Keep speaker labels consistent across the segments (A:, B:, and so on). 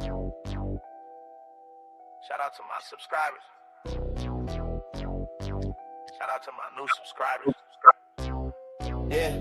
A: Shout out to my subscribers. Shout out to my new subscribers.
B: Yeah,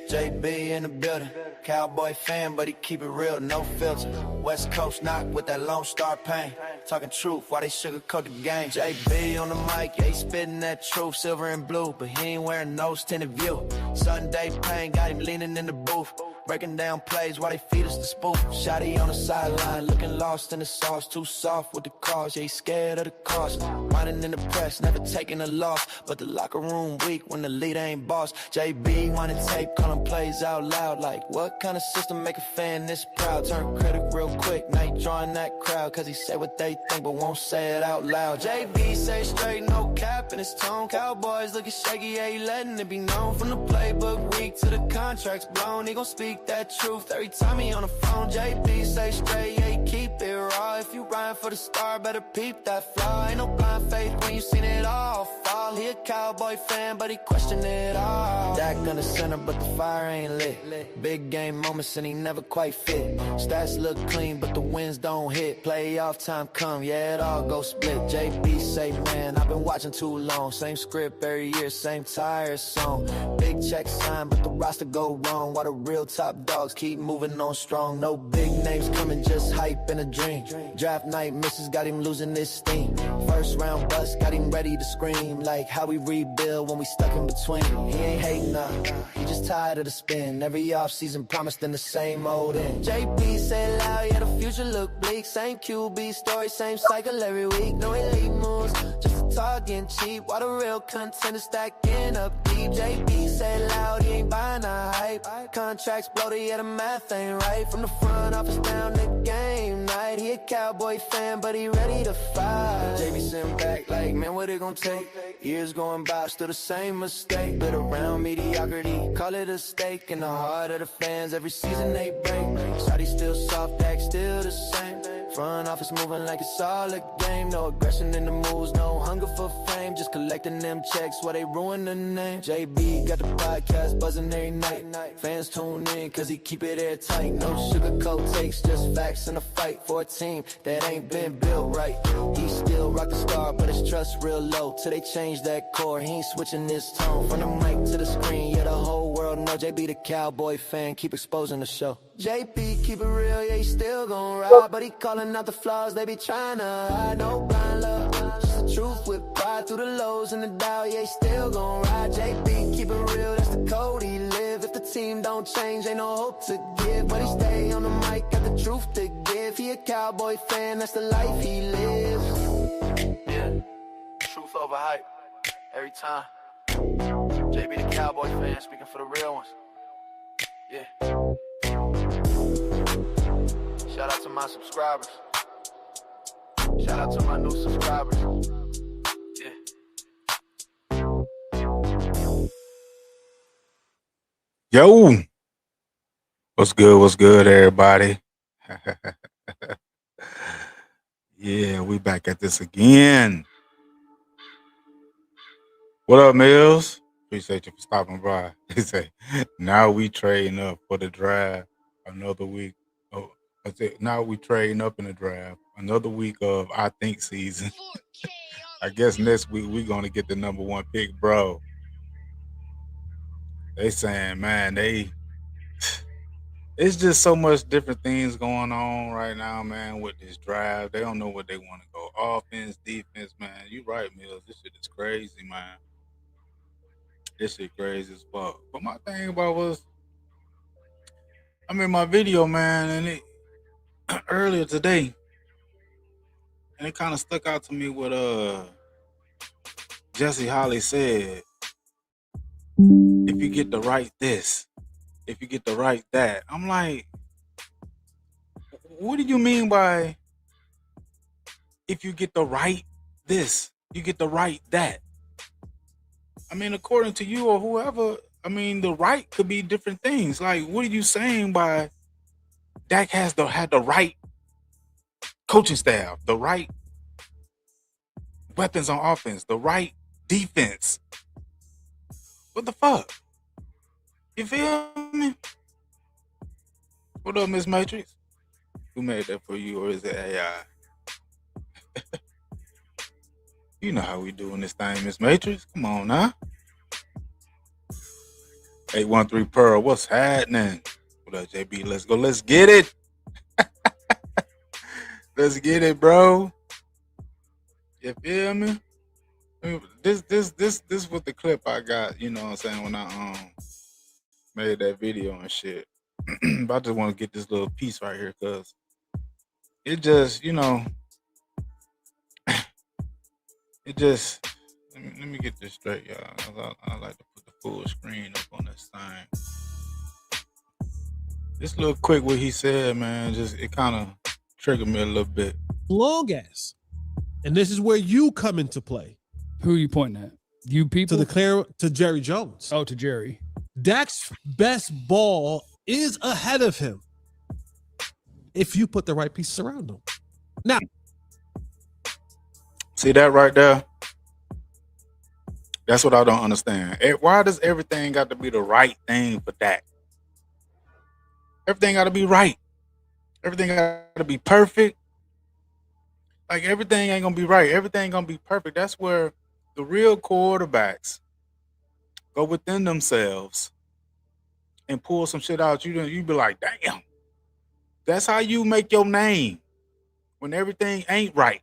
B: JB in the building. Cowboy fan, but he keep it real, no filter. West Coast knock with that Lone Star pain. Talking truth, why they sugarcoat the game. JB on the mic, yeah, he spitting that truth, silver and blue, but he ain't wearing nose tinted view. Sunday pain got him leaning in the booth, breaking down plays while they feed us the spoof. Shotty on the sideline, looking lost in the sauce, too soft with the cause, yeah, he scared of the cost. Minding in the press, never taking a loss, but the locker room weak when the leader ain't boss. JB wanted tape, calling plays out loud, like what kind of system make a fan this proud? Turn critic real quick, now he drawing that crowd, cause he say what they think but won't say it out loud. JB say straight, no cap in his tone. Cowboys looking shaky, yeah, he letting it be known. From the playbook week to the contracts blown, he gon' speak that truth every time he on the phone. JB say straight, yeah, he keep it raw. If you rhyme for the star, better peep that flaw. Ain't no blind faith when you seen it all fall. He a Cowboy fan, but he question it all. Dak on the center, but the fire ain't lit. Big game moments and he never quite fit. Stats look clean, but the wins don't hit. Playoff time come, yeah, it all go split. JB say, man, I've been watching too long. Same script every year, same tired song. Big check sign, but the roster go wrong. While the real top dogs keep moving on strong. No big names coming, just hype and a dream. Draft night misses got him losing his steam. First round bust got him ready to scream. Like how we rebuild when we stuck in between. He ain't hating up, he just tired of the spin. Every offseason promised in the same old end. JB say loud, yeah, the future look bleak. Same QB story, same cycle every week. No elite moves, just a talking cheap. While the real contenders stacking up deep. JB say loud, he ain't buying a hype. Contracts bloated, yeah, the math ain't right. From the front office down to game night. He a Cowboy fan, but he ready to fight. JB sitting back like, man, what it gon' take? Years going by, still the same mistake. But around mediocrity, call it a stake. In the heart of the fans, every season they break. Shotty still soft, act still the same. Front office moving like it's all a game. No aggression in the moves, no hunger for fame. Just collecting them checks while they ruin the name. JB got the podcast buzzing every night. Fans tune in cause he keep it airtight. No sugarcoat takes, just facts in a fight for a team that ain't been built right. He still rock the star, but his trust real low. Till they change that core, he ain't switching his tone. From the mic to the screen, yeah, the whole world know JB the Cowboy fan, keep exposing the show. JP keep it real, yeah, he still gon' ride. But he calling out the flaws, they be trying to hide. No blind love, just the truth with pride. Through the lows and the down, yeah, he still gon' ride. JP keep it real, that's the code he live. If the team don't change, ain't no hope to give. But he stay on the mic, got the truth to give. He a Cowboy fan, that's the life he lives.
A: Yeah, truth over hype, every time. JB the Cowboy fan, speaking for the real ones. Yeah. Shout out to my subscribers. Shout out to my new subscribers. Yeah.
C: Yo, what's good, everybody? Yeah, we back at this again. What up, Mills? Appreciate you for stopping by. He say, now we trading up for the draft another week. Oh, I said, now we trading up in the draft another week of I think season. I guess next week we're gonna get the number one pick, bro. They saying, man, it's just so much different things going on right now, man, with this draft. They don't know what they want to go. Offense, defense, man. You right, Mills. This shit is crazy, man. This shit crazy as fuck. But my thing about was, I'm in my video, man, and it earlier today, and it kind of stuck out to me what Jesse Holly said. If you get the right this, if you get the right that. I'm like, what do you mean by if you get the right this, you get the right that? I mean, according to you or whoever, I mean, the right could be different things. Like, what are you saying by Dak had the right coaching staff, the right weapons on offense, the right defense? What the fuck? You feel me? What up, Miss Matrix? Who made that for you, or is it AI? You know how we doing this thing, Miss Matrix. Come on now. 813 Pearl, what's happening? What up, JB? Let's go. Let's get it. Let's get it, bro. You feel me? This was the clip I got, you know what I'm saying, when I made that video and shit. But I just want to get this little piece right here because it just, you know, it just let me get this straight, y'all. I like to put the full screen up on this thing. Just a little quick what he said, man. Just it kind of triggered me a little bit.
D: Long as, and this is where you come into play.
E: Who are you pointing at? You people?
D: To Jerry Jones.
E: Oh, to Jerry.
D: Dak's best ball is ahead of him if you put the right pieces around him. Now,
C: see that right there? That's what I don't understand. Why does everything got to be the right thing for Dak? Everything got to be right. Everything got to be perfect. Like, everything ain't going to be right. Everything going to be perfect. That's where the real quarterbacks go within themselves and pull some shit out. You be like, damn. That's how you make your name when everything ain't right.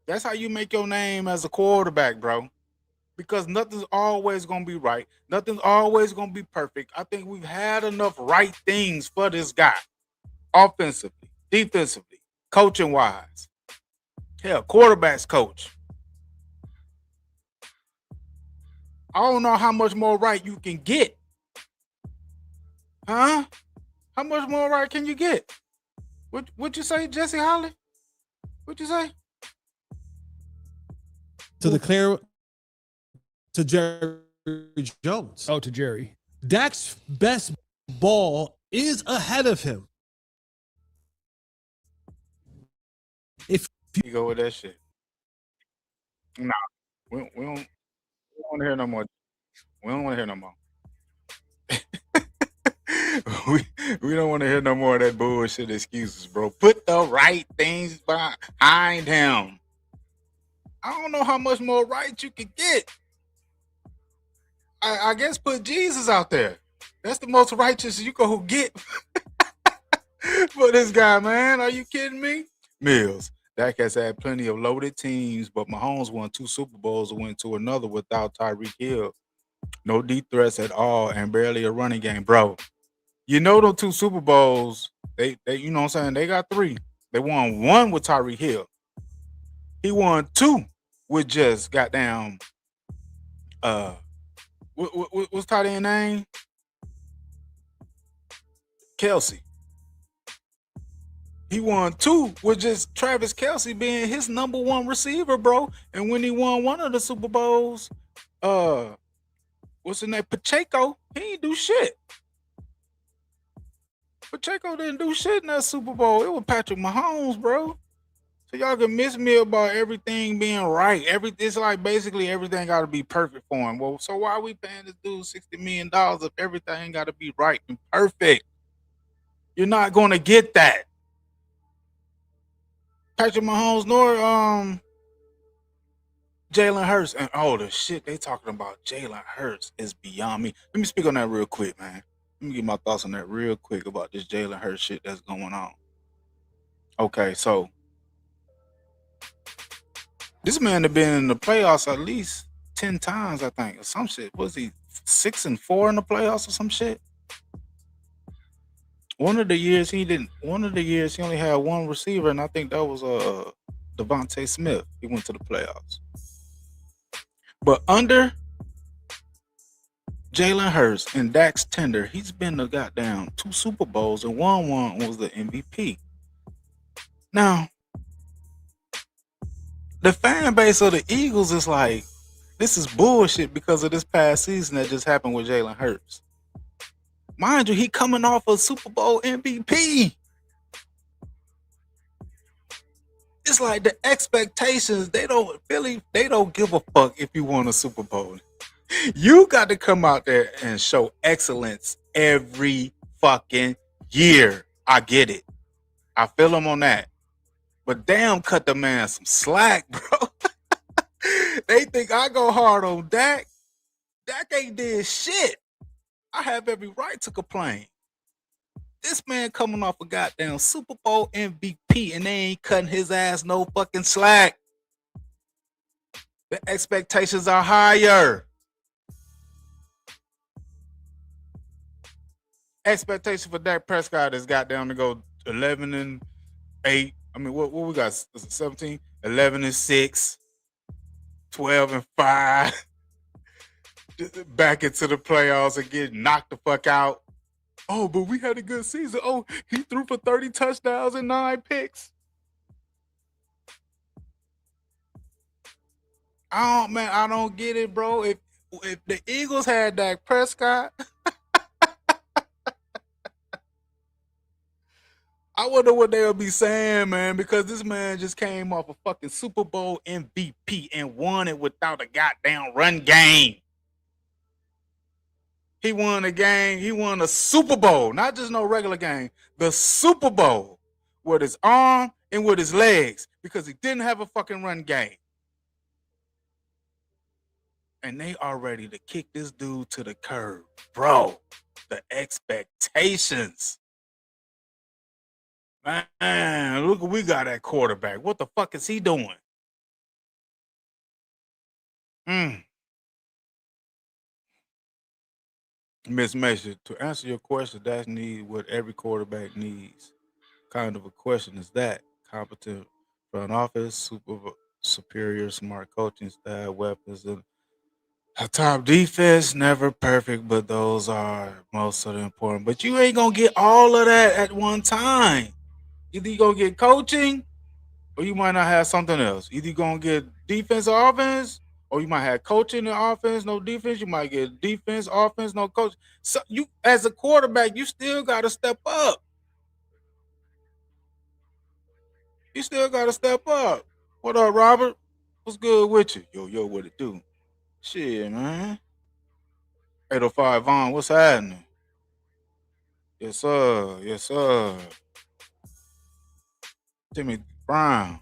C: That's how you make your name as a quarterback, bro. Because nothing's always going to be right. Nothing's always going to be perfect. I think we've had enough right things for this guy. Offensively, defensively, coaching-wise. Hell, quarterbacks coach. I don't know how much more right you can get. Huh? How much more right can you get? What you say, Jesse Holly? What you say?
D: To Jerry Jones.
E: Oh, to Jerry.
D: Dak's best ball is ahead of him. If
C: you go with that shit. Nah, we don't want to hear no more. We don't want to hear no more. we don't want to hear no more of that bullshit excuses, bro. Put the right things behind him. I don't know how much more right you can get. I guess put Jesus out there. That's the most righteous you can get for this guy, man. Are you kidding me? Mills. Dak has had plenty of loaded teams, but Mahomes won 2 Super Bowls and went to another without Tyreek Hill. No deep threats at all and barely a running game, bro. You know those 2 Super Bowls, they you know what I'm saying? They got 3. They won 1 with Tyreek Hill. He won 2 with just goddamn what's tight end name? Kelsey. He won 2 with just Travis Kelsey being his number 1 receiver, bro. And when he won one of the Super Bowls, what's his name? Pacheco, he ain't do shit. Pacheco didn't do shit in that Super Bowl. It was Patrick Mahomes, bro. So y'all can miss me about everything being right. It's like basically everything got to be perfect for him. Well, so why are we paying this dude $60 million if everything got to be right and perfect? You're not going to get that. Patrick Mahomes nor Jalen Hurts. And the shit they talking about Jalen Hurts is beyond me. Let me speak on that real quick, man. Let me get my thoughts on that real quick about this Jalen Hurts shit that's going on. Okay, so this man have been in the playoffs at least 10 times, I think, or some shit. Was he 6-4 in the playoffs or some shit? One of the years he only had 1 receiver, and I think that was Devontae Smith. He went to the playoffs. But under Jalen Hurts and Dak's tender, he's been to goddamn 2 Super Bowls, and one was the MVP. Now, the fan base of the Eagles is like, this is bullshit because of this past season that just happened with Jalen Hurts. Mind you, he coming off a Super Bowl MVP. It's like the expectations, they don't give a fuck if you won a Super Bowl. You got to come out there and show excellence every fucking year. I get it. I feel him on that. But damn, cut the man some slack, bro. They think I go hard on Dak. Dak ain't did shit. I have every right to complain. This man coming off a goddamn Super Bowl MVP and they ain't cutting his ass no fucking slack. The expectations are higher. Expectation for Dak Prescott is goddamn to go 11-8. I mean, what we got? 17, 11-6, 12-5. Back into the playoffs and get knocked the fuck out. Oh, but we had a good season. Oh, he threw for 30 touchdowns and 9 picks. I don't get it, bro. If the Eagles had Dak Prescott, I wonder what they'll be saying, man, because this man just came off a fucking Super Bowl MVP and won it without a goddamn run game. He won a game. He won a Super Bowl, not just no regular game. The Super Bowl with his arm and with his legs because he didn't have a fucking run game. And they are ready to kick this dude to the curb. Bro, the expectations. Man, look what we got at quarterback. What the fuck is he doing? Miss Mason, to answer your question, that's need what every quarterback needs. Kind of a question is that competent front office, superior, smart coaching staff, weapons, and a top defense. Never perfect, but those are most of the important. But you ain't gonna get all of that at one time. Either you gonna get coaching, or you might not have something else. Either you gonna get defense, or offense, or you might have coaching and offense, no defense. You might get defense, offense, no coach. So you, as a quarterback, you still got to step up. You still got to step up. What up, Robert? What's good with you? Yo, what it do? Shit, man. 805 Vaughn, what's happening? Yes, sir. Yes, sir. Timmy Brown.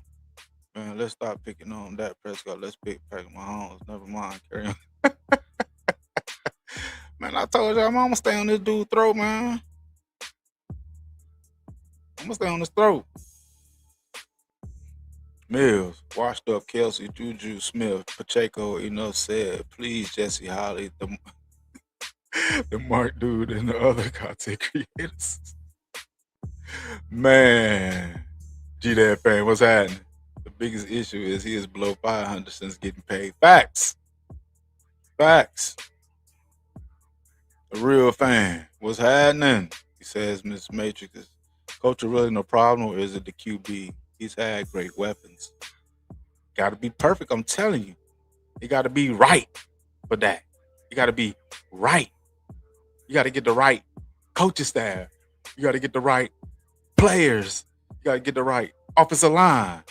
C: Man, let's stop picking on that Prescott. Let's pick Patrick Mahomes. Never mind. Carry on. Man, I told y'all, I'm gonna stay on this dude's throat, man. I'm gonna stay on his throat. Mills, washed up Kelsey, Juju Smith, Pacheco, enough said. Please, Jesse Holly, the Mark dude, and the other content creators. Man, G-Dad fan, what's happening? The biggest issue is he is below 500 since getting paid. Facts. Facts. A real fan. What's happening? He says, Miss Matrix, is coach really no problem, or is it the QB? He's had great weapons. Got to be perfect, I'm telling you. You got to be right for that. You got to be right. You got to get the right coaching staff. You got to get the right players. You got to get the right offensive line.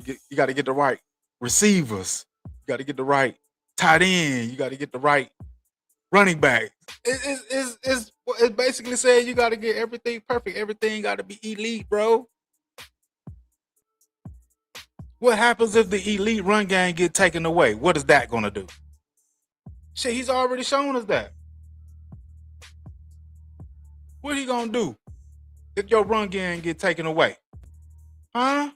C: You got to get the right receivers. You got to get the right tight end. You got to get the right running back. It's basically saying you got to get everything perfect. Everything got to be elite, bro. What happens if the elite run game get taken away? What is that going to do? Shit, he's already shown us that. What he going to do if your run game get taken away? Huh?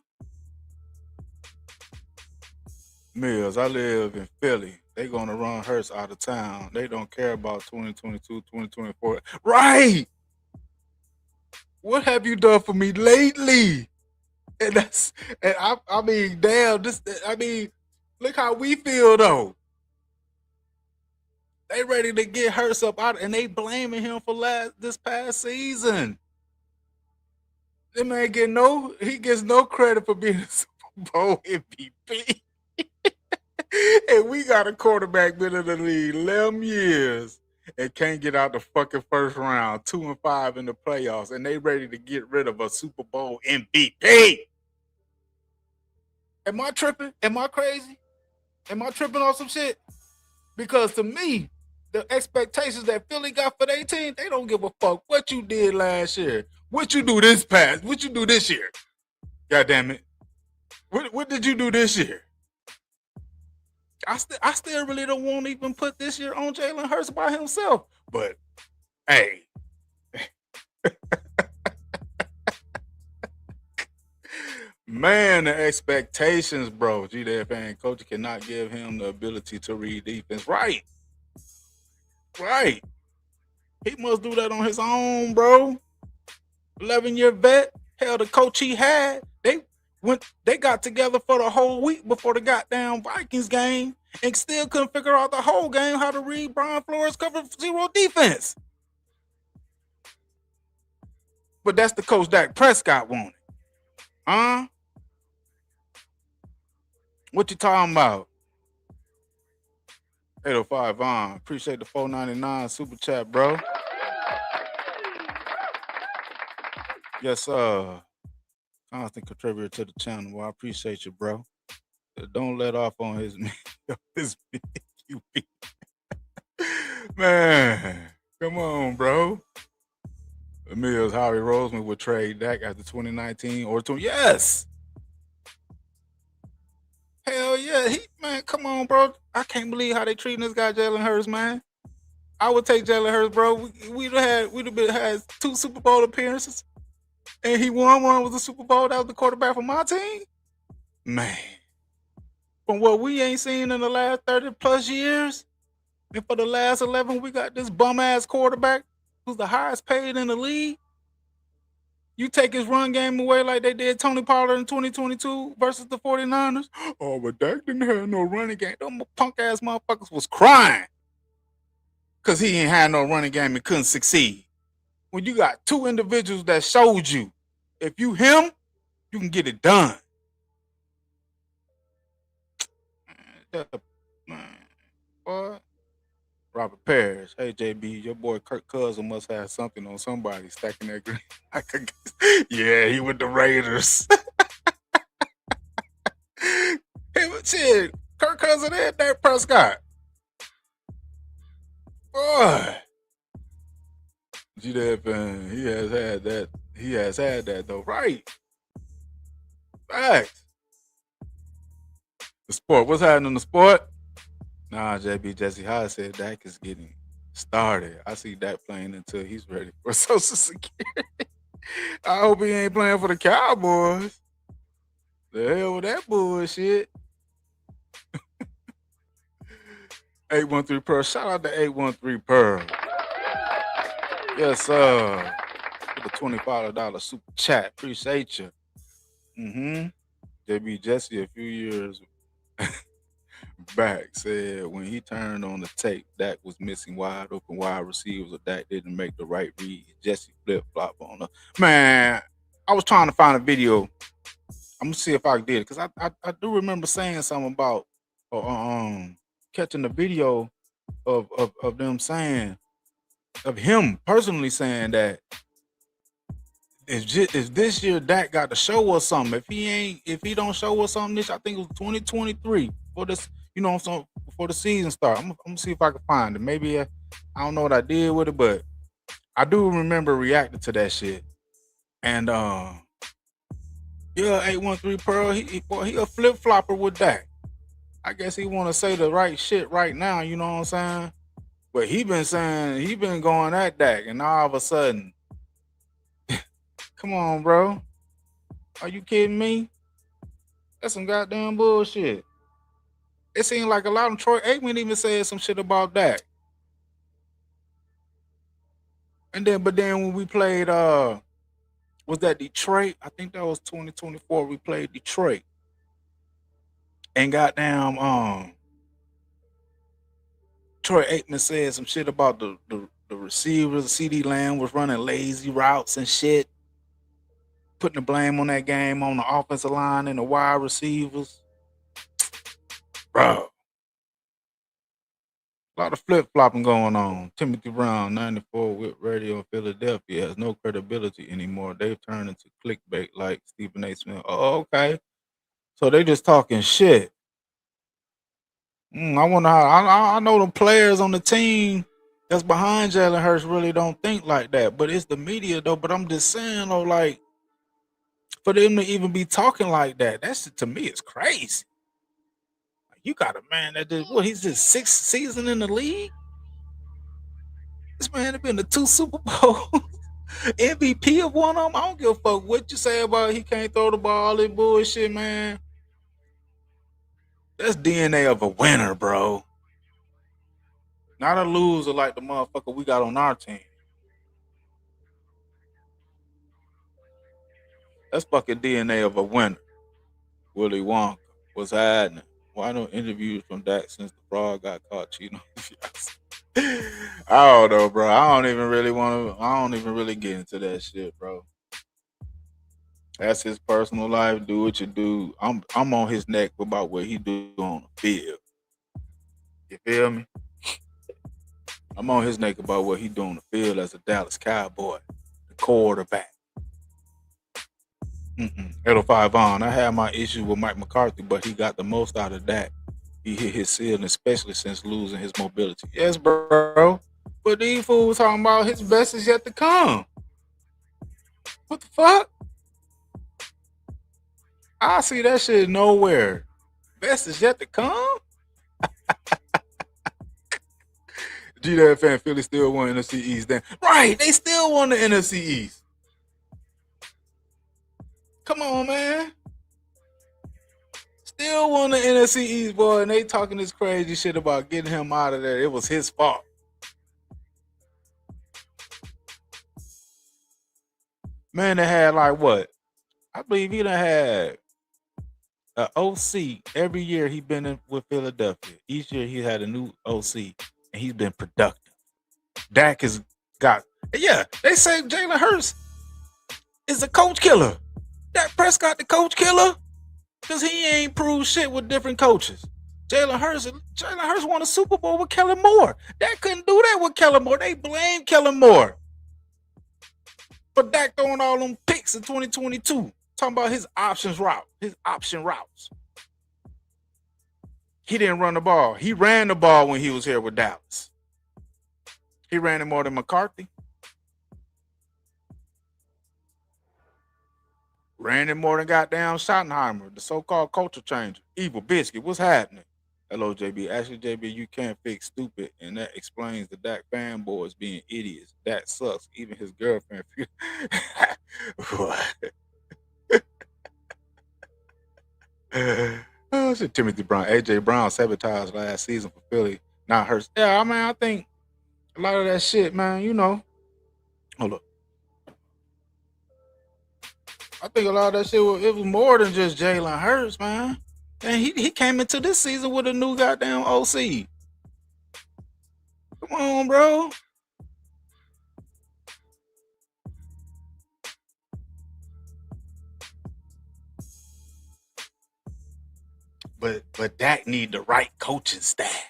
C: Mills, I live in Philly. They going to run Hurts out of town. They don't care about 2022, 2024. Right! What have you done for me lately? And I mean, damn, look how we feel though. They ready to get Hurts up out, and they blaming him for this past season. That man he gets no credit for being a Super Bowl MVP. And we got a quarterback been in the league 11 years and can't get out the fucking first round, 2-5 in the playoffs, and they ready to get rid of a Super Bowl MVP. Am I tripping? Am I crazy? Am I tripping on some shit? Because to me, the expectations that Philly got for their team, they don't give a fuck what you did last year. What you do this past? What you do this year? God damn it. What did you do this year? I still really don't want to even put this year on Jalen Hurts by himself. But hey. Man, the expectations, bro. G-Dad fan coach cannot give him the ability to read defense. Right. He must do that on his own, bro. 11-year vet. Hell, the coach he had, they got together for the whole week before the goddamn Vikings game and still couldn't figure out the whole game how to read Brian Flores cover zero defense. But that's the coach Dak Prescott wanted. Huh? What you talking about? 805 Vaughn. Appreciate the $4.99 super chat, bro. Yes, constant contributor to the channel. Well, I appreciate you, bro. Don't let off on his QB. Man, come on, bro. Mills, Howie Roseman would trade Dak after 2019 or 20. Yes. Hell yeah. Man, come on, bro. I can't believe how they treating this guy, Jalen Hurts, man. I would take Jalen Hurts, bro. We'd have had 2 Super Bowl appearances. And he won one with the Super Bowl. That was the quarterback for my team. Man. From what we ain't seen in the last 30 plus years, and for the last 11, we got this bum-ass quarterback who's the highest paid in the league. You take his run game away like they did Tony Pollard in 2022 versus the 49ers. Oh, but Dak didn't have no running game. Them punk-ass motherfuckers was crying because he ain't had no running game and couldn't succeed. When you got 2 individuals that showed you, if you him, you can get it done. Man, boy. Robert Parrish. Hey, JB, your boy Kirk Cousins must have something on somebody stacking that green. Yeah, he with the Raiders. Hey, shit, Kirk Cousins and Dak Prescott. Boy. G-Dad fan, he has had that. He has had that, though. Right. Facts. The sport. What's happening in the sport? Nah, JB Jesse High said Dak is getting started. I see Dak playing until he's ready for Social Security. I hope he ain't playing for the Cowboys. The hell with that bullshit. 813 Pearl. Shout out to 813 Pearl. Yes, sir. With the $25 super chat. Appreciate you. JB Jesse a few years back said when he turned on the tape, Dak was missing wide open wide receivers, or Dak didn't make the right read. Jesse flip-flop on her. Man, I was trying to find a video. I'm gonna see if I did, because I do remember saying something about catching the video of them saying, of him personally saying that if this year Dak got to show us something. If he don't show us something this, I think it was 2023 for this, before the season start. I'm gonna see if I can find it. Maybe I don't know what I did with it, but I do remember reacting to that shit. And yeah, 813 Pearl, he a flip flopper with Dak. I guess he want to say the right shit right now. You know what I'm saying? But he been going at Dak, and all of a sudden. Come on, bro. Are you kidding me? That's some goddamn bullshit. It seemed like a lot of Troy Aikman even said some shit about that. But then when we played, was that Detroit? I think that was 2024. We played Detroit. And goddamn, Troy Aikman said some shit about the receivers. CeeDee Lamb was running lazy routes and shit. Putting the blame on that game on the offensive line and the wide receivers. Bro. A lot of flip-flopping going on. Timothy Brown, 94 with Radio in Philadelphia, has no credibility anymore. They've turned into clickbait like Stephen A. Smith. Oh, okay. So they just talking shit. I wonder how. I know the players on the team that's behind Jalen Hurts really don't think like that. But it's the media though. But I'm just saying though, like for them to even be talking like that, that's to me it's crazy. Like, you got a man that did what? He's his sixth season in the league. This man has been to 2 Super Bowls, MVP of one of them. I don't give a fuck what you say about he can't throw the ball, all that bullshit, man. That's DNA of a winner, bro. Not a loser like the motherfucker we got on our team. That's fucking DNA of a winner. Willy Wonka. What's happening? Why no interviews from Dak since the frog got caught cheating on the fiance? I don't know, bro. I don't even really get into that shit, bro. That's his personal life. Do what you do. I'm on his neck about what he do on the field. You feel me? I'm on his neck about what he do on the field as a Dallas Cowboy, the quarterback. 805 on. I had my issues with Mike McCarthy, but he got the most out of that. He hit his ceiling, especially since losing his mobility. Yes, bro. But these fools talking about his best is yet to come. What the fuck? I see that shit nowhere. Best is yet to come? G-Dad fan Philly still won NFC East. Then. Right, they still won the NFC East. Come on, man. Still won the NFC East, boy, and they talking this crazy shit about getting him out of there. It was his fault. Man, they had like what? I believe he done had an OC every year he been in with Philadelphia. Each year he had a new OC, and he's been productive. Dak has got, yeah, they say Jalen Hurts is a coach killer. Dak Prescott the coach killer? Because he ain't proved shit with different coaches. Jalen Hurts won a Super Bowl with Kellen Moore. Dak couldn't do that with Kellen Moore. They blame Kellen Moore for Dak throwing all them picks in 2022. Talking about his option routes. He didn't run the ball. He ran the ball when he was here with Dallas. He ran it more than McCarthy. Ran it more than goddamn Schottenheimer, the so-called culture changer. Evil Biscuit, what's happening? Hello, JB. Actually, JB, you can't fix stupid, and that explains the Dak fanboys being idiots. That sucks. Even his girlfriend. What? Oh, shit, Timothy Brown. AJ Brown sabotaged last season for Philly. Not Hurts. Yeah, I mean, I think a lot of that shit, man, you know. Hold up. I think a lot of that shit it was more than just Jalen Hurts, man. And he came into this season with a new goddamn OC. Come on, bro. But Dak need the right coaching staff.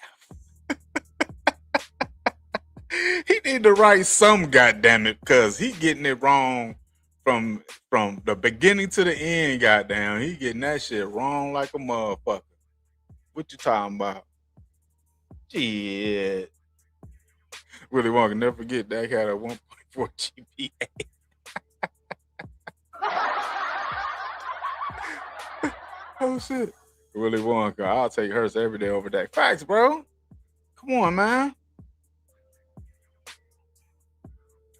C: He need to write some, goddammit, because he getting it wrong from the beginning to the end, goddamn. He getting that shit wrong like a motherfucker. What you talking about? Shit. Willy Wonka, never forget Dak had a 1.4 GPA. Oh, shit. Willy Wonka, I'll take Hurts every day over Dak. Facts, bro. Come on, man.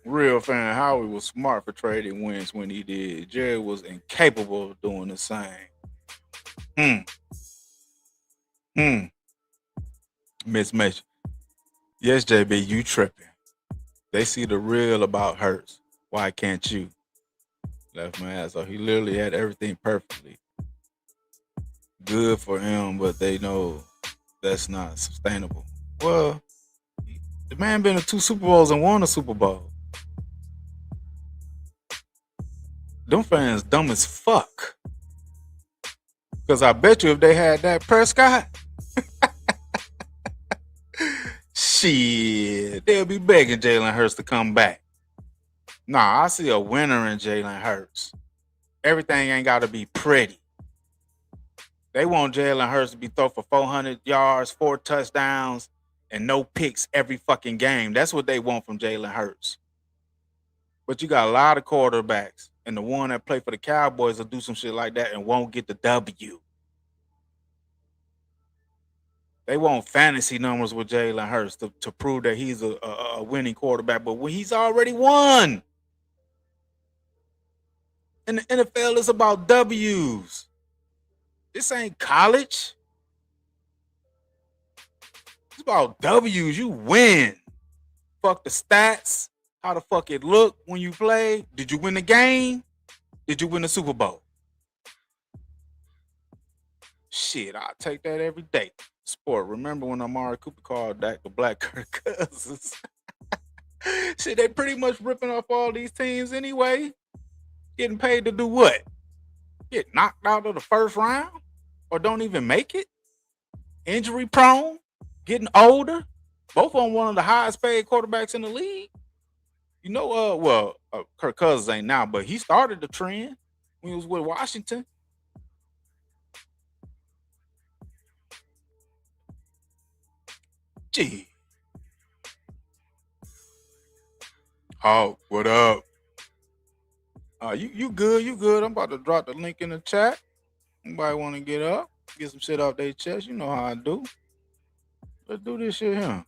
C: Real fan, Howie was smart for trading wins when he did. Jerry was incapable of doing the same. Miss Mitchell. Yes, JB, you tripping. They see the real about Hurts. Why can't you? Left my ass off. He literally had everything perfectly. Good for him, but they know that's not sustainable. Well, the man been to 2 Super Bowls and won a Super Bowl. Them fans dumb as fuck. Because I bet you if they had that Prescott, shit, they'll be begging Jalen Hurts to come back. Nah, I see a winner in Jalen Hurts. Everything ain't got to be pretty. They want Jalen Hurts to be thrown for 400 yards, 4 touchdowns, and no picks every fucking game. That's what they want from Jalen Hurts. But you got a lot of quarterbacks, and the one that play for the Cowboys will do some shit like that and won't get the W. They want fantasy numbers with Jalen Hurts to prove that he's a winning quarterback, but when he's already won. And the NFL is about W's. This ain't college. It's about W's. You win. Fuck the stats. How the fuck it look when you play. Did you win the game? Did you win the Super Bowl? Shit, I'll take that every day. Sport. Remember when Amari Cooper called that the Black Kirk Cousins? Shit, they pretty much ripping off all these teams anyway. Getting paid to do what? Get knocked out of the first round? Or don't even make it? Injury prone? Getting older? Both on one of the highest paid quarterbacks in the league. You know, Kirk Cousins ain't now, but he started the trend when he was with Washington. Gee. Oh, what up? You good? You good? I'm about to drop the link in the chat. Anybody want to get up? Get some shit off their chest? You know how I do. Let's do this shit here.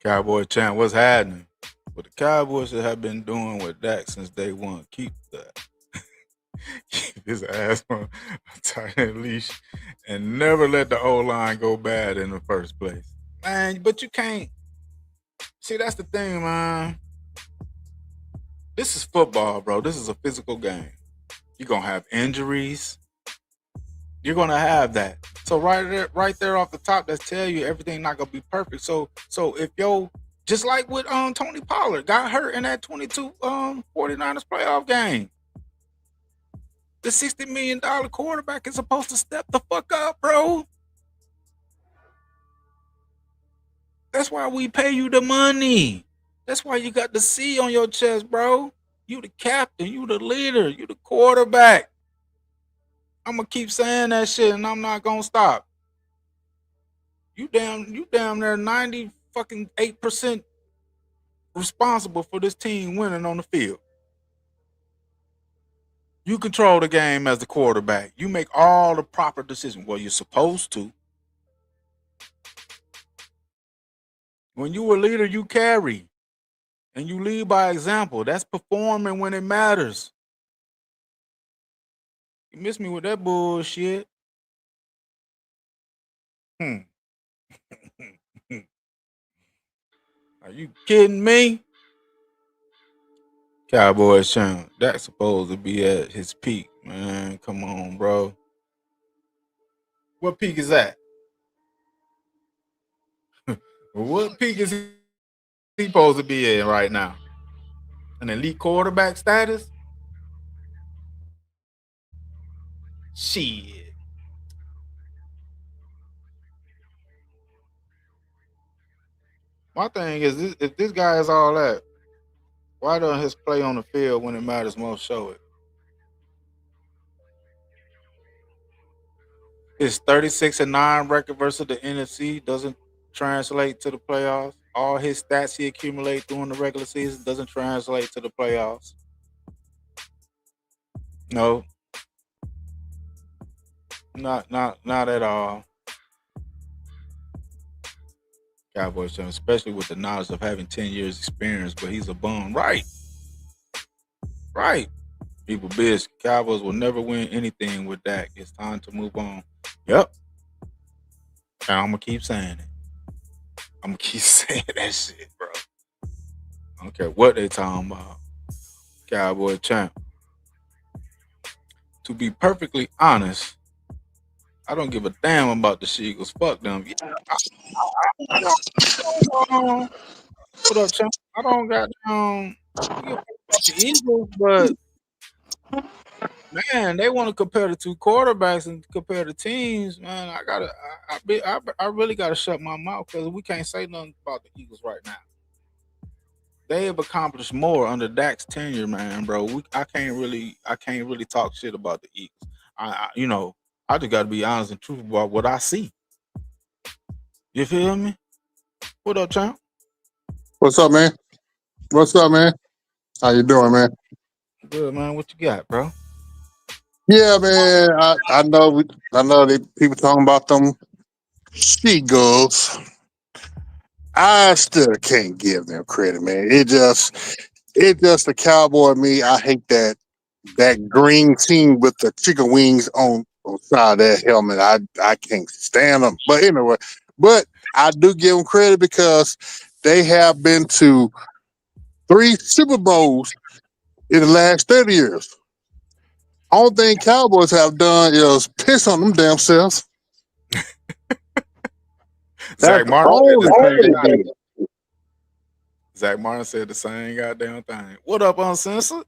C: Cowboy chant, what's happening? What the Cowboys have been doing with Dak since day one. Keep that. Keep his ass on a tight leash and never let the O-line go bad in the first place. Man, but you can't. See, that's the thing, man. This is football, bro. This is a physical game. You're going to have injuries. You're going to have that. So right there off the top, that tell you everything not going to be perfect. So if just like with Tony Pollard got hurt in that 22 49ers playoff game. The $60 million quarterback is supposed to step the fuck up, bro. That's why we pay you the money. That's why you got the C on your chest, bro. You the captain, you the leader, you the quarterback. I'm gonna keep saying that shit, and I'm not gonna stop. You damn near 98% responsible for this team winning on the field. You control the game as the quarterback. You make all the proper decisions. Well, you're supposed to. When you a leader, you carry. And you lead by example. That's performing when it matters. You miss me with that bullshit. Are you kidding me? Cowboys channel. That's supposed to be at his peak, man. Come on, bro. What peak is that? What peak is he supposed to be in right now? An elite quarterback status? Shit. My thing is, if this guy is all that, why don't his play on the field when it matters most show it? His 36-9 record versus the NFC doesn't translate to the playoffs. All his stats he accumulated during the regular season doesn't translate to the playoffs. No. Not at all. Cowboys, especially with the knowledge of having 10 years experience, but he's a bum. Right. People bitch. Cowboys will never win anything with Dak. It's time to move on. Yep. And I'm going to keep saying it. I'm going to keep saying that shit, bro. I don't care what they talking about. Cowboy champ. To be perfectly honest, I don't give a damn about the Eagles. Fuck them. What up, champ? I don't got the Eagles, but man, they want to compare the two quarterbacks and compare the teams. Man, I really gotta shut my mouth because we can't say nothing about the Eagles right now. they have accomplished more under Dak's tenure, man, bro. I can't really talk shit about the Eagles. I just got to be honest and truthful about what I see. You feel me? What up, champ?
F: What's up, man? What's up, man? How you doing, man?
C: Good, man. What you got, bro?
F: Yeah, man. I know that people talking about them Seagulls. I still can't give them credit, man. It just the cowboy me. I hate that green team with the chicken wings on side of that helmet. I can't stand them. But anyway, I do give them credit because they have been to 3 Super Bowls in the last 30 years. Only thing Cowboys have done is piss on them damn selves. That's
C: Zach
F: the
C: Martin said
F: only
C: the
F: thing
C: same
F: they
C: thing.
F: did.
C: Zach Martin said the same goddamn thing. What up, Uncensored?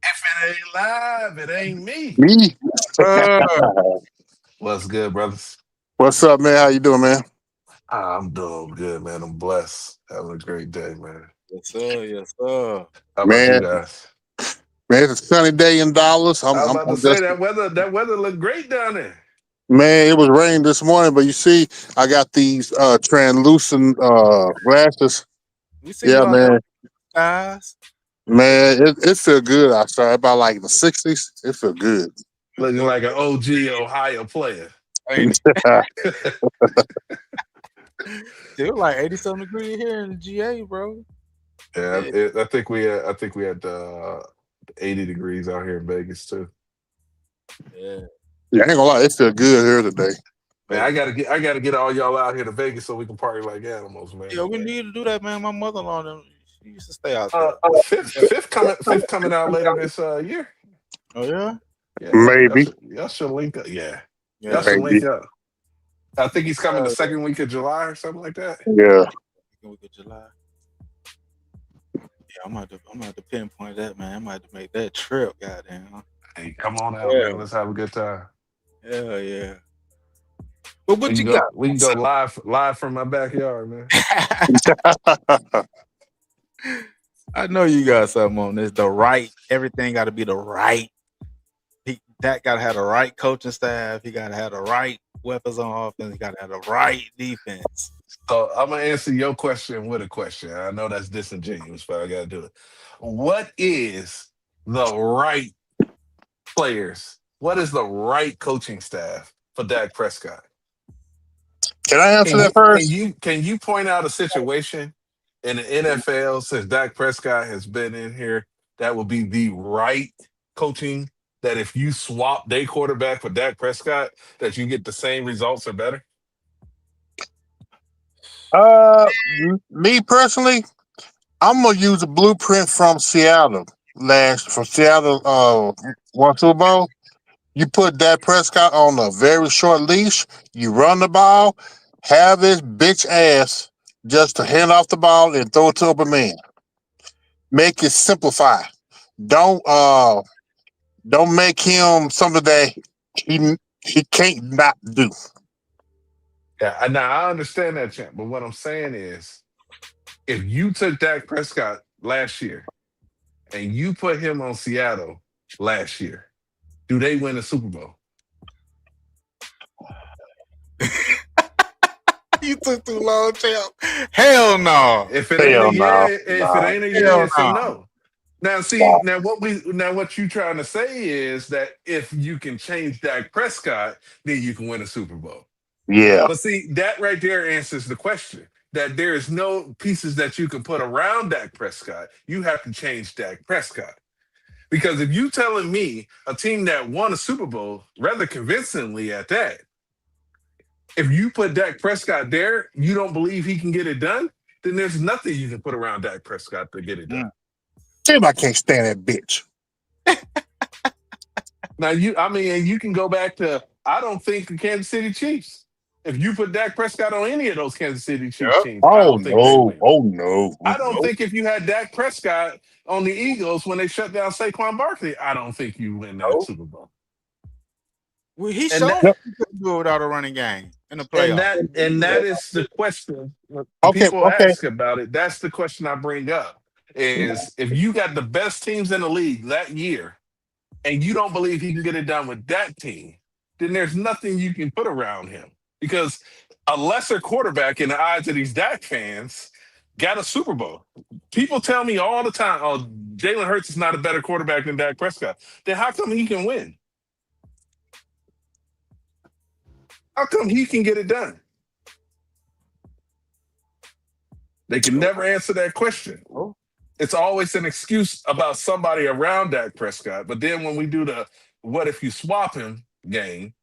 G: If it ain't live, it ain't me.
F: Me?
G: What's good, brothers?
F: What's up, man? How you doing, man?
G: I'm doing good, man. I'm blessed. Having a great day, man.
C: Yes, sir. Yes, sir.
G: How about
F: Man,
G: you guys?
F: man, it's a sunny day in Dallas.
G: I was about to
F: I'm
G: say
F: just
G: that weather looked great down there.
F: man. It was raining this morning, but you see, I got these translucent glasses.
C: We seen
F: Yeah,
C: you out there,
F: man.
C: guys.
F: Man, it feel good outside. About like the 60s. It feel good.
G: Looking like an OG Ohio player.
C: Ain't it was like 87 degrees here in the GA, bro.
G: Yeah,
C: Yeah.
G: I think we had 80 degrees out here in Vegas too.
C: Yeah.
F: Yeah, I ain't gonna lie, it feel good here today.
G: Man, I gotta get all y'all out here to Vegas so we can party like animals, man.
C: Yeah, we need to do that, man. My mother-in-law, she used to stay out there.
G: Fifth coming out later this year.
C: Oh yeah,
G: Yeah,
F: Maybe.
G: y'all should link up. Yeah, y'all
C: yeah.
G: should
F: Maybe.
G: link up. I think he's coming the second week of July or something like that.
F: Yeah.
C: Second week of July. Yeah, I'm gonna have to pinpoint that, man. I'm gonna have to make that trip, goddamn.
G: Hey, come on out,
C: Yeah,
G: man. Let's have a good time.
C: yeah. But what
G: We
C: you
G: can
C: got?
G: go live from my backyard, man.
C: I know you got something on this. Everything got to be the right. That got to have the right coaching staff. He got to have the right weapons on offense. He got to have the right defense.
G: So I'm gonna answer your question with a question. I know that's disingenuous, but I gotta do it. What is the right players? What is the right coaching staff for Dak Prescott?
F: Can I answer that first?
G: Can you point out a situation in the NFL since Dak Prescott has been in here that would be the right coaching, that if you swap their quarterback for Dak Prescott, that you get the same results or better?
F: Me personally, I'm gonna use a blueprint from Seattle. One Super Bowl. You put Dak Prescott on a very short leash. You run the ball, have his bitch ass just to hand off the ball and throw it to open man. Make it simplify. Don't uh don't make him something that he can't not do.
G: Yeah, now I understand that, champ. But what I'm saying is, if you took Dak Prescott last year and you put him on Seattle last year, do they win the Super Bowl?
C: You took too long, champ. Hell no.
G: If it ain't a yeah, if it
F: Nah.
G: ain't a yeah, it's a no. Now, see, what you trying to say is that if you can change Dak Prescott, then you can win a Super Bowl.
F: Yeah.
G: But see, that right there answers the question. That there is no pieces that you can put around Dak Prescott. You have to change Dak Prescott. Because if you telling me a team that won a Super Bowl rather convincingly at that, if you put Dak Prescott there, you don't believe he can get it done, then there's nothing you can put around Dak Prescott to get it done.
F: Damn, I can't stand that bitch.
G: Now you can go back to, I don't think the Kansas City Chiefs. If you put Dak Prescott on any of those Kansas City Chiefs teams, I don't think they win.
F: Oh no.
G: I don't think if you had Dak Prescott on the Eagles when they shut down Saquon Barkley, I don't think you win that Super Bowl.
C: Well, he
G: And
C: showed
G: that-
C: he couldn't do it without a running game in the playoffs.
G: And that is the question.
F: Okay,
G: People
F: okay.
G: ask about it. That's the question I bring up. is if you got the best teams in the league that year and you don't believe he can get it done with that team, then there's nothing you can put around him. Because a lesser quarterback in the eyes of these Dak fans got a Super Bowl. People tell me all the time, oh, Jalen Hurts is not a better quarterback than Dak Prescott. Then how come he can win? How come he can get it done? They can never answer that question. It's always an excuse about somebody around Dak Prescott. But then when we do the what if you swap him game,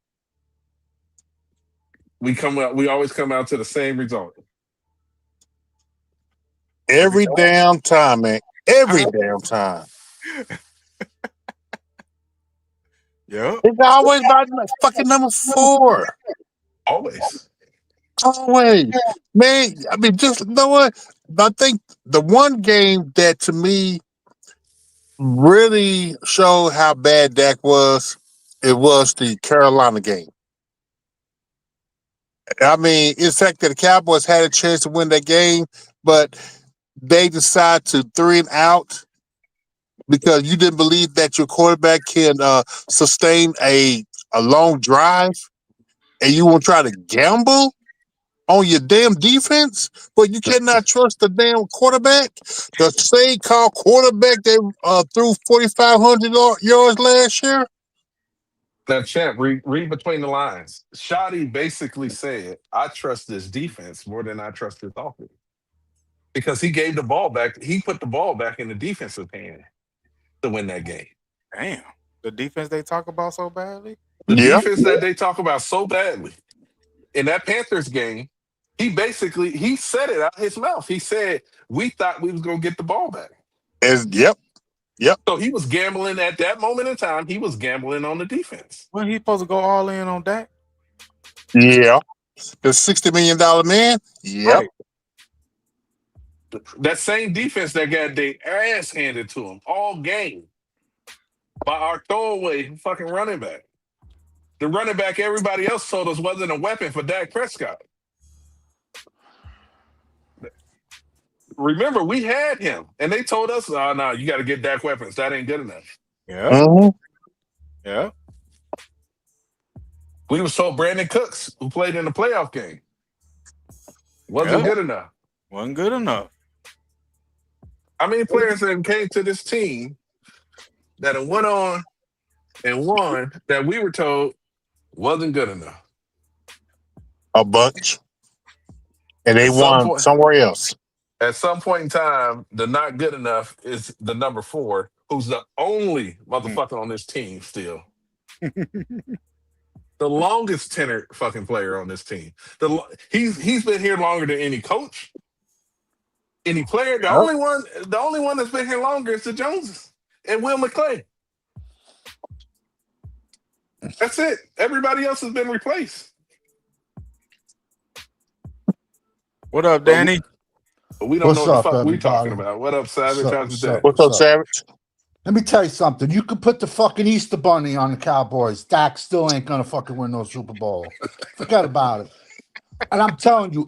G: we always come out to the same result.
F: Every damn time, man. Every damn time.
C: Yeah.
F: It's always about fucking number 4.
G: Always.
F: Always. Man, I mean, just you know what? I think the one game that to me really showed how bad Dak was, it was the Carolina game. I mean, it's the fact that the Cowboys had a chance to win that game, but they decide to 3 and out because you didn't believe that your quarterback can sustain a long drive, and you want to try to gamble on your damn defense, but you cannot trust the damn quarterback. The same called quarterback that threw 4,500 yards last year.
G: Now, Champ, read between the lines. Shoddy basically said, I trust this defense more than I trust this offense. Because he gave the ball back. He put the ball back in the defensive hand to win that game.
C: Damn. The defense they talk about so badly?
G: The
F: Yeah.
G: defense that they talk about so badly. In that Panthers game, he said it out his mouth. He said, we thought we was going to get the ball back.
F: Yep.
G: So he was gambling at that moment in time. He was gambling on the defense.
C: When he supposed to go all in on Dak?
F: Yeah. The $60 million man. Yep.
C: Right.
G: That same defense that got their ass handed to him all game by our throwaway fucking running back. The running back everybody else told us wasn't a weapon for Dak Prescott. Remember, we had him, and they told us, oh, no, you got to get Dak weapons. That ain't good enough.
C: Yeah.
F: Mhm.
C: Yeah.
G: We was told Brandon Cooks, who played in the playoff game, wasn't good enough.
C: Wasn't good enough.
G: How many players that came to this team that have went on and won that we were told wasn't good enough?
F: A bunch. And they won somewhere else.
G: At some point in time, the not good enough is the number 4, who's the only motherfucker on this team still. The longest tenured fucking player on this team. He's been here longer than any coach, any player. The only one that's been here longer is the Joneses and Will McClay. That's it. Everybody else has been replaced.
C: What up, Danny?
G: But we don't know what the fuck we talking about. What up, Savage?
F: What's up, Savage?
H: Let me tell you something. You could put the fucking Easter Bunny on the Cowboys. Dak still ain't gonna fucking win no Super Bowl. Forget about it. And I'm telling you,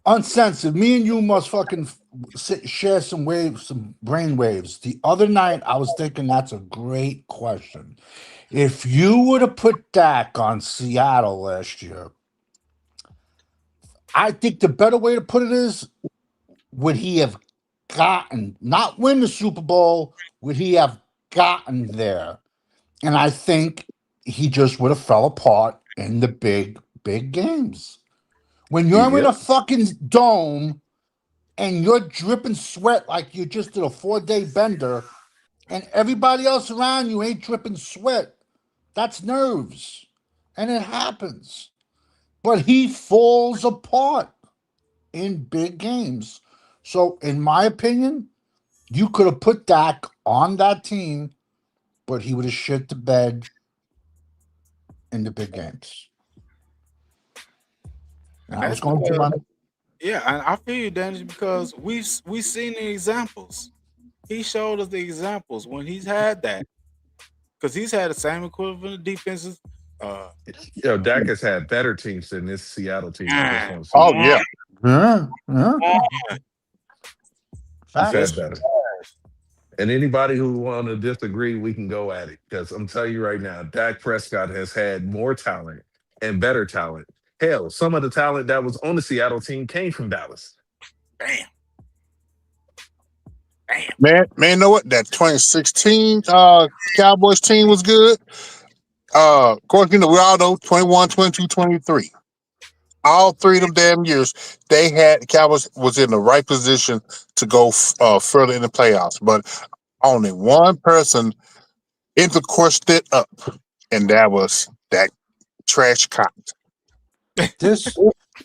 H: uncensored. Me and you must fucking share some brain waves. The other night, I was thinking that's a great question. If you would have put Dak on Seattle last year, I think the better way to put it is, would he have gotten, not win the Super Bowl, would he have gotten there? And I think he just would have fell apart in the big games. When you're in a fucking dome and you're dripping sweat like you just did a 4-day bender and everybody else around you ain't dripping sweat, that's nerves. And it happens. But he falls apart in big games. So, in my opinion, you could have put Dak on that team, but he would have shit the bed in the big games. And I was going through my...
C: Yeah, and I feel you, Danny, because we've seen the examples. He showed us the examples when he's had that. Because he's had the same equivalent defenses.
G: Dak has had better teams than this Seattle team.
F: Oh, yeah.
G: He said
H: Facts.
G: better. And anybody who want to disagree, we can go at it. Because I'm telling you right now, Dak Prescott has had more talent and better talent. Hell, some of the talent that was on the Seattle team came from Dallas.
C: Damn.
F: Man, you know what? That 2016 Cowboys team was good. Of course, you know, we all know 21, 22, 23. All three of them damn years, the Cowboys was in the right position to go further in the playoffs. But only one person intercoursed it up, and that was that trash cop.
H: This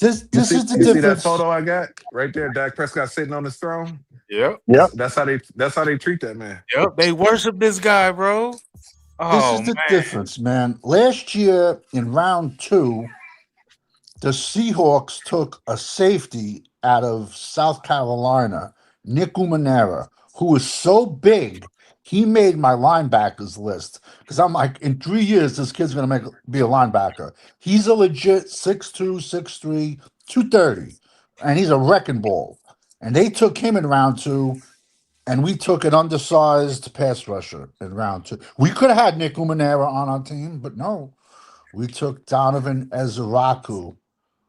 G: You see,
H: is the
G: you see that
H: difference.
G: photo I got right there? Dak Prescott sitting on his throne.
C: Yep.
F: Yep.
G: That's how they treat that man.
C: Yep. They worship this guy, bro.
H: This
C: Oh
H: is the
C: man.
H: difference, man. Last year in round 2, the Seahawks took a safety out of South Carolina, Nick Umanera, who was so big, he made my linebackers list. Because I'm like, in 3 years, this kid's going to be a linebacker. He's a legit 6'2", 6'3", 230, and he's a wrecking ball. And they took him in round 2, and we took an undersized pass rusher in round 2. We could have had Nick Umanera on our team, but no. We took Donovan Ezraku,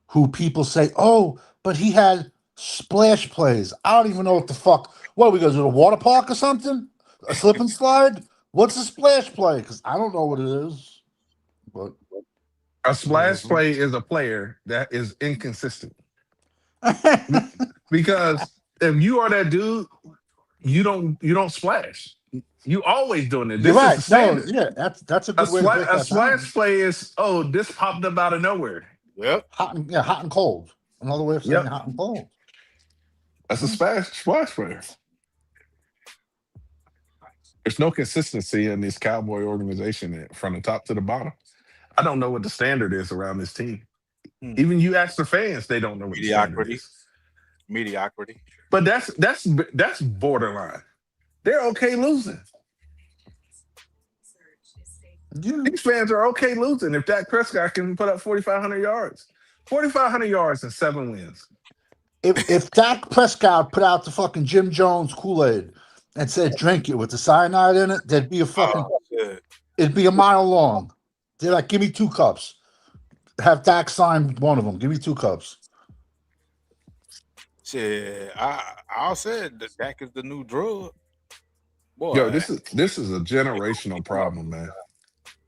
H: who people say, oh, but he had splash plays. I don't even know what the fuck. What, are we going to do a water park or something? A slip and slide? What's a splash play? Because I don't know what it is. But
G: A splash play is a player that is inconsistent. Because if you are that dude, you don't splash. You always doing it.
H: You're
G: This is
H: right.
G: the standard.
H: No, yeah, that's a good way to break
G: A
H: that down.
G: splash play is, oh, this popped up out of nowhere.
C: Yep.
H: Hot and cold. Another way of saying
G: Yep.
H: hot and cold.
G: That's a splash player. There's no consistency in this Cowboy organization from the top to the bottom. I don't know what the standard is around this team. Even you ask the fans, they don't know what the standard is.
C: Mediocrity.
G: But that's borderline. They're okay losing.
H: Yeah.
G: These fans are okay losing if Dak Prescott can put up 4,500 yards. 4,500 yards and 7 wins.
H: If Dak Prescott put out the fucking Jim Jones Kool-Aid and said drink it with the cyanide in it, there'd be a fucking it'd be a mile long. They're like, give me 2 cups. Have Dak sign one of them. Give me 2 cups.
C: Shit, I said that Dak is the new drug. Boy,
G: Yo, this is a generational problem, man.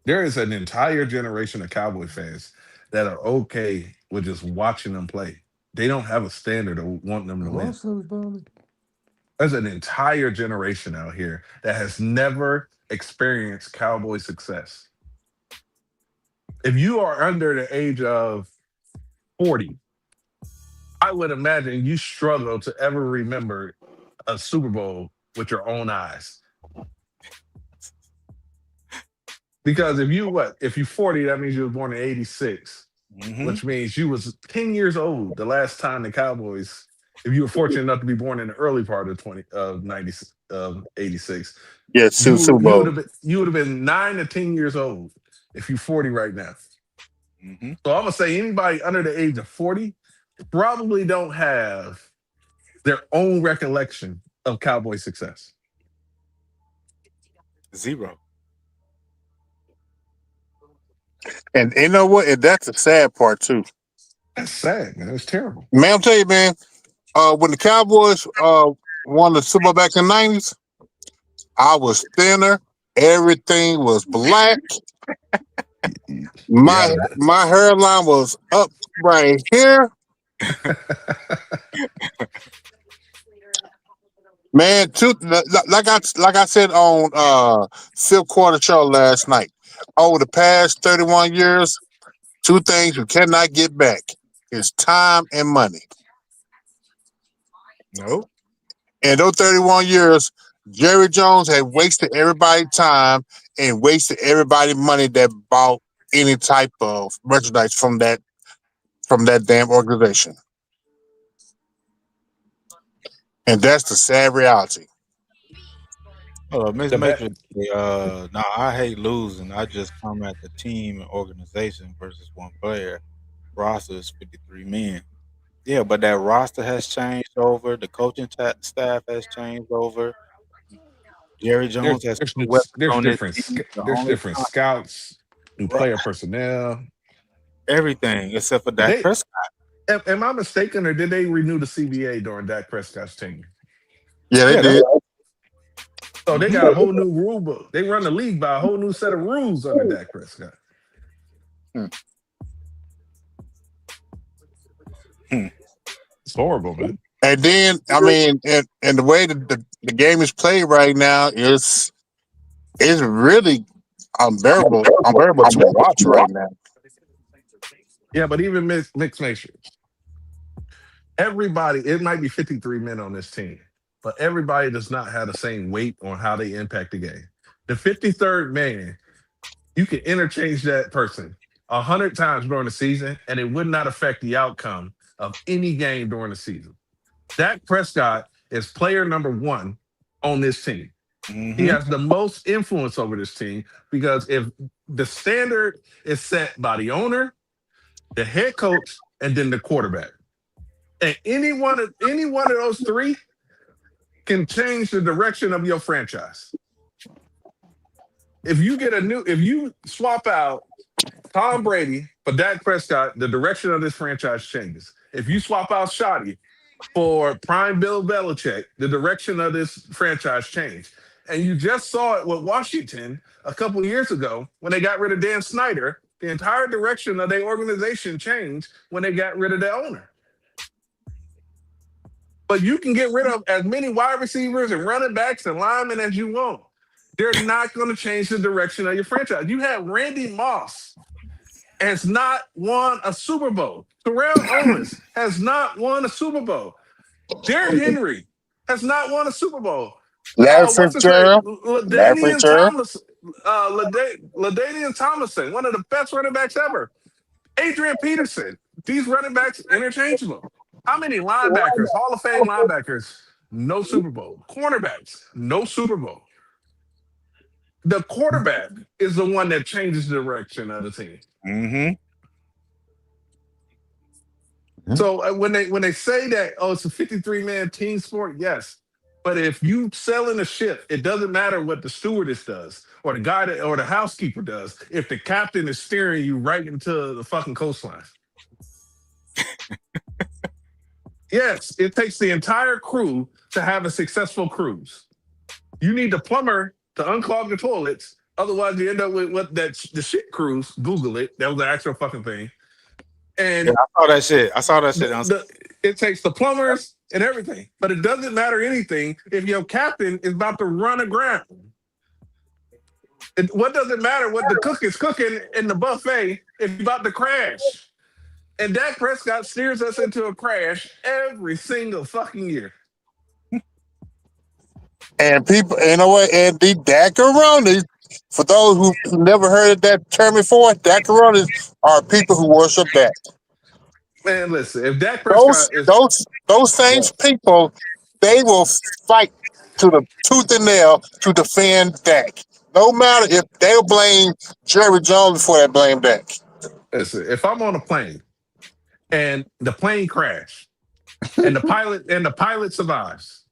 G: There is an entire generation of Cowboy fans that are okay with just watching them play. They don't have a standard of wanting them to win. There's an entire generation out here that has never experienced Cowboy success. If you are under the age of 40, I would imagine you struggle to ever remember a Super Bowl with your own eyes. Because if you're 40, that means you were born in 86, which means you was 10 years old the last time the Cowboys, if you were fortunate enough to be born in the early part of 86.
F: Yeah, Super Bowl.
G: You would have been 9 to 10 years old if you're 40 right now. So I'm gonna say anybody under the age of 40 probably don't have their own recollection of Cowboy success.
C: 0.
F: And you know what? And that's the sad part too.
G: That's sad, man. It's terrible.
F: Man, I'm telling you, man. When the Cowboys won the Super Bowl back in the 90s, I was thinner. Everything was black. My hairline was up right here. Man, like I said on Phil Quarter show last night, over the past 31 years, 2 things you cannot get back is time and money.
C: No.
F: And those 31 years, Jerry Jones had wasted everybody's time and wasted everybody's money that bought any type of merchandise from that damn organization. And that's the sad reality.
C: Mr. Matrix, no, I hate losing. I just come at the team and organization versus one player. Roster is 53 men. Yeah, but that roster has changed over. The coaching staff has changed over. Jerry Jones has put weapons on his team. The
G: There's
C: only
G: different
C: time,
G: scouts, new
C: right,
G: player personnel.
C: everything except for Dak
G: They
C: Prescott.
G: am I mistaken, or did they renew the CBA during Dak Prescott's tenure?
F: Yeah, they
C: Yeah, that's
F: did.
G: So they
C: hmm
G: got a whole new rule book. They run the league by a whole new set of rules under Dak Prescott. It's horrible, man.
F: And then, I mean, and the way that the game is played right now is really unbearable to watch right now.
G: Yeah, but even mixed nation, everybody, it might be 53 men on this team, but everybody does not have the same weight on how they impact the game. The 53rd man, you can interchange that person 100 times during the season, and it would not affect the outcome of any game during the season. Dak Prescott is player number one on this team. He has the most influence over this team because if the standard is set by the owner, the head coach, and then the quarterback, and any one of those three can change the direction of your franchise. If you swap out Tom Brady for Dak Prescott, the direction of this franchise changes. If you swap out Shoddy for prime Bill Belichick, the direction of this franchise changed. And you just saw it with Washington a couple of years ago when they got rid of Dan Snyder. The entire direction of their organization changed when they got rid of the owner. But you can get rid of as many wide receivers and running backs and linemen as you want. They're not going to change the direction of your franchise. You have Randy Moss has not won a Super Bowl. Terrell Owens has not won a Super Bowl. Derrick Henry has not won a Super Bowl.
F: Larry
G: What's his name?
F: Fitzgerald,
G: LaDainian Tomlinson, one of the best running backs ever. Adrian Peterson. These running backs interchangeable. How many linebackers, Hall of Fame linebackers, no Super Bowl? Cornerbacks, no Super Bowl. The quarterback is the one that changes the direction of the team. So when they say that, oh, it's a 53-man team sport, yes. But if you sell in a ship, it doesn't matter what the stewardess does or the guy or the housekeeper does if the captain is steering you right into the fucking coastline. Yes, it takes the entire crew to have a successful cruise. You need the plumber to unclog the toilets. Otherwise, you end up with the shit cruise. Google it. That was the actual fucking thing. And
C: yeah, I saw that shit.
G: It takes the plumbers and everything, but it doesn't matter anything if your captain is about to run aground. What does it matter what the cook is cooking in the buffet if you're about to crash? And Dak Prescott steers us into a crash every single fucking year.
F: and people, you know what? And the Daccaronis, for those who never heard of that term before, Daccaronis are people who worship Dak.
G: Man, listen, if Dak Prescott
F: Those same people, they will fight to the tooth and nail to defend Dak. No matter if they'll blame Jerry Jones before they blame Dak.
G: listen, if I'm on a plane and the plane crashed and the pilot survives,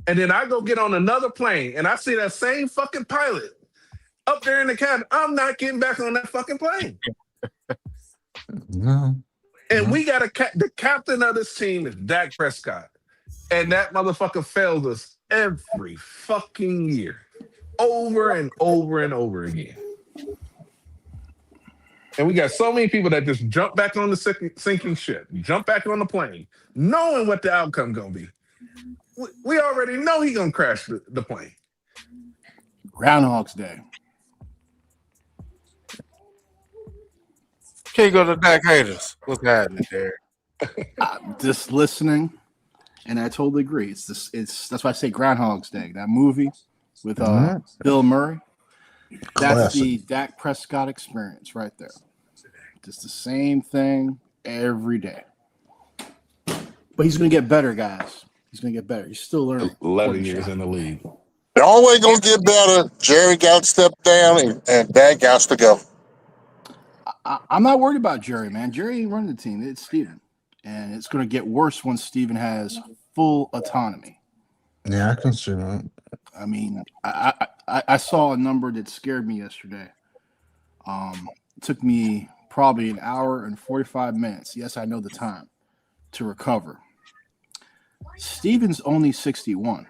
G: and then I go get on another plane and I see that same fucking pilot up there in the cabin, I'm not getting back on that fucking plane.
H: No.
G: And we got the captain of this team is Dak Prescott. And that motherfucker fails us every fucking year. Over and over and over again. And we got so many people that just jump back on the sinking ship, jump back on the plane, knowing what the outcome gonna be. We already know he gonna crash the plane.
I: Groundhog's Day.
C: Can't go to Dak haters. What's happening there?
I: Just listening, and I totally agree. It's that's why I say Groundhog's Day. That movie with Bill Murray. That's the Dak Prescott experience right there. Just the same thing every day. But he's going to get better, guys. He's going to get better. He's still learning.
G: 11 years in the league.
F: The only way going to get better, Jerry got to step down and Dak got to go.
I: I'm not worried about Jerry, man. Jerry ain't running the team. It's Steven. and it's going to get worse once Steven has full autonomy.
H: Yeah, I can see that.
I: I mean, I saw a number that scared me yesterday. It took me probably an hour and 45 minutes. Yes, I know the time to recover. Steven's only 61.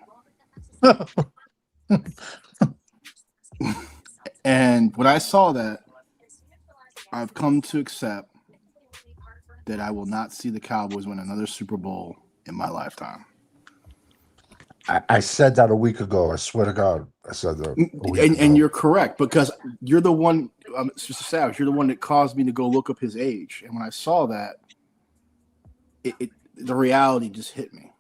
I: And when I saw that, I've come to accept that I will not see the Cowboys win another Super Bowl in my lifetime.
H: I said that a week ago. I swear to God, I said that.
I: And you're correct, because you're the one, it's just Savage, you're the one that caused me to go look up his age. And when I saw that, the reality just hit me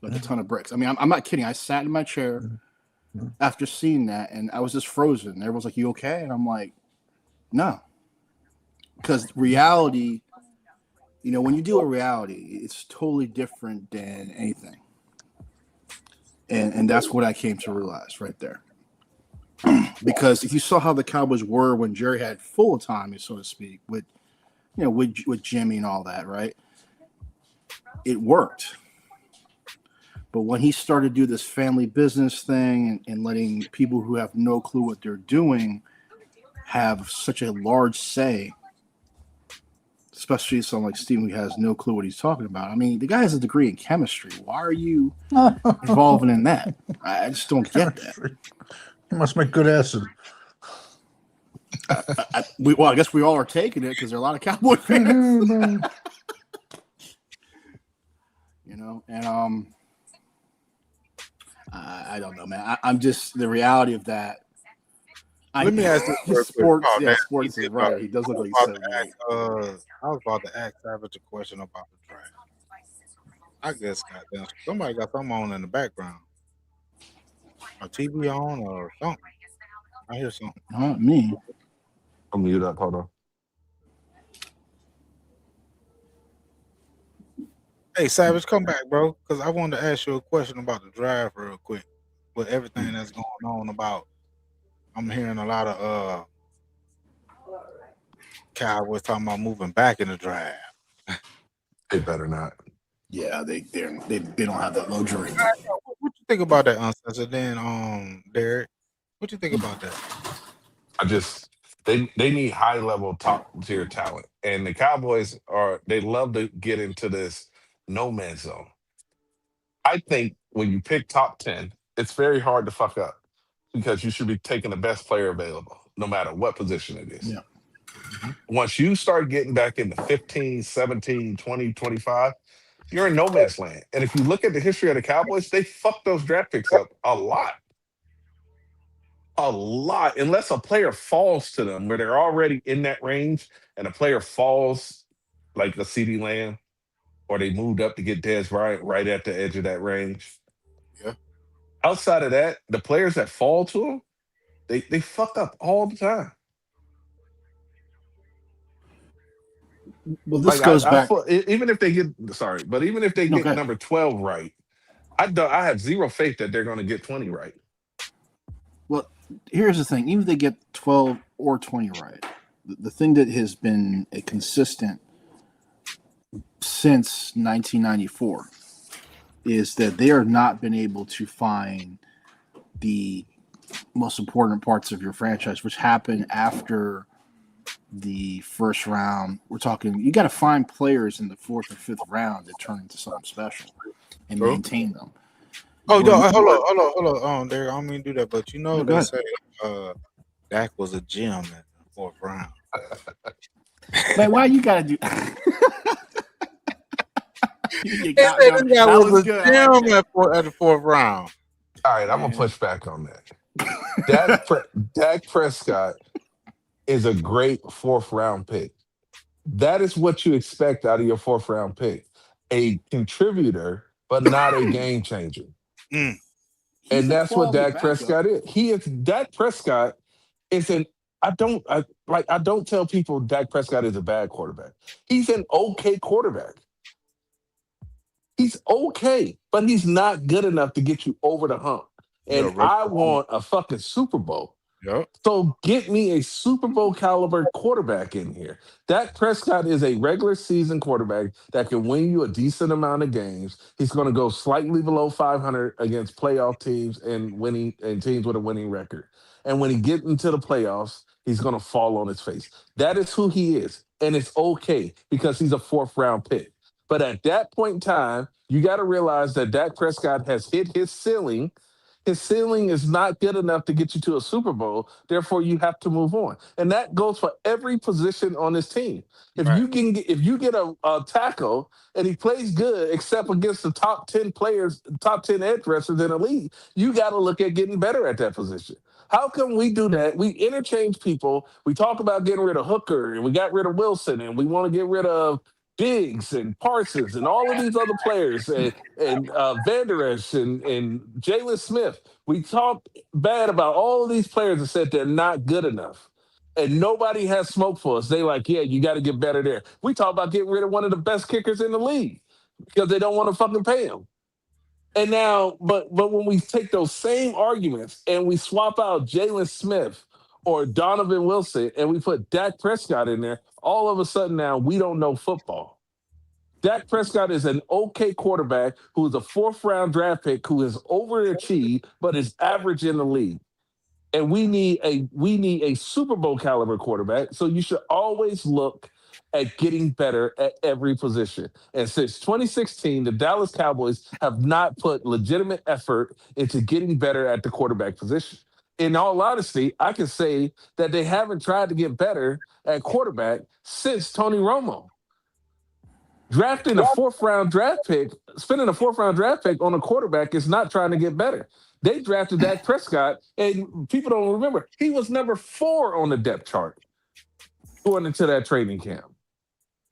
I: like a ton of bricks. I mean, I'm not kidding. I sat in my chair after seeing that, and I was just frozen. Everyone's like, "You okay?" And I'm like, "No," because reality, when you deal with reality, it's totally different than anything. And that's what I came to realize right there. Because if you saw how the Cowboys were when Jerry had full autonomy, so to speak, with Jimmy and all that, right? It worked. But when he started to do this family business thing and letting people who have no clue what they're doing have such a large say, especially someone like Steven who has no clue what he's talking about. I mean, the guy has a degree in chemistry. Why are you involving in that? I just don't get that.
H: He must make good acid.
I: I guess we all are taking it because there are a lot of Cowboy fans. And I don't know, man. I'm just the reality of that.
C: Let me ask you
I: sports. Sports is right. He does look like he's 78.
C: I was about to ask Savage a question about the draft. I guess somebody got something on in the background. A TV on or something. I hear something.
I: Not me.
G: I'll mute up. Hold on.
C: Hey, Savage, come back, bro, because I wanted to ask you a question about the draft real quick. With everything that's going on about, I'm hearing a lot of Cowboys talking about moving back in the draft.
G: They better not.
I: Yeah, they don't have that luxury.
C: What you think about that, Uncensored? Then, Derek, what you think about that?
G: They need high level top tier talent, and the Cowboys they love to get into this no man's zone. I think when you pick top 10, it's very hard to fuck up because you should be taking the best player available, no matter what position it is.
I: Yeah.
G: Once you start getting back into 15, 17, 20, 25, you're in no man's land. And if you look at the history of the Cowboys, they fuck those draft picks up a lot. A lot. Unless a player falls to them where they're already in that range and a player falls like a CeeDee Lamb, or they moved up to get Dez Bryant right at the edge of that range.
C: Yeah.
G: Outside of that, the players that fall to them, they fuck up all the time.
I: Well, this goes back.
G: Even if they get number 12 right, I have zero faith that they're going to get 20 right.
I: Well, here's the thing: even if they get 12 or 20 right, the thing that has been a consistent since 1994 is that they are not been able to find the most important parts of your franchise, which happen after the first round. We're talking, you got to find players in the fourth or fifth round that turn into something special and maintain them.
C: Oh, yo, hold on, Derek. I don't mean to do that, but they say Dak was a gem in the fourth round.
I: Man, why you gotta do?
C: They said this guy was a gem at the fourth round.
G: All right, I'm gonna push back on that. Dak Prescott is a great fourth round pick. That is what you expect out of your fourth round pick. A contributor, but not a game changer.
C: Mm.
G: And that's what Dak Prescott is. Dak Prescott is I don't tell people Dak Prescott is a bad quarterback. He's an okay quarterback. He's okay, but he's not good enough to get you over the hump. And I want a fucking Super Bowl.
C: Yep.
G: So get me a Super Bowl caliber quarterback in here. Dak Prescott is a regular season quarterback that can win you a decent amount of games. He's going to go slightly below 500 against playoff teams and teams with a winning record. And when he gets into the playoffs, he's going to fall on his face. That is who he is, and it's okay because he's a fourth round pick. But at that point in time, you got to realize that Dak Prescott has hit his ceiling. His ceiling is not good enough to get you to a Super Bowl. Therefore, you have to move on, and that goes for every position on this team.
C: Right.
G: If you get a tackle and he plays good, except against the top 10 players, top 10 edge rushers in the league, you got to look at getting better at that position. How come we do that? We interchange people. We talk about getting rid of Hooker, and we got rid of Wilson, and we want to get rid of Diggs and Parsons and all of these other players and Van Der Esch and Jalen Smith. We talked bad about all of these players and said they're not good enough. And nobody has smoke for us. They like, yeah, you got to get better there. We talk about getting rid of one of the best kickers in the league because they don't want to fucking pay him. And now, but when we take those same arguments and we swap out Jalen Smith or Donovan Wilson and we put Dak Prescott in there, all of a sudden now we don't know football. Dak Prescott is an okay quarterback who is a fourth round draft pick who is overachieved but is average in the league. And we need a Super Bowl caliber quarterback. So you should always look at getting better at every position. And since 2016, the Dallas Cowboys have not put legitimate effort into getting better at the quarterback position. In all honesty, I can say that they haven't tried to get better at quarterback since Tony Romo. Spending a fourth round draft pick on a quarterback is not trying to get better. They drafted Dak Prescott, and people don't remember, he was number 4 on the depth chart going into that training camp.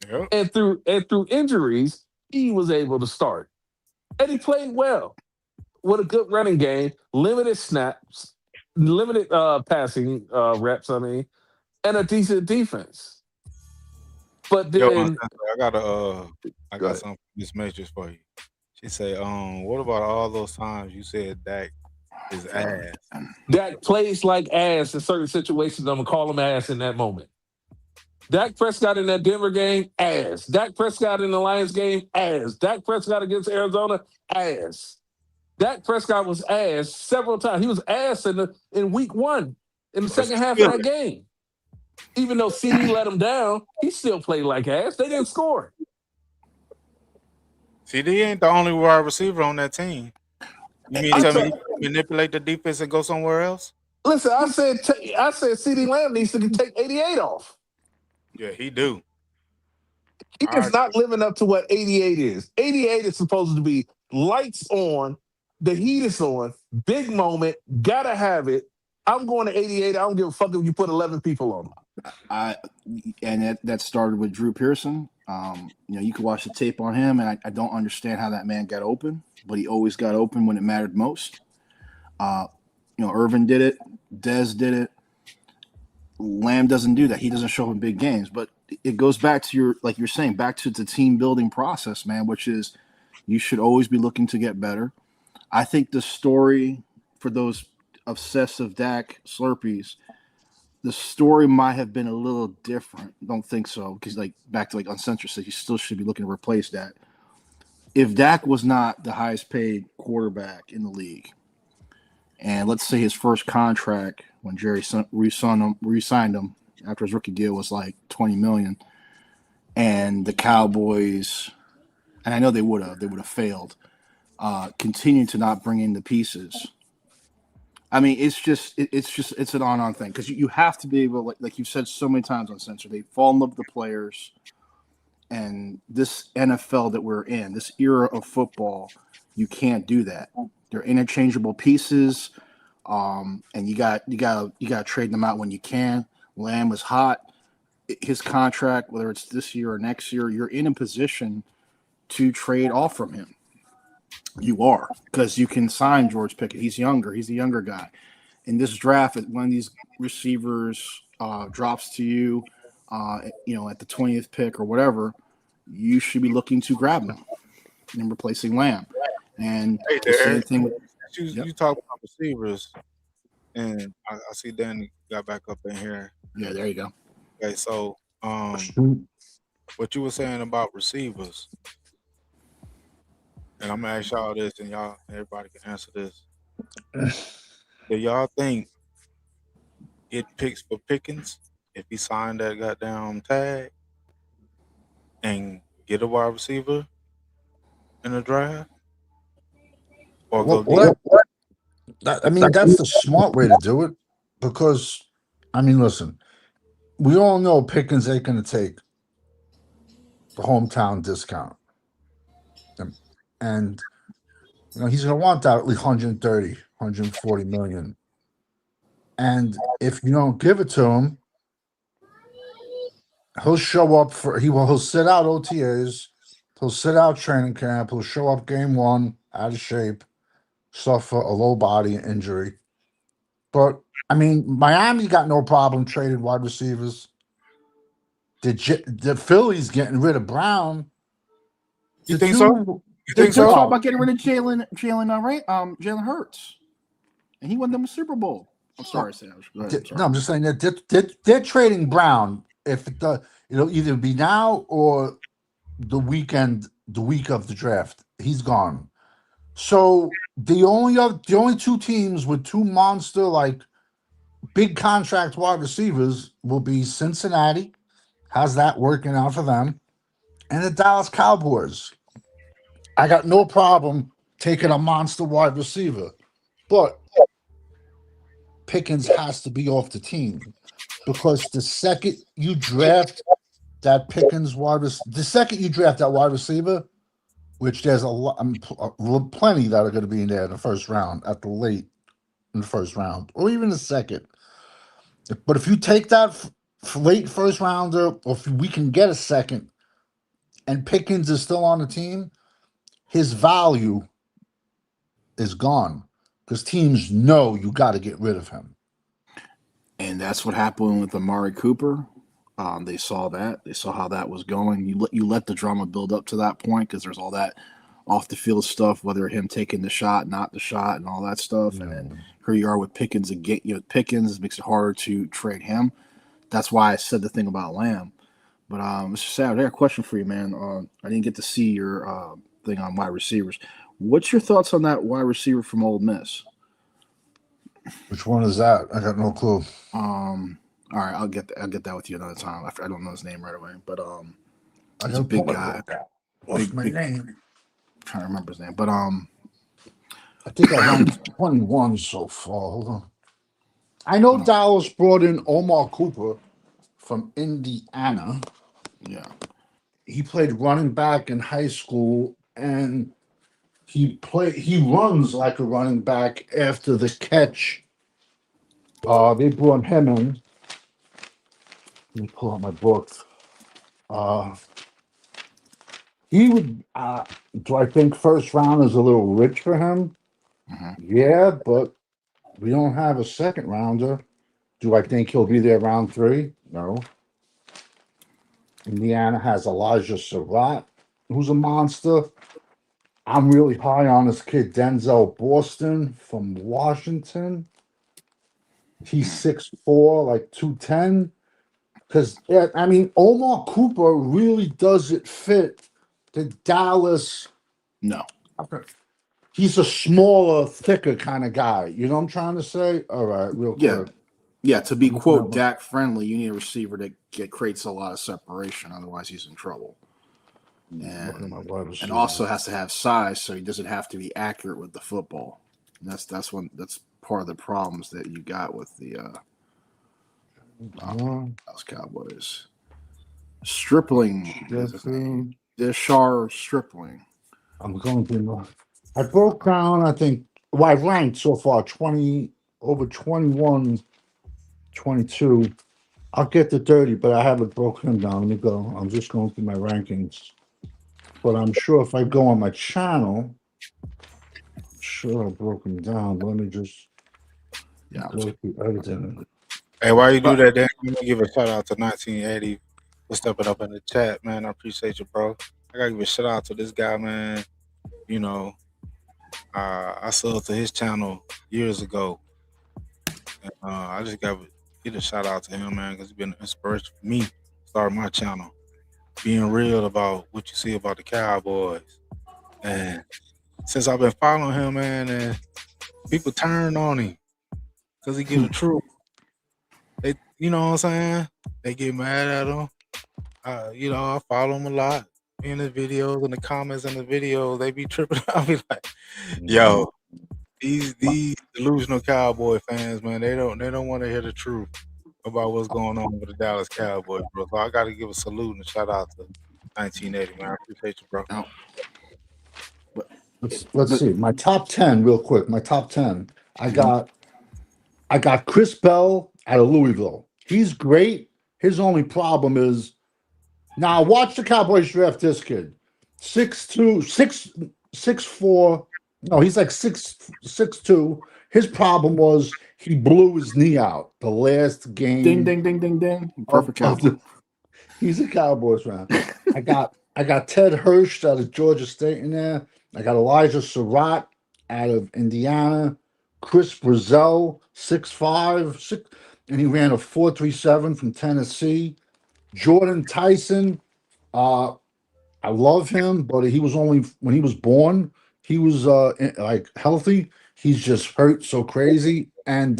C: Yep.
G: And through injuries, he was able to start. And he played well with a good running game, limited snaps, limited passing reps, and a decent defense. But then
C: I got some Miss Matrix for you. She said, what about all those times you said Dak is ass?
G: Dak plays like ass in certain situations. I'm gonna call him ass in that moment. Dak Prescott in that Denver game, ass. Dak Prescott in the Lions game, ass. Dak Prescott against Arizona, ass. Dak Prescott was ass several times. He was ass in week 1 in the second half of that game. Even though CD let him down, he still played like ass. They didn't score.
C: CD ain't the only wide receiver on that team. You mean tell me he can manipulate the defense and go somewhere else?
G: Listen, I said CD Lamb needs to take 88 off.
C: Yeah, he do.
G: He is not living up to what 88 is. 88 is supposed to be lights on, the heat is on, big moment, gotta have it. I'm going to 88. I don't give a fuck if you put 11 people on.
I: That started with Drew Pearson. You could watch the tape on him, and I don't understand how that man got open, but he always got open when it mattered most. Irvin did it. Dez did it. Lamb doesn't do that. He doesn't show up in big games. But it goes back to you're saying, back to the team building process, man, which is you should always be looking to get better. I think the story for those obsessive Dak Slurpees, the story might have been a little different. Don't think so, because back to Uncensored said, you still should be looking to replace that. If Dak was not the highest paid quarterback in the league, and let's say his first contract when Jerry re-signed him after his rookie deal was like $20 million, and the Cowboys, and I know they would have failed, continued to not bring in the pieces. I mean, it's an on thing, because you have to be able, like you've said so many times on Censor, they fall in love with the players, and this NFL that we're in, this era of football, you can't do that. They're interchangeable pieces, and you got to trade them out when you can. Lamb is hot. His contract, whether it's this year or next year, you're in a position to trade off from him. You are, because you can sign George Pickett. He's younger. He's a younger guy. In this draft, when these receivers drops to you, at the 20th pick or whatever, you should be looking to grab them and replacing Lamb. And the same thing with
C: you talk about receivers, and I see Danny got back up in here.
I: Yeah, there you go.
C: Okay, so what you were saying about receivers, and I'm gonna ask y'all this, and everybody can answer this. Do y'all think it picks for Pickens if he signed that goddamn tag and get a wide receiver in the draft, or go deep?
H: I mean, that's the smart way to do it because, I mean, listen, we all know Pickens ain't going to take the hometown discount. And he's going to want that at least 130, 140 million. And if you don't give it to him, he'll show up he'll sit out OTAs, he'll sit out training camp, he'll show up game one out of shape, suffer a low body injury. But I mean, Miami got no problem trading wide receivers. The Phillies getting rid of Brown.
C: You think so? You think so?
I: Talk about getting rid of Jalen Hurts, and he won them a Super Bowl. I'm sorry, Sam.
H: No, I'm just saying that they're trading Brown. If it'll either be now or the week of the draft. He's gone. So the only two teams with two monster like big contract wide receivers will be Cincinnati. How's that working out for them? And the Dallas Cowboys. I got no problem taking a monster wide receiver, but Pickens has to be off the team because the second you draft that wide receiver, which there's plenty that are going to be in there in the first round, in the first round, or even the second. But if you take that late first rounder, or if we can get a second, and Pickens is still on the team, his value is gone because teams know you got to get rid of him.
I: And that's what happened with Amari Cooper. They saw that. They saw how that was going. You let the drama build up to that point because there's all that off the field stuff, whether him taking the shot, not the shot, and all that stuff. And then here you are with Pickens again. Pickens makes it harder to trade him. That's why I said the thing about Lamb. But Mr. Savage, I got a question for you, man. I didn't get to see your thing on wide receivers. What's your thoughts on that wide receiver from Ole Miss?
H: Which one is that? I got no clue.
I: All right, I'll get that with you another time. I don't know his name right away, but he's a big guy.
H: What's my name?
I: I'm trying to remember his name, but
H: I think I ranked 21 so far. Hold on. I know Dallas brought in Omar Cooper from Indiana.
I: Yeah,
H: he played running back in high school, and he runs like a running back after the catch. They brought him in. Let me pull out my books. He would. Do I think first round is a little rich for him? Yeah, but we don't have a second rounder. Do I think he'll be there round 3? No. Indiana has Elijah Surratt, who's a monster. I'm really high on this kid, Denzel Boston from Washington. He's 6'4", like 210. Because, I mean, Omar Cooper really doesn't fit the Dallas.
I: No.
H: He's a smaller, thicker kind of guy. You know what I'm trying to say? All right, real quick.
I: Yeah, to be, quote, Dak friendly, you need a receiver that creates a lot of separation. Otherwise, he's in trouble. And also has to have size, so he doesn't have to be accurate with the football. And that's part of the problems that you got with the Dallas Cowboys. Stripling. Deshar Stripling.
H: I'm going to. I broke down, I think, I ranked so far 20 over 21, 22. I'll get to 30, but I haven't broken them down. Let me go. I'm just going through my rankings. But I'm sure if I go on my channel, I'm sure I broke them down. Let me just go through everything.
C: Hey, while you do that, Dan, I'm gonna give a shout out to 1980 for stepping up in the chat, man. I appreciate you, bro. I gotta give a shout out to this guy, man. I subbed to his channel years ago, I just got to get a shout out to him, man, because he's been an inspiration for me. Starting my channel, being real about what you see about the Cowboys, and since I've been following him, man, and people turn on him because he get the truth. They, you know what I'm saying? They get mad at him. I follow him a lot in the videos, in the comments, in the videos. They be tripping. I'll be like, yo, these delusional Cowboy fans, man, they don't want to hear the truth about what's going on with the Dallas Cowboys, bro. So I got to give a salute and shout out to 1980, man. I appreciate you, bro.
I: Now,
H: Let's see. My top 10, real quick. My top 10. I got Chris Bell out of Louisville. He's great. His only problem is now watch the Cowboys draft this kid. 6'2, 6'4. No, he's like 6'2. His problem was he blew his knee out the last game.
I: ding, ding, ding, ding, ding. Perfect Cowboy.
H: He's a Cowboys fan. I got Ted Hurst out of Georgia State in there. I got Elijah Surratt out of Indiana. Chris Brazell, 6'5", and he ran a 4.37 from Tennessee. Jordan Tyson, I love him, but he was only when he was born, he was like healthy. He's just hurt so crazy, and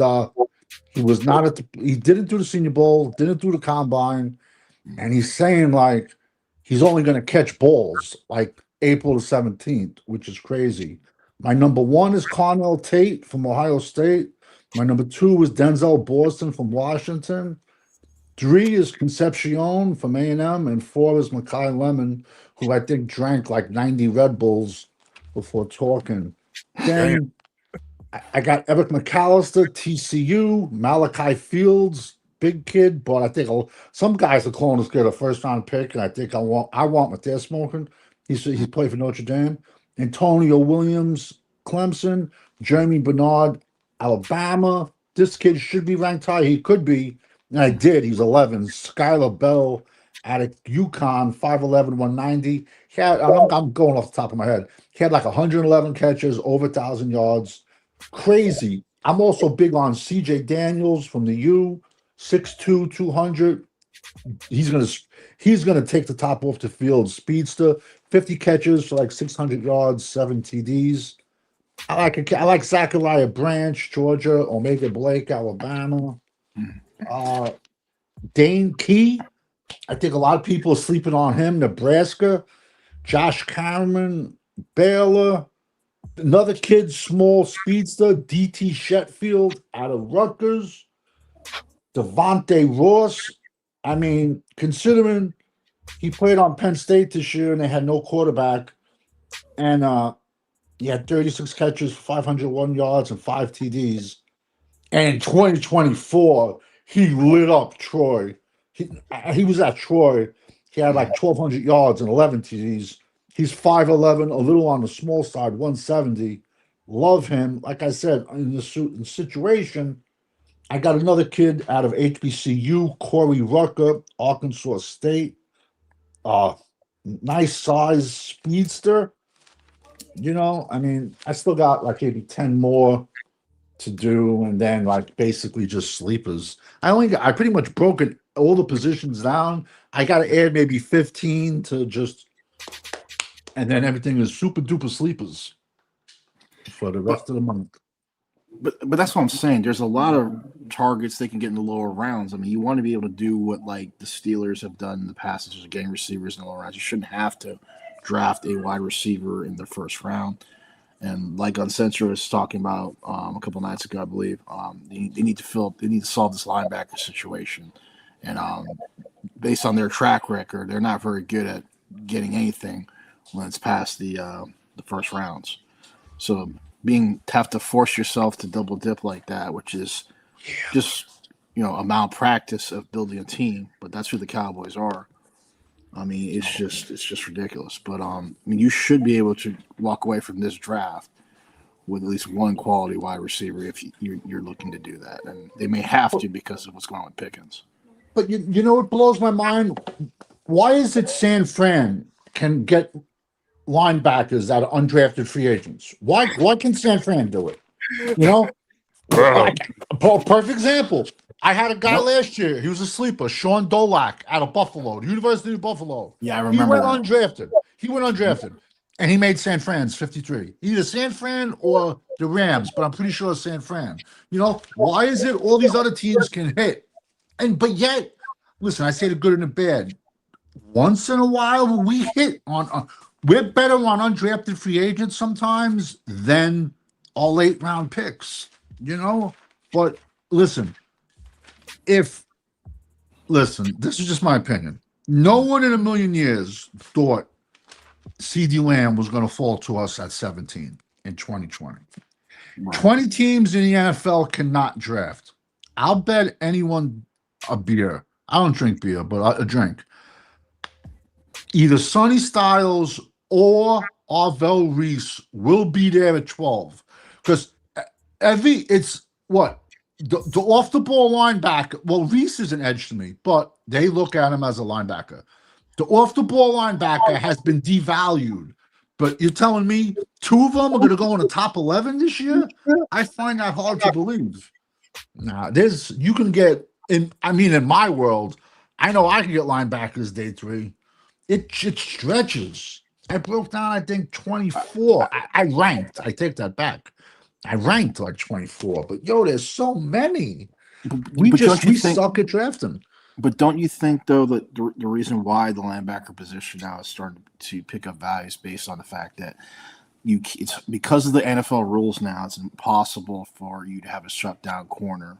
H: he was not at he didn't do the Senior Bowl, didn't do the combine, and he's saying like he's only going to catch balls like April the 17th, which is crazy. My number 1 is Cornell Tate from Ohio State. My number 2 is Denzel Boston from Washington. 3 is Concepcion from A&M, and 4 is Makai Lemon, who I think drank like 90 Red Bulls before talking. Then I got Eric McAllister, TCU, Malachi Fields, big kid, but I think some guys are calling this kid a first-round pick, and I think I want what they're smoking. He's played for Notre Dame. Antonio Williams, Clemson. Jeremy Bernard, Alabama. This kid should be ranked high. He could be. And I did. He's 11. Skylar Bell out of UConn, 5'11", 190. He had, I'm going off the top of my head. He had like 111 catches, over 1,000 yards. Crazy. I'm also big on CJ Daniels from the U, 6'2", 200. He's gonna take the top off the field. Speedster, 50 catches for like 600 yards, 7 TDs. I like Zachariah Branch, Georgia. Omega Blake, Alabama. Dane Key. I think a lot of people are sleeping on him. Nebraska. Josh Cameron, Baylor. Another kid, small speedster, DT Shetfield out of Rutgers. Devontae Ross. I mean, considering he played on Penn State this year and they had no quarterback, and he had 36 catches, 501 yards, and 5 TDs. And in 2024, he lit up Troy. He was at Troy. He had like 1,200 yards and 11 TDs. He's 5'11", a little on the small side, 170. Love him. Like I said, in the situation, I got another kid out of HBCU, Corey Rucker, Arkansas State. Nice size speedster. You know, I mean, I still got like maybe 10 more to do, and then like basically just sleepers. I pretty much broken all the positions down. I got to add maybe 15 to just, and then everything is super duper sleepers for the rest of the month.
I: But that's what I'm saying. There's a lot of targets they can get in the lower rounds. I mean, you want to be able to do what like the Steelers have done in the past, which is getting receivers in the lower rounds. You shouldn't have to draft a wide receiver in the first round. And like Uncensored was talking about a couple nights ago, I believe, they need to solve this linebacker situation. And based on their track record, they're not very good at getting anything when it's past the first rounds. So have to force yourself to double dip like that, which is just a malpractice of building a team. But that's who the Cowboys are. I mean, it's just ridiculous. But I mean, you should be able to walk away from this draft with at least one quality wide receiver if you're looking to do that, and they may have to because of what's going on with Pickens.
H: But you know what blows my mind? Why is it San Fran can get linebackers that are undrafted free agents? Why can San Fran do it? You know,
F: Bro.
H: Perfect example. I had a guy last year. He was a sleeper. Sean Dolak out of Buffalo, the University of Buffalo.
I: Yeah, I remember
H: He
I: that.
H: went undrafted. And he made San Fran's 53. Either San Fran or the Rams, but I'm pretty sure it's San Fran. You know, why is it all these other teams can hit? But yet, listen, I say the good and the bad. Once in a while, we hit on we're better on undrafted free agents sometimes than all late round picks, you know? But listen, this is just my opinion. No one in a million years thought CD Lamb was going to fall to us at 17 in 2020.
I: Right.
H: 20 teams in the NFL cannot draft. I'll bet anyone a beer. I don't drink beer, but a drink. Either Sonny Styles or Arvell Reese will be there at 12. Because it's what? The off the ball linebacker. Well, Reese is an edge to me, but they look at him as a linebacker. The off the ball linebacker has been devalued. But you're telling me 2 of them are going to go in the top 11 this year? I find that hard to believe. Nah, you can get in my world, I know I can get linebackers day 3. It stretches. I broke down, I think, 24. I ranked. I take that back. I ranked like 24. But there's so many. We suck at drafting.
I: But don't you think, though, that the reason why the linebacker position now is starting to pick up value is based on the fact that it's because of the NFL rules now, it's impossible for you to have a shutdown corner.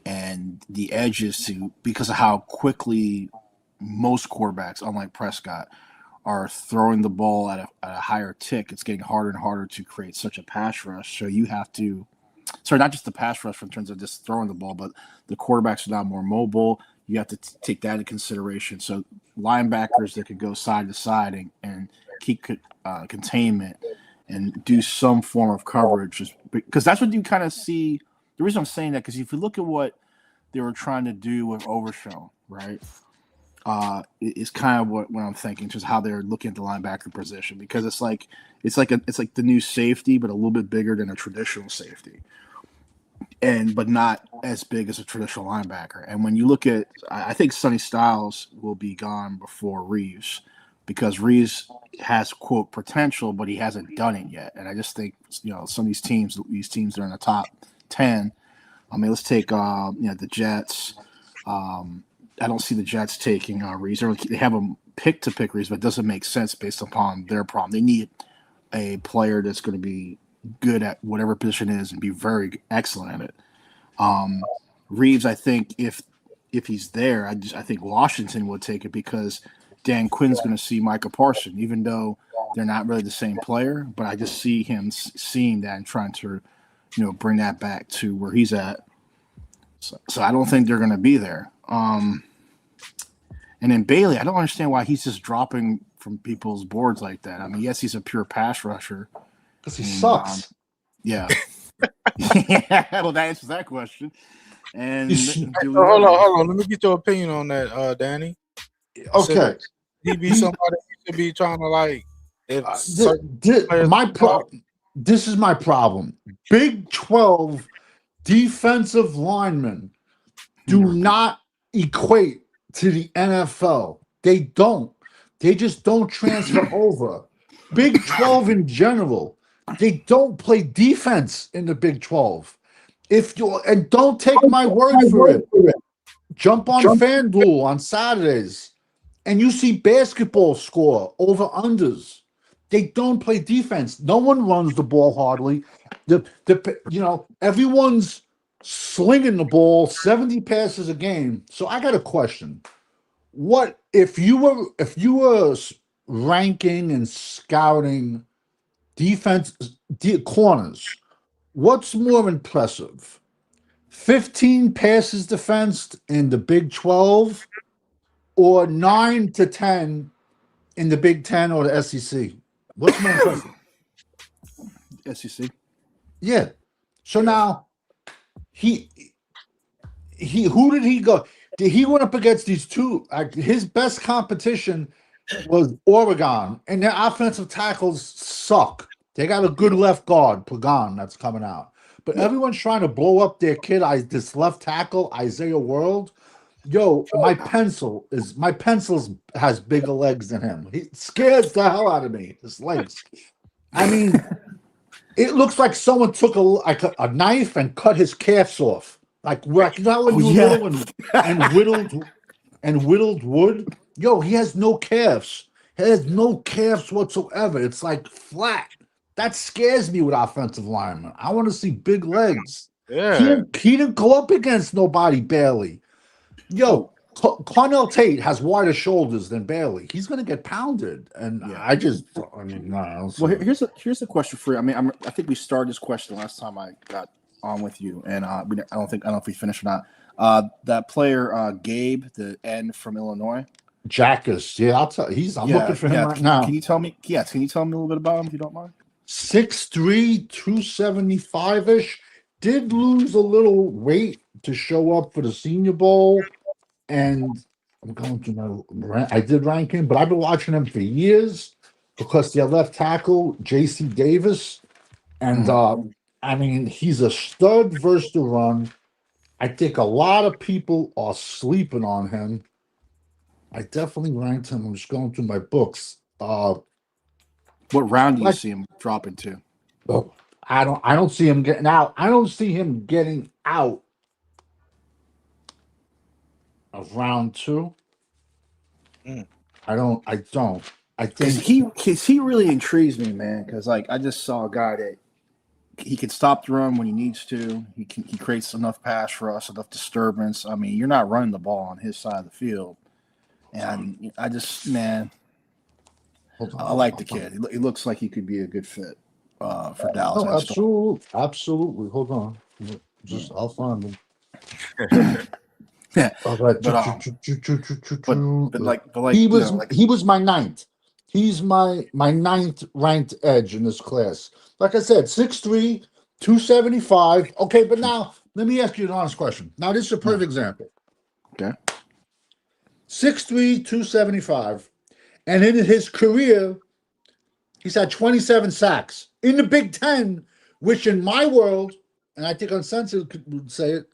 I: And the edges because of how quickly most quarterbacks, unlike Prescott, are throwing the ball at a higher tick, it's getting harder and harder to create such a pass rush. So you have to not just the pass rush in terms of just throwing the ball, but the quarterbacks are now more mobile. You have to take that into consideration. So linebackers that could go side to side and keep containment and do some form of coverage, because that's what you kind of see. The reason I'm saying that, because if you look at what they were trying to do with Overshown, right? Is kind of what I'm thinking, just how they're looking at the linebacker position, because it's like the new safety, but a little bit bigger than a traditional safety, but not as big as a traditional linebacker. And when you look at, I think Sonny Styles will be gone before Reeves, because Reeves has, quote, potential, but he hasn't done it yet. And I just think some of these teams that are in the top 10. I mean, let's take the Jets. I don't see the Jets taking Reeves. They have a pick to pick Reeves, but it doesn't make sense based upon their problem. They need a player that's going to be good at whatever position it is and be very excellent at it. Reeves, I think if he's there, I think Washington would take it, because Dan Quinn's going to see Micah Parsons, even though they're not really the same player. But I just see him seeing that and trying to, bring that back to where he's at. So I don't think they're going to be there. And then Bailey, I don't understand why he's just dropping from people's boards like that. I mean, yes, he's a pure pass rusher.
H: Because he sucks.
I: Yeah. Yeah. Well, that answers that question. And
C: hold on. Let me get your opinion on that, Danny.
H: Okay.
C: So, he be somebody who should be trying to like.
H: This is my problem. Big 12 defensive linemen do not equate to the NFL. They don't. They just don't transfer over. Big 12 in general, they don't play defense in the Big 12. And don't take my word for it. Jump on FanDuel on Saturdays, and you see basketball score over unders. They don't play defense. No one runs the ball hardly. Everyone's slinging the ball 70 passes a game. So I got a question. What if you were ranking and scouting corners, what's more impressive? 15 passes defensed in the Big 12 or 9 to 10 in the Big 10 or the SEC? What's more impressive?
I: SEC.
H: Yeah. So now who did he go? He went up against these two. His best competition was Oregon, and their offensive tackles suck. They got a good left guard, Pagan, that's coming out. But everyone's trying to blow up their kid. This left tackle, Isaiah World. Yo, my pencil has bigger legs than him. He scares the hell out of me. His legs. I mean, it looks like someone took a knife and cut his calves off. Like you know when you were little and whittled wood. Yo, he has no calves. He has no calves whatsoever. It's like flat. That scares me with offensive linemen. I want to see big legs.
C: Yeah.
H: He didn't go up against nobody barely. Yo, Cornell Tate has wider shoulders than Bailey. He's going to get pounded, and I mean, no.
I: Well, here's a question for you. I mean, I think we started this question last time I got on with you, and I don't know if we finished or not. That player, Gabe, the end from Illinois,
H: Jackus. Yeah, I'll tell. I'm looking for him right now.
I: Can you tell me? Yeah, can you tell me a little bit about him if you don't mind?
H: 6'3", 275-ish. Did lose a little weight to show up for the Senior Bowl. And I'm going to I did rank him, but I've been watching him for years because their left tackle, J.C. Davis. And, I mean, he's a stud versus the run. I think a lot of people are sleeping on him. I definitely ranked him. I'm just going through my books.
I: What round do you see him dropping to?
H: Oh, I don't see him getting out. I don't see him getting out of round 2. I don't. I think
I: he really intrigues me, man. Because like I just saw a guy that he can stop the run when he needs to. He creates enough pass for us, enough disturbance. I mean, you're not running the ball on his side of the field, and I just I like the kid. He looks like he could be a good fit for Dallas.
H: Absolutely. Hold on, I'll find him.
I: Yeah,
H: but
I: like
H: he was my 9th. He's my 9th ranked edge in this class. Like I said, 6'3", 275. Okay, but now let me ask you an honest question. Now this is a perfect example.
I: Okay,
H: 6'3", 275, and in his career, he's had 27 sacks in the Big Ten, which in my world, and I think Uncensored would say it.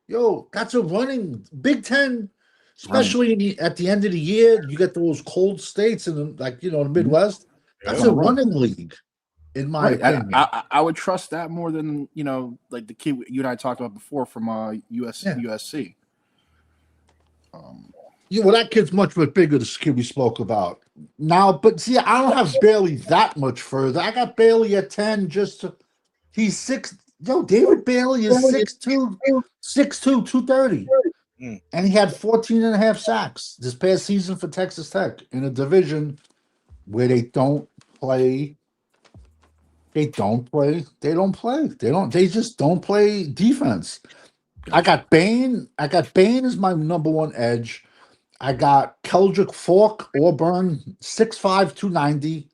H: Yo, that's a running Big Ten, especially at the end of the year. You get those cold states in the Midwest. That's a running league, in my opinion.
I: I would trust that more than like the kid you and I talked about before from USC.
H: Well, that kid's much bigger than the kid we spoke about now. But see, I don't have Bailey that much further. I got Bailey at 10. He's 6. Yo, David Bailey is 6'2", 230. And he had 14 and a half sacks this past season for Texas Tech in a division where they play. They just don't play defense. I got Bain as my number 1 edge. I got Keldrick Fork, Auburn, 6'5", 290.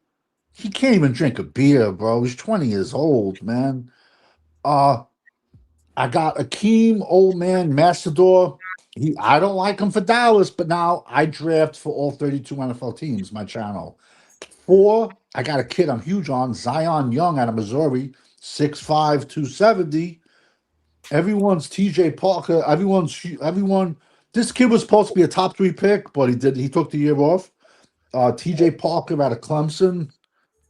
H: He can't even drink a beer, bro. He's 20 years old, man. I got Akeem, old man, Massador. I don't like him for Dallas, but now I draft for all 32 NFL teams, my channel. 4, I got a kid I'm huge on, Zion Young out of Missouri, 6'5", 270. Everyone's TJ Parker. Everyone. This kid was supposed to be a top 3 pick, but he took the year off. TJ Parker out of Clemson,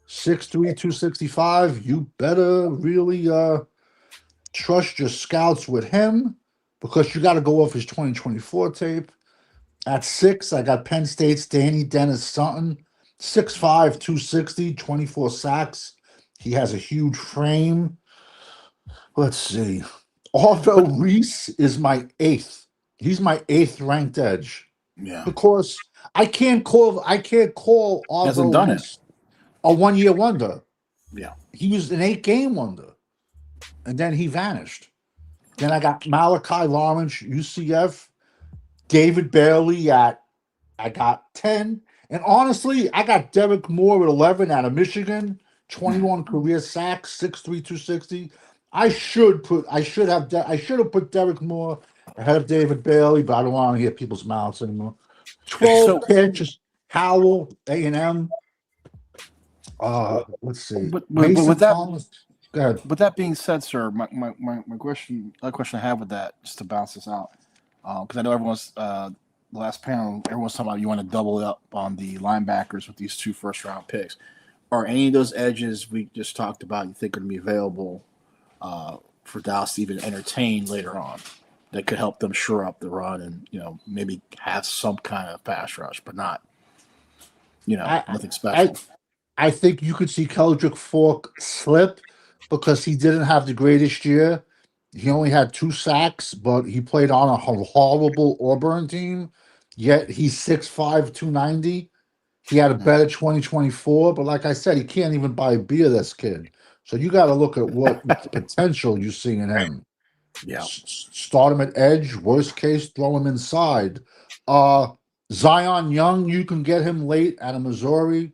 H: 6'3", 265. You better really trust your scouts with him because you got to go off his 2024 tape. At 6, I got Penn State's Danny Dennis Sutton, 6'5", 260, 24 sacks. He has a huge frame. Let's see. Arvell Reese is my 8th. He's my 8th ranked edge.
I: Yeah.
H: Because I can't call Arvell Reese a 1-year wonder.
I: Yeah.
H: He was an 8-game wonder. And then he vanished. Then I got Malachi Lawrence, UCF, David Bailey I got 10. And honestly, I got Derek Moore at 11 out of Michigan, 21 career sacks, 6'3", 260. I should have put Derek Moore ahead of David Bailey, but I don't want to hear people's mouths anymore. 12 catches, Howell, A&M. Let's see.
I: But with that,
H: Go ahead.
I: With that being said, sir, my question, another question I have with that, just to bounce this out, because I know everyone's the last panel, everyone's talking about you want to double up on the linebackers with these 2 first-round picks. Are any of those edges we just talked about you think are going to be available for Dallas to even entertain later on that could help them shore up the run and maybe have some kind of pass rush, but not nothing special?
H: I think you could see Keldrick Fork slip because he didn't have the greatest year. He only had 2 sacks, but he played on a horrible Auburn team. Yet he's 6'5", 290. He had a better 2024, but like I said, he can't even buy a beer, this kid. So you got to look at what potential you see in him.
I: Yeah.
H: Start him at edge. Worst case, throw him inside. Zion Young, you can get him late out of Missouri.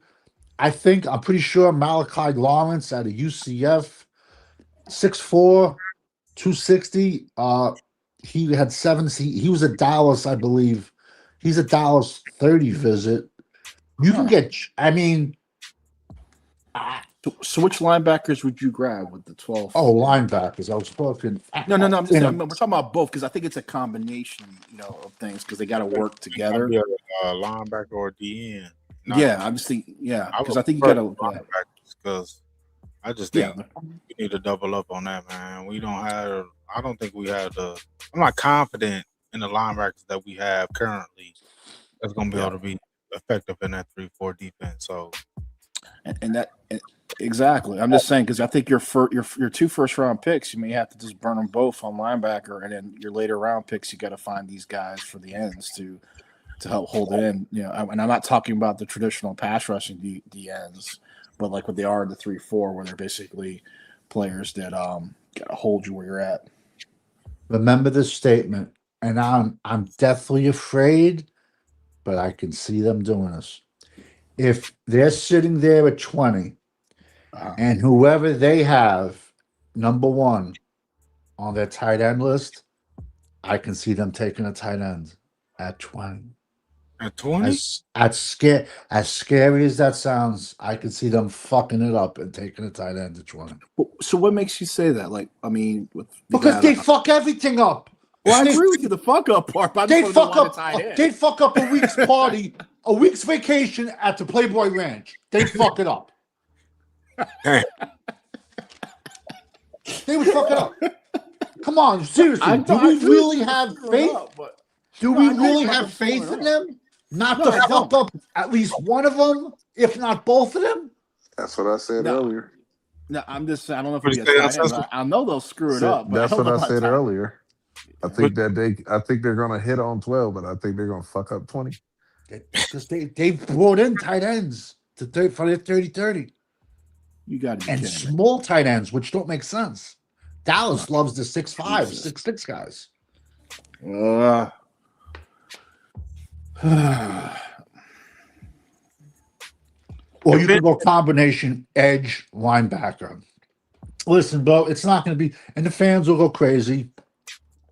H: I'm pretty sure Malachi Lawrence out of UCF, 6'4", 260. He had 7. He was at Dallas, I believe. He's a Dallas 30 visit. You can get,
I: So which linebackers would you grab with the 12?
H: Linebackers. I was talking.
I: No. I'm just saying, we're talking about both because I think it's a combination, of things because they got to work together.
C: Be a linebacker or DN.
I: I'm just thinking, because I think you got to
C: linebackers because I just think we need to double up on that, man. We don't have. I don't think we have the. I'm not confident in the linebackers that we have currently. That's going to be able to be effective in that 3-4 defense. So,
I: exactly. I'm just saying because I think your 2 first-round picks, you may have to just burn them both on linebacker, and then your later round picks, you got to find these guys for the ends to help hold it in. And I'm not talking about the traditional pass rushing D ends, but like what they are in the 3-4, where they're basically players that got to hold you where you're at.
H: Remember this statement, and I'm deathly afraid, but I can see them doing this. If they're sitting there at 20, and whoever they have number 1 on their tight end list, I can see them taking a tight end at 20.
C: At 20?
H: As scary as that sounds, I can see them fucking it up and taking a tight end at 20.
I: So what makes you say that?
H: Because they fuck everything up.
I: Well, I agree with you. The fuck up part. But
H: They fuck up a week's party, a week's vacation at the Playboy Ranch. They fuck it up. They would fuck it up. Come on, seriously. Do we really have faith? Do we really have faith in them? Not to fuck up at least one of them, if not both of them?
J: That's what I said earlier.
I: No, I'm just saying, I don't know if we get tight end. I know they'll screw it up.
J: That's what I said earlier. I think they're gonna hit on 12, but I think they're gonna fuck up 20.
H: Because they brought in tight ends for their 30-30.
I: You got to
H: and small tight ends, which don't make sense. Dallas loves the 6'5", 6'6" guys. Or you can go combination edge linebacker. Listen, bro, it's not going to be, and the fans will go crazy.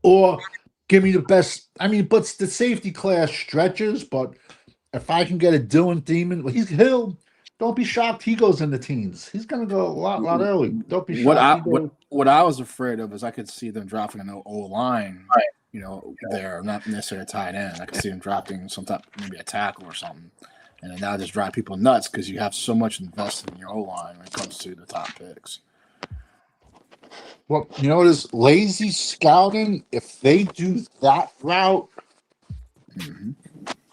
H: Or give me the best. But the safety class stretches. But if I can get a Dylan Demon, he'll. Don't be shocked. He goes in the teens. He's going to go a lot early. Don't be shocked.
I: What I was afraid of is I could see them dropping an O-line, there, not necessarily a tight end. I could see them dropping some type, maybe a tackle or something, and then that just drive people nuts because you have so much invested in your O-line when it comes to the top picks.
H: Well, you know what is lazy scouting? If they do that route,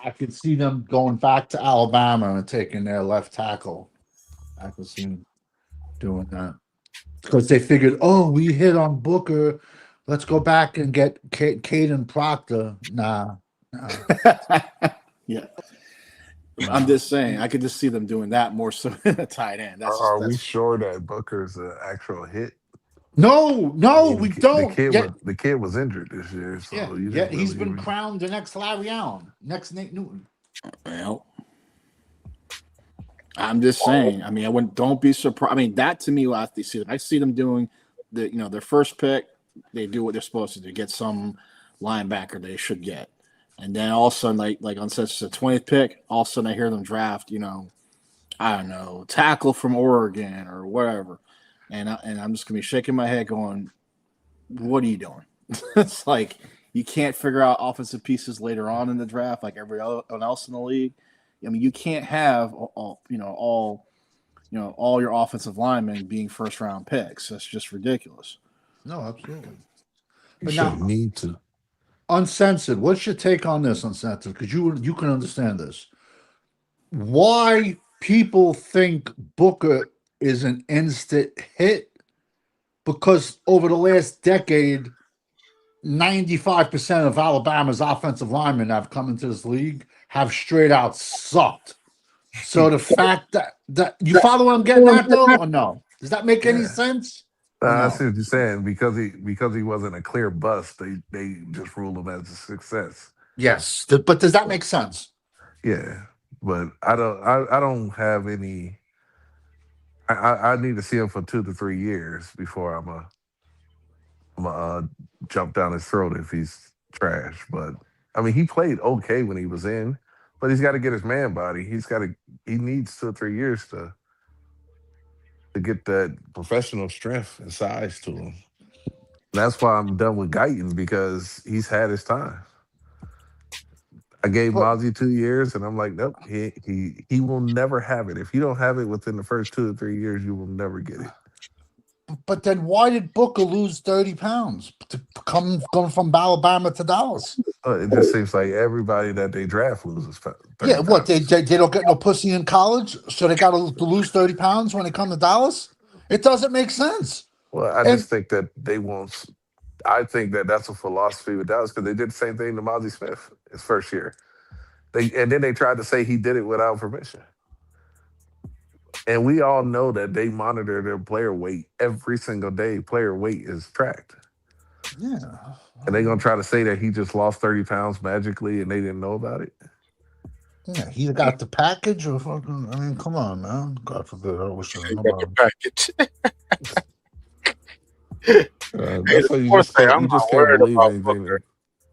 H: I could see them going back to Alabama and taking their left tackle. I could see them doing that. Because they figured, we hit on Booker. Let's go back and get Caden Proctor. Nah.
I: Yeah. I'm just saying, I could just see them doing that more so than a tight end.
J: Are we sure that Booker's an actual hit?
H: No, we don't.
J: The kid was injured this year. So
H: he's been crowned the next Larry Allen, next Nate Newton.
I: Well, I'm just saying. Don't be surprised. That to me, I see them doing their first pick. They do what they're supposed to do, get some linebacker they should get, and then all of a sudden, like on such a 20th pick, all of a sudden I hear them draft, I don't know, tackle from Oregon or whatever. and I'm just gonna be shaking my head, going, "What are you doing?" It's like you can't figure out offensive pieces later on in the draft, like everyone else in the league. I mean, you can't have all your offensive linemen being first round picks. That's just ridiculous.
H: No, absolutely.
J: You
H: But
J: shouldn't
H: now,
J: need to.
H: Uncensored, what's your take on this, Uncensored? Because you can understand this. Why people think Booker is an instant hit? Because over the last decade, 95% of Alabama's offensive linemen that have come into this league have straight out sucked. So the fact that you follow what I'm getting at, though, or no? Does that make any
J: Yeah.
H: sense? Or
J: I
H: no?
J: see what you're saying. Because he wasn't a clear bust, they just ruled him as a success.
H: Yes, but does that make sense?
J: Yeah, but I don't have any. I need to see him for 2 to 3 years before I'm jump down his throat if he's trash. But I mean, he played okay when he was in, but he's got to get his man body. He needs 2 or 3 years to get that professional strength and size to him. That's why I'm done with Guyton, because he's had his time. I gave
H: But,
J: Mozzie 2 years, and I'm like, nope, he will never have it. If you don't have it within the first 2 or 3 years, you will never get it.
H: but then why did Booker lose 30 pounds to going from Alabama to Dallas?
J: It just seems like everybody that they draft loses 30
H: Yeah, what
J: pounds.
H: they don't get no pussy in college, so they got to lose 30 pounds when they come to Dallas? It doesn't make sense.
J: Well, I just think that they won't. I think that that's a philosophy with Dallas, because they did the same thing to Mozzie Smith his first year. And then they tried to say he did it without permission. And we all know that they monitor their player weight every single day. Player weight is tracked.
H: Yeah.
J: And they're going to try to say that he just lost 30 pounds magically and they didn't know about it.
H: Yeah, he got the package or fucking. I mean, come on, man. God forbid. I wish I
C: He got the package.
J: That's why you just can't believe anything.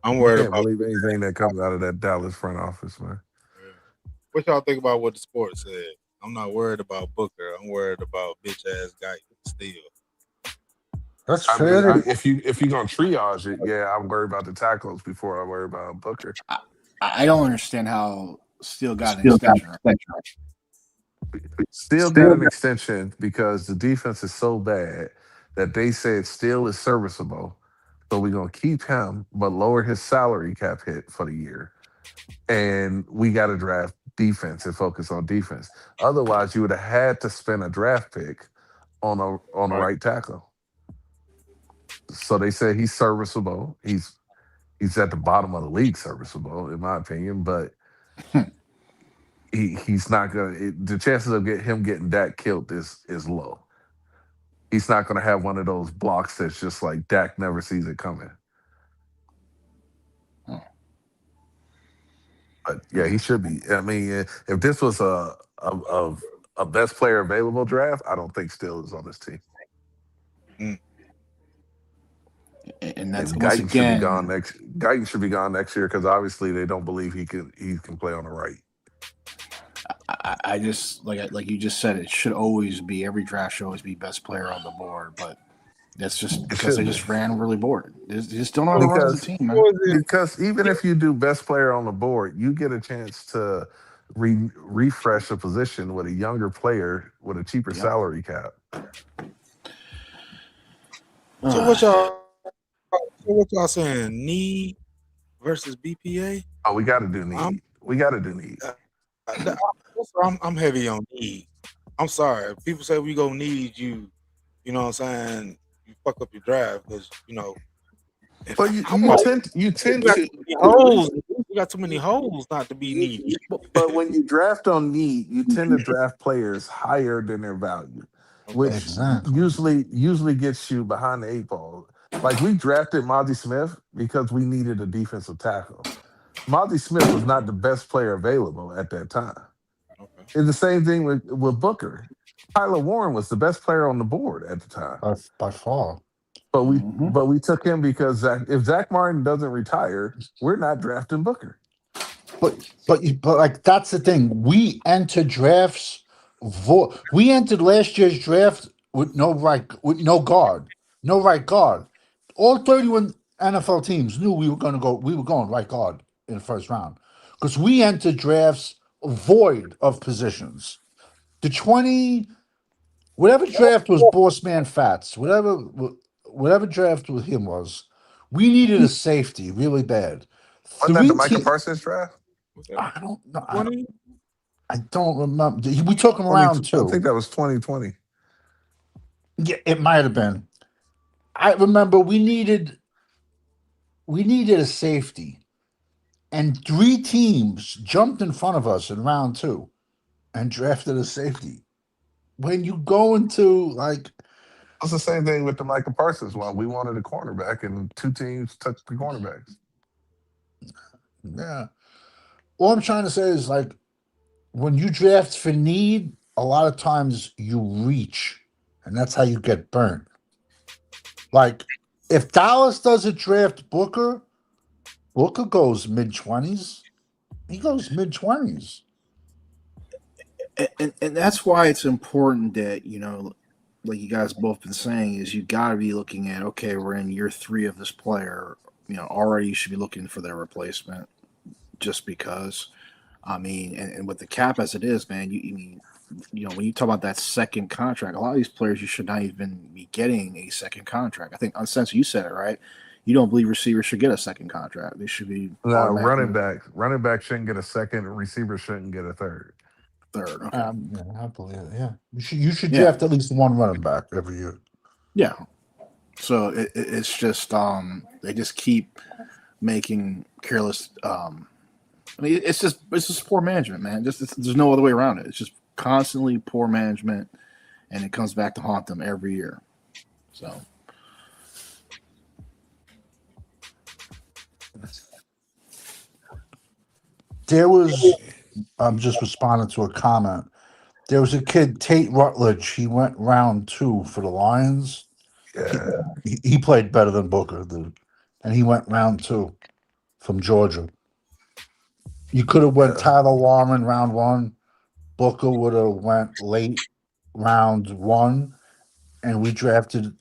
C: I'm worried
J: can't
C: about
J: believe anything that comes out of that Dallas front office, man.
C: What y'all think about what the sports said? I'm not worried about Booker. I'm worried about bitch ass guy still.
H: That's
J: fair. If you're gonna triage it, yeah, I'm worried about the tackles before I worry about Booker.
I: I don't understand how Steele got an extension.
J: Steele got an extension because the defense is so bad that they said Steele is serviceable. So we're going to keep him, but lower his salary cap hit for the year. And we got to draft defense and focus on defense. Otherwise, you would have had to spend a draft pick on a right tackle. So they said he's serviceable. He's at the bottom of the league serviceable, in my opinion, but he's not going to – the chances of him getting Dak killed is low. He's not going to have one of those blocks that's just like Dak never sees it coming. But yeah, he should be. I mean, if this was a best player available draft, I don't think Steele is on this team.
I: And that's
J: and
I: once
J: Guyton
I: again.
J: Guyton should be gone next year because obviously they don't believe he can play on the right.
I: I just like you just said, it should always be every draft should always be best player on the board, but that's just because they just ran really bored. They just don't know how to run as a team, man.
J: Because even if you do best player on the board, you get a chance to refresh a position with a younger player with a cheaper salary cap.
C: So what y'all saying? Need versus BPA?
J: Oh, we got to do need. We got to do need.
C: I'm heavy on need. I'm sorry. If people say we go need you, you know what I'm saying? You fuck up your draft because
J: But you tend to
C: holes. We got too many holes not to be needy.
J: But when you draft on need, you tend to draft players higher than their value, which usually gets you behind the 8 ball. Like we drafted Mozzie Smith because we needed a defensive tackle. Mozzie Smith was not the best player available at that time. Okay. It's the same thing with Booker. Tyler Warren was the best player on the board at the time.
H: By far.
J: But we took him because if Zach Martin doesn't retire, we're not drafting Booker.
H: But like that's the thing. We entered drafts. We entered last year's draft with no guard, no right guard. All 31 NFL teams knew we were going right guard in the first round because we entered drafts void of positions. The 20, whatever draft was Boss Man Fats, whatever draft with him was, we needed a safety really bad.
J: Wasn't that the
H: Three
J: Micah
H: teams.
J: Parsons draft?
H: I don't know.
C: 20?
H: I don't remember. We took him
J: 20,
H: around
J: I
H: two.
J: think that was 2020.
H: Yeah, it might have been. I remember we needed a safety, and three teams jumped in front of us in round two and drafted a safety. When you go into like,
J: It's the same thing with the Micah Parsons one. We wanted a cornerback, and two teams took the cornerbacks.
H: yeah, all I'm trying to say is like when you draft for need, a lot of times you reach, and that's how you get burnt. Like if Dallas doesn't draft Booker goes mid-20s. He goes mid-20s.
I: And that's why it's important that, like you guys both been saying, is you got to be looking at, okay, we're in year 3 of this player. Already you should be looking for their replacement just because. I mean, and with the cap as it is, man, when you talk about that second contract, a lot of these players you should not even be getting a second contract. I think, Uncensored, you said it right. You don't believe receivers should get a second contract. They should be
J: No, running back shouldn't get a second. Receivers shouldn't get a third.
I: Third. Okay.
H: I believe it. Yeah, you should draft at least one running back every year.
I: Yeah. So it's just they just keep making careless. I mean, it's just poor management, man. There's no other way around it. It's just constantly poor management, and it comes back to haunt them every year. So.
H: There was, I'm just responding to a comment. There was a kid, Tate Rutledge. He went round 2 for the Lions.
J: Yeah.
H: He played better than Booker, dude. And he went round 2 from Georgia. You could have went Tyler Warren round 1. Booker would have went late round 1. And we drafted,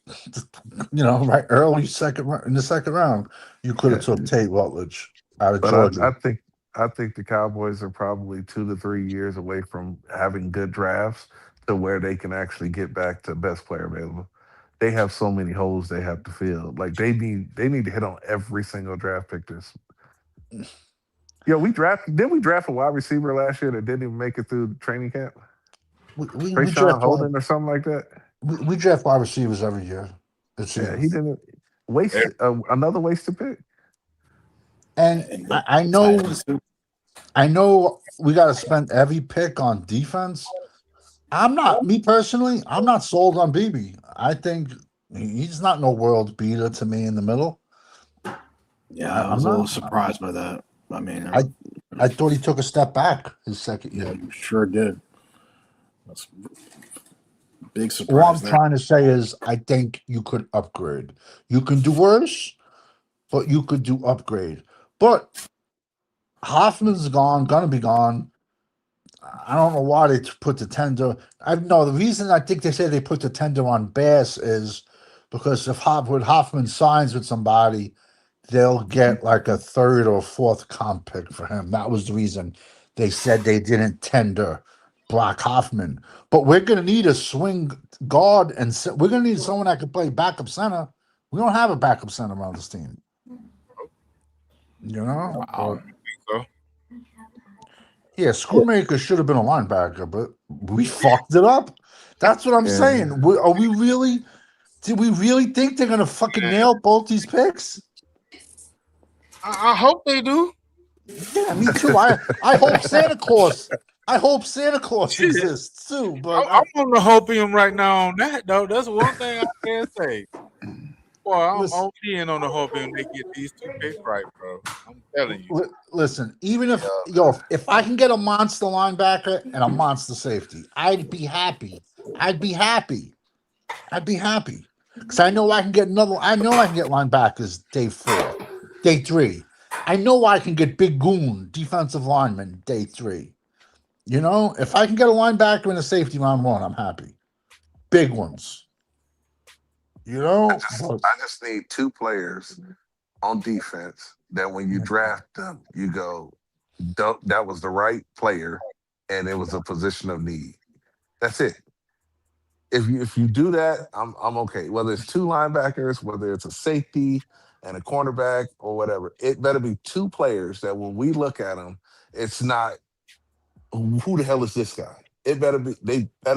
H: right early in the second round. You could have took Tate Rutledge out of Georgia.
J: I think the Cowboys are probably 2 to 3 years away from having good drafts to where they can actually get back to best player available. They have so many holes they have to fill. Like they need to hit on every single draft pick. Didn't we draft a wide receiver last year that didn't even make it through training camp?
H: We
J: Trayshawn Holden or something like that.
H: We draft wide receivers every year.
J: Yeah, he didn't waste another wasted pick.
H: And I know we got to spend every pick on defense. I'm not sold on BB. I think he's not no world beater to me in the middle.
I: Yeah, I was a little surprised by that. I mean,
H: I thought he took a step back his second year.
I: Yeah, you sure did. That's a big surprise.
H: What I'm trying to say is I think you could upgrade. You can do worse, but you could do upgrade. But Hoffman's gonna be gone. I don't know why they put the tender. The reason I think they say they put the tender on Bass is because if Hoffman signs with somebody, they'll get like a 3rd or 4th comp pick for him. That was the reason they said they didn't tender Brock Hoffman. But we're gonna need a swing guard, and we're gonna need someone that can play backup center. We don't have a backup center around this team.
C: Wow. So.
H: Yeah, Schoonmaker should have been a linebacker, but we fucked it up. That's what I'm saying. Did we really think they're gonna fucking nail both these picks?
C: I hope they do.
H: Yeah, me too. I hope Santa Claus. I hope Santa Claus exists too. But
C: I'm on the hopium right now on that though. That's one thing I can say. Boy, I'm OPing on the hopium they get these 2 picks right, bro. I'm telling you.
H: Listen, even if I can get a monster linebacker and a monster safety, I'd be happy. Because I know I can get linebackers day 4, day 3. I know I can get big goon defensive lineman day 3. If I can get a linebacker and a safety round 1, I'm happy. big ones. You know,
J: I just need two players on defense that when you draft them, you go, that was the right player, and it was a position of need. That's it. If you do that, I'm okay. Whether it's two linebackers, whether it's a safety and a cornerback or whatever, it better be two players that when we look at them, it's not who the hell is this guy. They better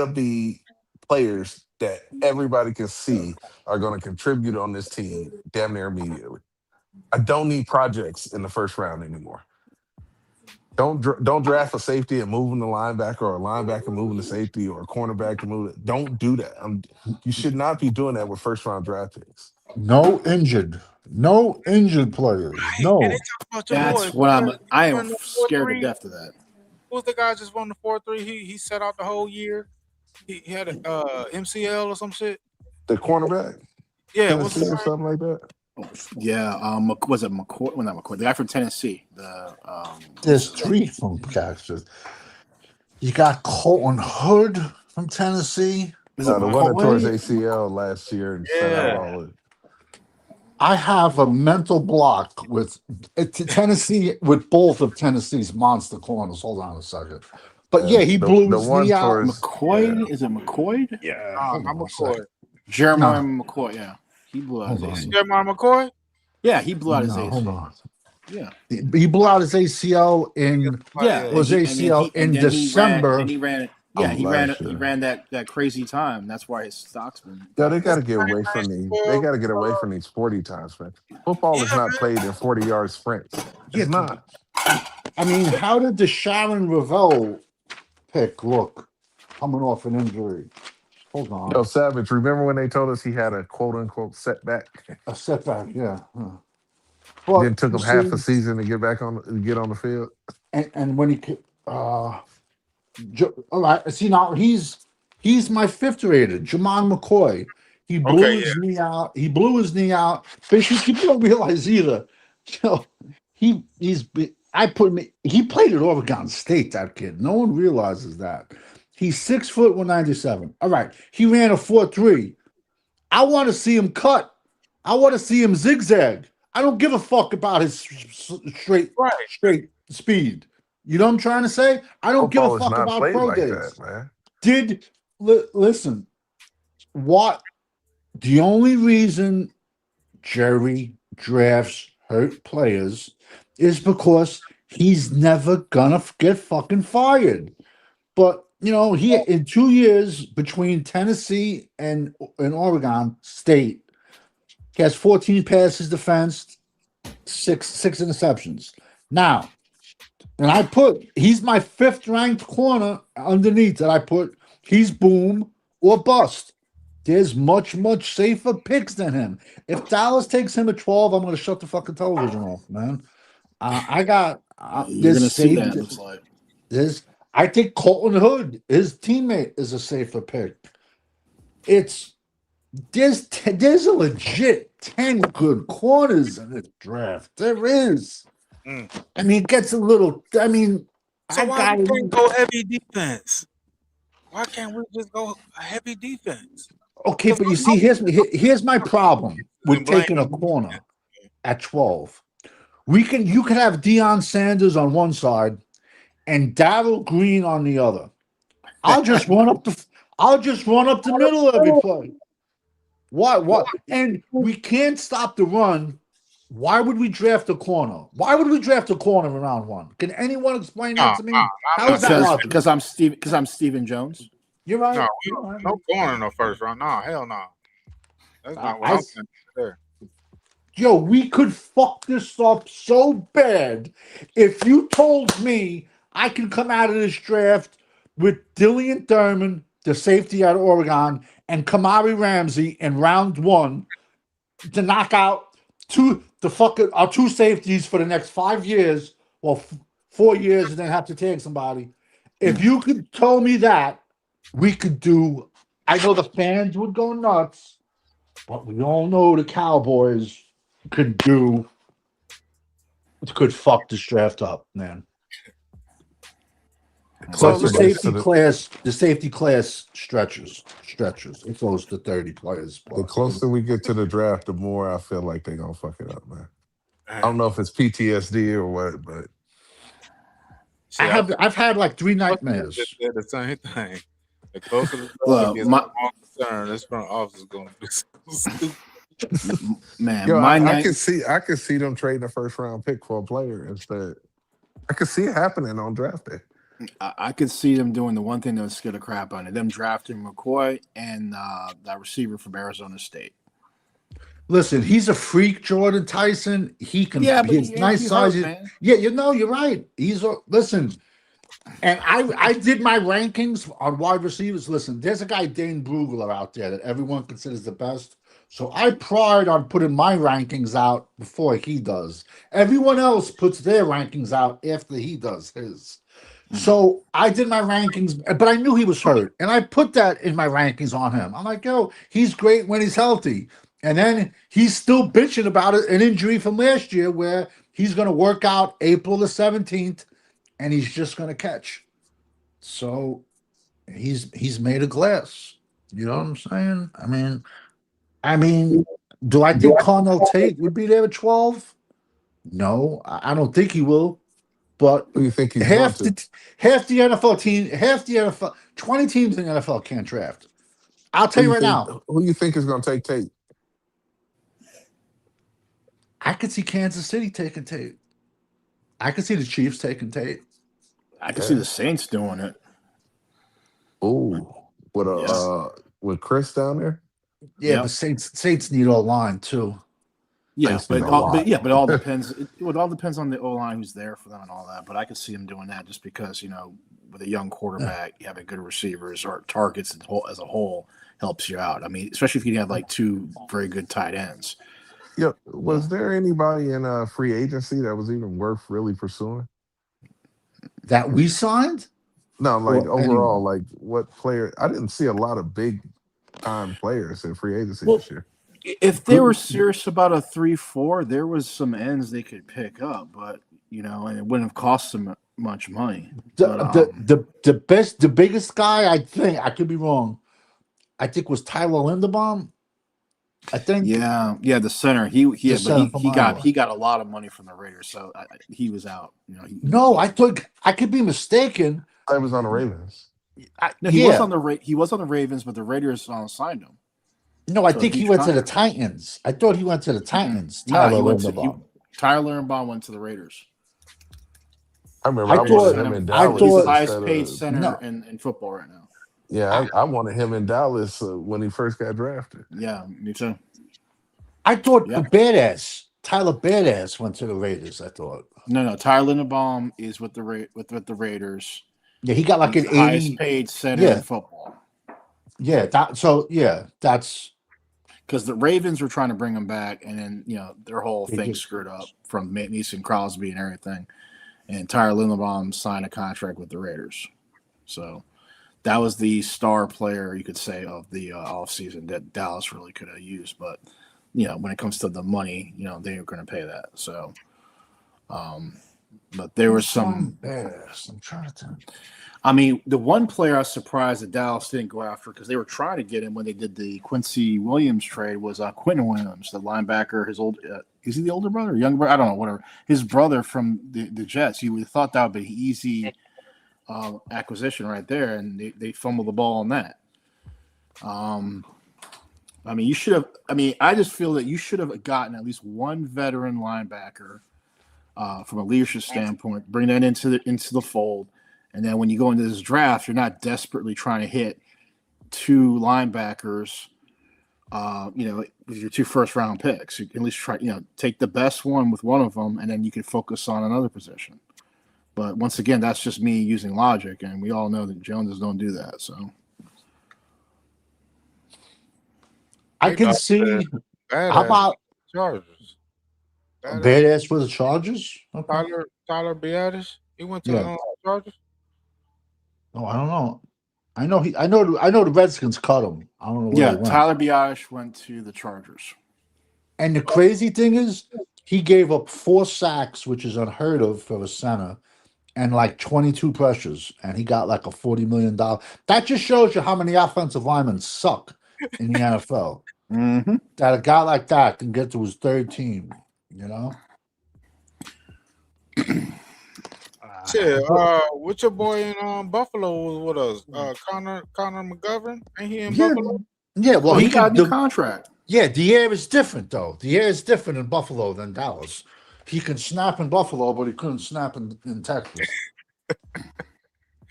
J: be players that everybody can see are going to contribute on this team damn near immediately. I don't need projects in the first round anymore. Don't draft a safety and moving the linebacker, or a linebacker moving the safety, or a cornerback to move it. Don't do that. You should not be doing that with first round draft picks.
H: no injured players.
C: And they
H: No.
C: talk about your
K: That's
C: boy.
K: what I am
C: Run the
K: scared to
C: 4-3.
K: death of that.
C: Who's the guy just won the 4-3? He set out the whole year. He had a MCL or some shit.
J: The cornerback,
C: Yeah, what's
J: Tennessee
C: his
J: or
C: name?
J: something like that.
K: Yeah, was it McCoy? Well, not McCoy. The guy from Tennessee.
H: There's three from Texas. You got Colton Hood from Tennessee.
K: Is it
J: The one that tore his
K: McCoy?
J: ACL last year and set out
C: Yeah.
J: all of it.
H: I have a mental block with Tennessee, with both of Tennessee's monster corners. Hold on a second. But yeah, he blew
J: the
H: his
J: one
H: knee out.
J: towards
K: McCoy? Is it McCoy?
H: Yeah,
C: I'm
H: hold on a
C: McCoy.
H: second.
K: Jeremiah
H: No.
K: McCoy. Yeah, he blew out his
H: Hold on.
K: ACL.
C: Jeremiah McCoy?
K: Yeah, he blew out his
H: No, hold
K: ACL.
H: on.
K: Yeah,
H: He blew out his ACL in
K: yeah.
H: was ACL in December.
K: And he ran. Yeah, he ran.
J: last
K: He
J: year.
K: ran that crazy time. That's why his stock's been.
J: Yeah, they got to get away from these. They got to get away from these 40 times, man. Football is not played in 40-yard sprints. It's not.
H: I mean, how did the Sharon Ravel pick look coming off an injury? Hold on.
J: Yo, Savage, remember when they told us he had a quote unquote setback?
H: A setback, yeah.
J: Then took him
H: you
J: half a
H: see,
J: season to get on the field.
H: and when he all right, see now he's my fifth rated, Jamon McCoy. He blew his knee out. He blew his knee out. But people don't realize either. You know, he played at Oregon State, that kid. No one realizes that. He's 6 foot 197. All right. He ran a 4.3. I want to see him cut. I want to see him zigzag. I don't give a fuck about his straight speed. You know what I'm trying to say? I don't give a fuck about pro
J: like
H: days.
J: that, man.
H: Listen, what the only reason Jerry drafts hurt players is because he's never gonna get fucking fired. But you know, he in 2 years between Tennessee and Oregon State, he has 14 passes defensed, six interceptions. Now, and he's my 5th ranked corner underneath that I put he's boom or bust. There's much safer picks than him. If Dallas takes him at 12, I'm going to shut the fucking television off, man. I got
K: you're gonna see that. Looks like
H: I think Colton Hood, his teammate, is a safer pick. There's a legit 10 good corners in this draft. There is. I mean, it gets a little. I mean,
C: so why we can't go heavy defense? Why can't we just go heavy defense?
H: Okay, but you see, here's my problem with taking a corner at 12. You can have Deion Sanders on one side and Darryl Green on the other. I'll just run up the middle every play. What? And we can't stop the run. Why would we draft a corner? Why would we draft a corner in round 1? Can anyone explain that to me? How is that logical?
K: Because I'm Stephen Jones.
H: You're right.
C: No corner in the first round. No, hell no. That's not what I'm saying there.
H: Yo, we could fuck this up so bad if you told me I can come out of this draft with Dillian Thurman, the safety out of Oregon, and Kamari Ramsey in round 1 to knock out our 2 safeties for the next 5 years, well, 4 years, and then have to take somebody. If you could tell me that, we could do. I know the fans would go nuts, but we all know the Cowboys could fuck this draft up, man. But
J: Closer
H: the safety class stretches. It goes to 30 players
J: the
H: plus.
J: closer we get to the draft, the more I feel like they're gonna fuck it up, man. I don't know if it's PTSD or what, but
C: See,
H: I've had like 3
C: just
H: nightmares.
C: said the same thing. The closer the
K: Well,
C: draft gets, the more concerned this front office is going to be so stupid.
K: Man,
J: yo,
K: my
J: I
K: night.
J: can see them trading a first round pick for a player instead. I could see it happening on draft day.
K: I could see them doing the one thing that would scare the crap out of them drafting McCoy and that receiver from Arizona State.
H: Listen, he's a freak, Jordan Tyson. He can.
K: Yeah, but
H: he's nice size.
K: man.
H: Yeah, you're right. Listen. And I did my rankings on wide receivers. Listen, there's a guy, Dane Brugler, out there that everyone considers the best. So I pride on putting my rankings out before he does. Everyone else puts their rankings out after he does his. So I did my rankings, but I knew he was hurt. And I put that in my rankings on him. I'm like, yo, he's great when he's healthy. And then he's still bitching about an injury from last year where he's going to work out April the 17th. And he's just going to catch. So he's made of glass. You know what I'm saying? I mean, do I think Cornell Tate would be there at 12? No, I don't think he will. But
J: Who do you think he's
H: half
J: going
H: the NFL team, 20 teams in the NFL can't draft. I'll tell you right now.
J: Who do you think is going to take Tate?
H: I could see Kansas City taking Tate. I could see the Chiefs taking Tate.
K: I could see the Saints doing it.
J: Ooh, with Chris down there.
H: Yeah, but Saints need O-line too.
K: Yeah, but it all depends. It all depends on the O-line who's there for them and all that. But I could see them doing that just because with a young quarterback, having good receivers or targets as a whole helps you out. I mean, especially if you have like 2 very good tight ends.
J: Yeah, was there anybody in free agency that was even worth really pursuing?
H: That we signed?
J: No, like overall, like what player? I didn't see a lot of big time players in free agency this year.
K: If they were serious about a 3-4, there was some ends they could pick up, but and it wouldn't have cost them much money.
H: The biggest guy, I think, I could be wrong, I think was Tyler Linderbaum. I think.
K: Yeah, the center. He got a lot of money from the Raiders, so he was out.
H: No, I think I could be mistaken.
J: I was on the Ravens.
K: He was on the Ravens, but the Raiders signed him.
H: No, I think he went to the Titans. I thought he went to the Titans. Tyler Linderbaum.
K: Tyler Linderbaum went to the Raiders.
J: I remember. I wanted him in Dallas.
K: He's the highest paid center in football right now.
J: Yeah, I wanted him in Dallas when he first got drafted.
K: Yeah, me too.
H: I thought the Tyler Badass went to the Raiders. I thought.
K: No. Tyler Linderbaum is with the Raiders.
H: Yeah, he got like an 80
K: highest paid center in football.
H: Yeah, that's
K: because the Ravens were trying to bring him back, and then their whole thing screwed up from Mason Crosby and everything. And Tyler Linderbaum signed a contract with the Raiders, so that was the star player, you could say, of the offseason that Dallas really could have used. But when it comes to the money, they were going to pay that. So, but there was some.
H: I'm trying to think.
K: I mean, the one player I was surprised that Dallas didn't go after because they were trying to get him when they did the Quincy Williams trade was Quentin Williams, the linebacker. His old is he the older brother or younger brother? I don't know. Whatever. His brother from the Jets. You would have thought that would be an easy acquisition right there, and they fumbled the ball on that. I mean, you should have. I mean, I just feel that you should have gotten at least one veteran linebacker from a leadership standpoint. Bring that into the fold. And then when you go into this draft, you're not desperately trying to hit 2 linebackers, with your 2 first-round picks. You can at least try, take the best one with one of them, and then you can focus on another position. But once again, that's just me using logic, and we all know that Joneses don't do that. So
H: I can see. How about
C: Chargers?
H: Badass for the Chargers? Okay.
C: Tyler Badass. He went to the Chargers.
H: Oh, I don't know. I know the Redskins cut him. I don't know where he went.
K: Tyler Biadasz went to the Chargers.
H: And the crazy thing is, he gave up 4 sacks, which is unheard of for a center, and like 22 pressures, and he got like a $40 million. That just shows you how many offensive linemen suck in the NFL.
K: Mm-hmm.
H: That a guy like that can get to his third team, you know?
C: Shit, what's your boy in Buffalo was with us? Connor McGovern? Ain't he in
H: Yeah,
C: Buffalo?
H: yeah. Well,
K: He
H: he
K: got a
H: could.
K: new contract.
H: Yeah, the air is different though. The air is different in Buffalo than Dallas. He can snap in Buffalo, but he couldn't snap in Texas.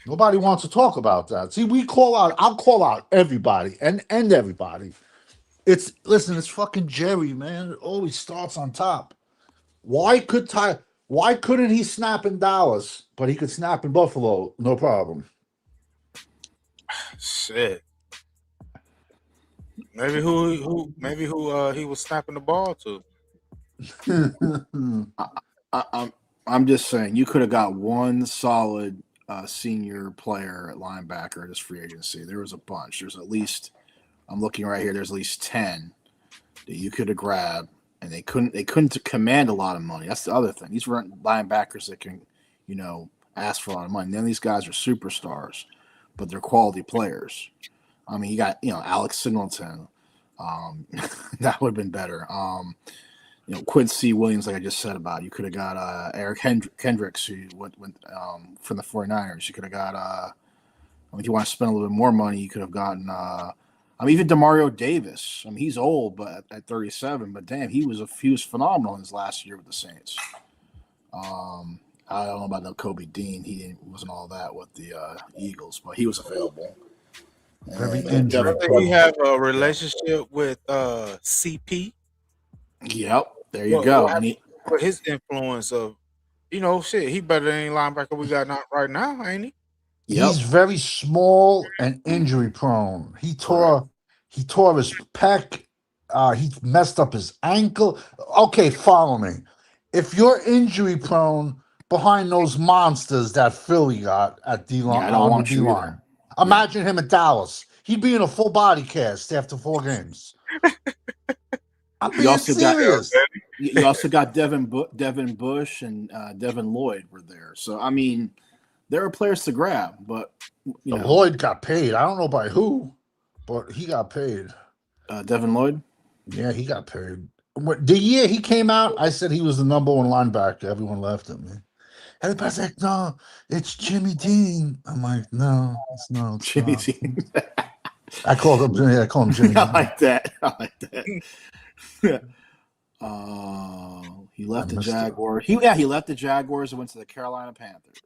H: Nobody wants to talk about that. See, I'll call out everybody and everybody. It's fucking Jerry, man. It always starts on top. Why couldn't he snap in Dallas, but he could snap in Buffalo? No problem.
C: Shit. Maybe who he was snapping the ball to.
K: I'm just saying, you could have got one solid senior player at linebacker at this free agency. There was a bunch. There's at least, I'm looking right here, there's at least 10 that you could have grabbed, and they couldn't command a lot of money. That's the other thing. These weren't linebackers that can, ask for a lot of money. None of these guys are superstars, but they're quality players. I mean, you got, Alex Singleton. That would have been better. Quincy Williams, like I just said about. You could have got Eric Kendricks, who went from the 49ers. You could have got, if you want to spend a little bit more money, you could have gotten, even Demario Davis. I mean, he's old, but at 37, but damn, he was phenomenal in his last year with the Saints. I don't know about no Kobe Dean. He wasn't all that with the Eagles, but he was available.
C: We have a relationship with CP.
K: Yep, there you go.
C: For his influence of, he better than any linebacker we got not right now, ain't he?
H: Yep. He's very small and injury prone. He tore his pec. He messed up his ankle. Okay, follow me. If you're injury prone behind those monsters that Philly got at D-line,
K: I don't want you
H: D-line. Imagine him at Dallas. He'd be in a full body cast after 4 games. I'm being serious.
K: You also got Devin Bush and Devin Lloyd were there. So, I mean, there are players to grab, but
H: Lloyd got paid. I don't know by who, but he got paid.
K: Devin Lloyd?
H: Yeah, he got paid. The year he came out, I said he was the number 1 linebacker. Everyone laughed at me. Everybody's like, no, it's Jimmy Dean. I'm like, no, it's not.
K: Jimmy Dean.
H: I call him Jimmy Dean.
K: I like that. He left the Jaguars. He left the Jaguars and went to the Carolina Panthers.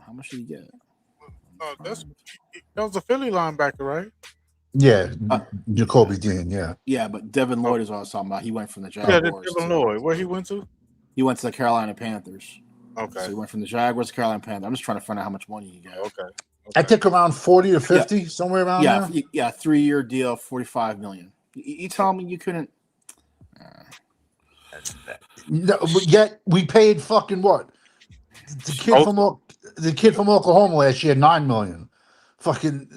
K: How much did he get?
C: That was a Philly linebacker, right?
H: Yeah, Jacoby Dean. Yeah.
K: Yeah, but Devin Lloyd is what I was talking about. He went from the Jaguars.
C: Yeah, Devin Lloyd. Where he went to?
K: He went to the Carolina Panthers.
C: Okay.
K: So he went from the Jaguars to Carolina Panthers. I'm just trying to find out how much money you get.
C: Okay.
H: I think around 40 or 50, somewhere around there.
K: Yeah, 3-year deal, $45 million. You tell me you couldn't.
H: No, but yet we paid fucking what? The kid from Oklahoma last year, $9 million. Fucking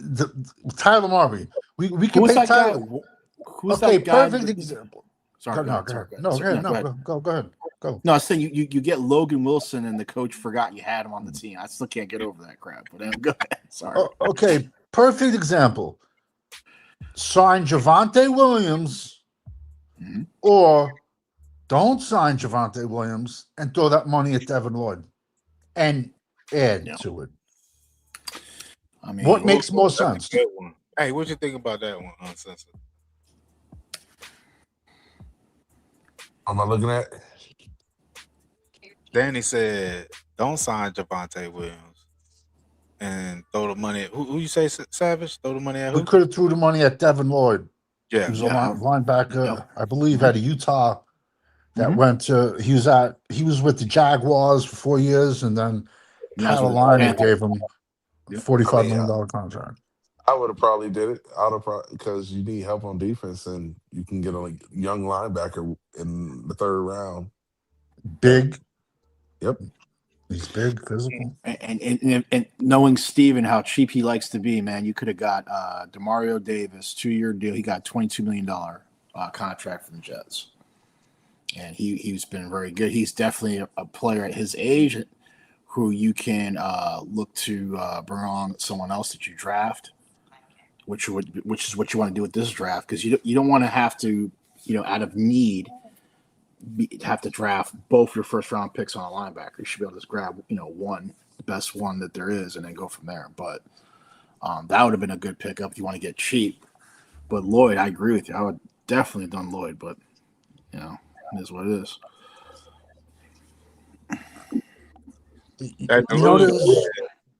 H: Tyler Murray. We can pay Tyler.
K: Who's that guy?
H: Perfect example.
K: Sorry,
H: go ahead. Go ahead. Go.
K: No, I was saying you get Logan Wilson and the coach forgot you had him on the team. I still can't get over that crap. But go ahead. Sorry.
H: Okay, perfect example. Sign Javonte Williams, or don't sign Javonte Williams and throw that money at Devin Lloyd and add to it. I mean, what makes more sense?
C: Hey, what you think about that one, Uncensored?
J: Am I looking at?
C: Danny said, "Don't sign Javonte Williams and throw the money at who you say, Savage? Throw the money at who?
H: We could have threw the money at Devin Lloyd.
C: Yeah,
H: he was a linebacker, I believe, out of Utah. That went to he was with the Jaguars for 4 years, and then Carolina gave him a $45 million contract.
J: I would have probably did it. Because you need help on defense, and you can get a young linebacker in the 3rd round.
H: Big.
J: Yep.
H: He's big, physical.
K: And knowing Steven, how cheap he likes to be, man, you could have got Demario Davis, 2-year deal. He got $22 million contract from the Jets. And he's been very good. He's definitely a player at his age. who you can look to bring on someone else that you draft, which is what you want to do with this draft, because you don't want to have to, out of need, have to draft both your first round picks on a linebacker. You should be able to just grab one, the best one that there is, and then go from there. But that would have been a good pickup if you want to get cheap. But Lloyd, I agree with you. I would definitely have done Lloyd, but it is what it is.